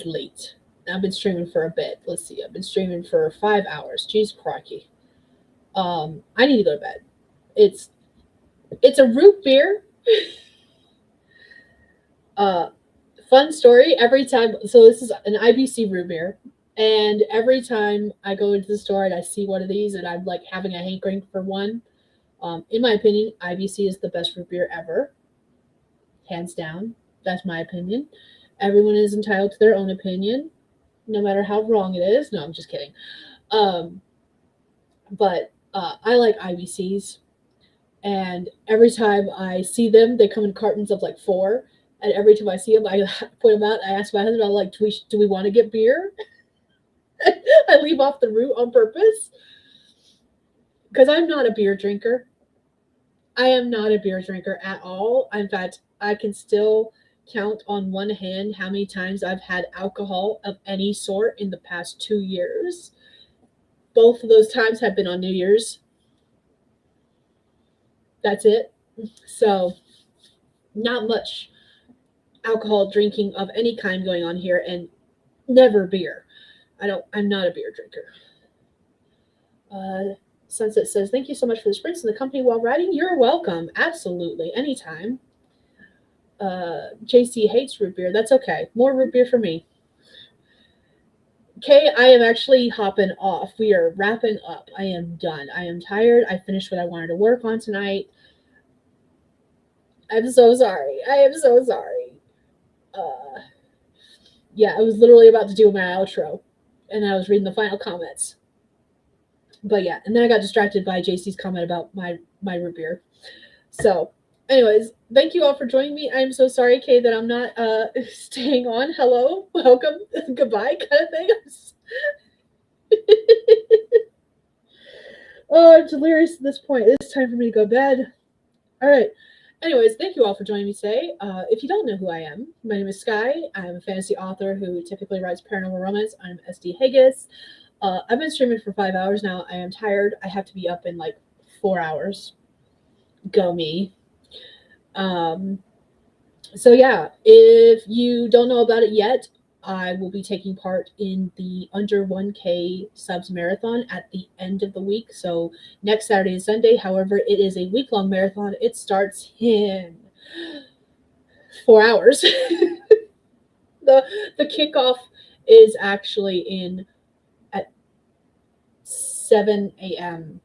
Speaker 1: late. I've been streaming for a bit. Let's see. I've been streaming for 5 hours. Jeez, crikey. I need to go to bed. It's a root beer. Fun story. Every time, so this is an IBC root beer, and every time I go into the store and I see one of these, and I'm like having a hankering for one. In my opinion, IBC is the best root beer ever, hands down. That's my opinion. Everyone is entitled to their own opinion, no matter how wrong it is. No, I'm just kidding. But I like IBCs, and every time I see them, they come in cartons of like 4. And every time I see him, I point him out. I ask my husband, I'm like, do we want to get beer? I leave off the route on purpose because I'm not a beer drinker. I am not a beer drinker at all. In fact, I can still count on one hand how many times I've had alcohol of any sort in the past 2 years. Both of those times have been on New Year's. That's it. So, not much alcohol drinking of any kind going on here, and never beer. I'm not a beer drinker. Sunset says, thank you so much for the sprints and the company while riding. You're welcome. Absolutely. Anytime. JC hates root beer. That's okay. More root beer for me. Okay, I am actually hopping off. We are wrapping up. I am done. I am tired. I finished what I wanted to work on tonight. I'm so sorry. I am so sorry. Yeah, I was literally about to do my outro, and I was reading the final comments. But yeah, and then I got distracted by JC's comment about my root beer. So, anyways, thank you all for joining me. I'm so sorry, Kay, that I'm not staying on. Hello, welcome, goodbye, kind of thing. Oh, I'm delirious at this point. It's time for me to go to bed. All right. Anyways, thank you all for joining me today. If you don't know who I am, my name is Skye. I'm a fantasy author who typically writes paranormal romance. I'm SD Hegyes. I've been streaming for 5 hours now. I am tired. I have to be up in like 4 hours. Go me. So yeah, if you don't know about it yet, I will be taking part in the under 1K subs marathon at the end of the week. So next Saturday and Sunday. However, it is a week-long marathon. It starts in 4 hours. The kickoff is actually at 7 a.m.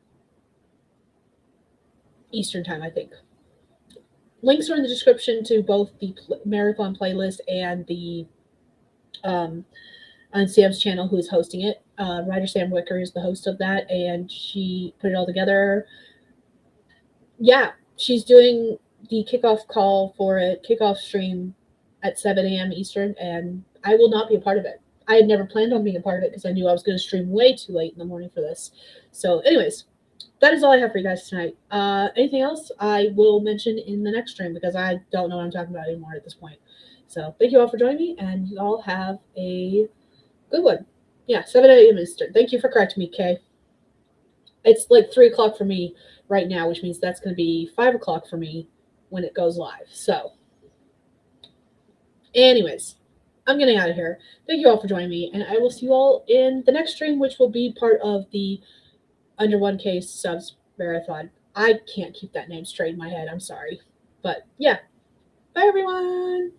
Speaker 1: Eastern time, I think. Links are in the description to both the marathon playlist and the on Sam's channel, who is hosting it. Writer Sam Wicker is the host of that, and she put it all together. Yeah, she's doing the kickoff call for a kickoff stream at 7 a.m. Eastern, and I will not be a part of it. I had never planned on being a part of it because I knew I was going to stream way too late in the morning for this. So anyways, that is all I have for you guys tonight. Anything else I will mention in the next stream because I don't know what I'm talking about anymore at this point. So thank you all for joining me, and you all have a good one. Yeah, 7 a.m. Eastern. Thank you for correcting me, Kay. It's like 3 o'clock for me right now, which means that's going to be 5 o'clock for me when it goes live. So anyways, I'm getting out of here. Thank you all for joining me, and I will see you all in the next stream, which will be part of the under 1K subs marathon. I can't keep that name straight in my head. I'm sorry. But yeah. Bye, everyone.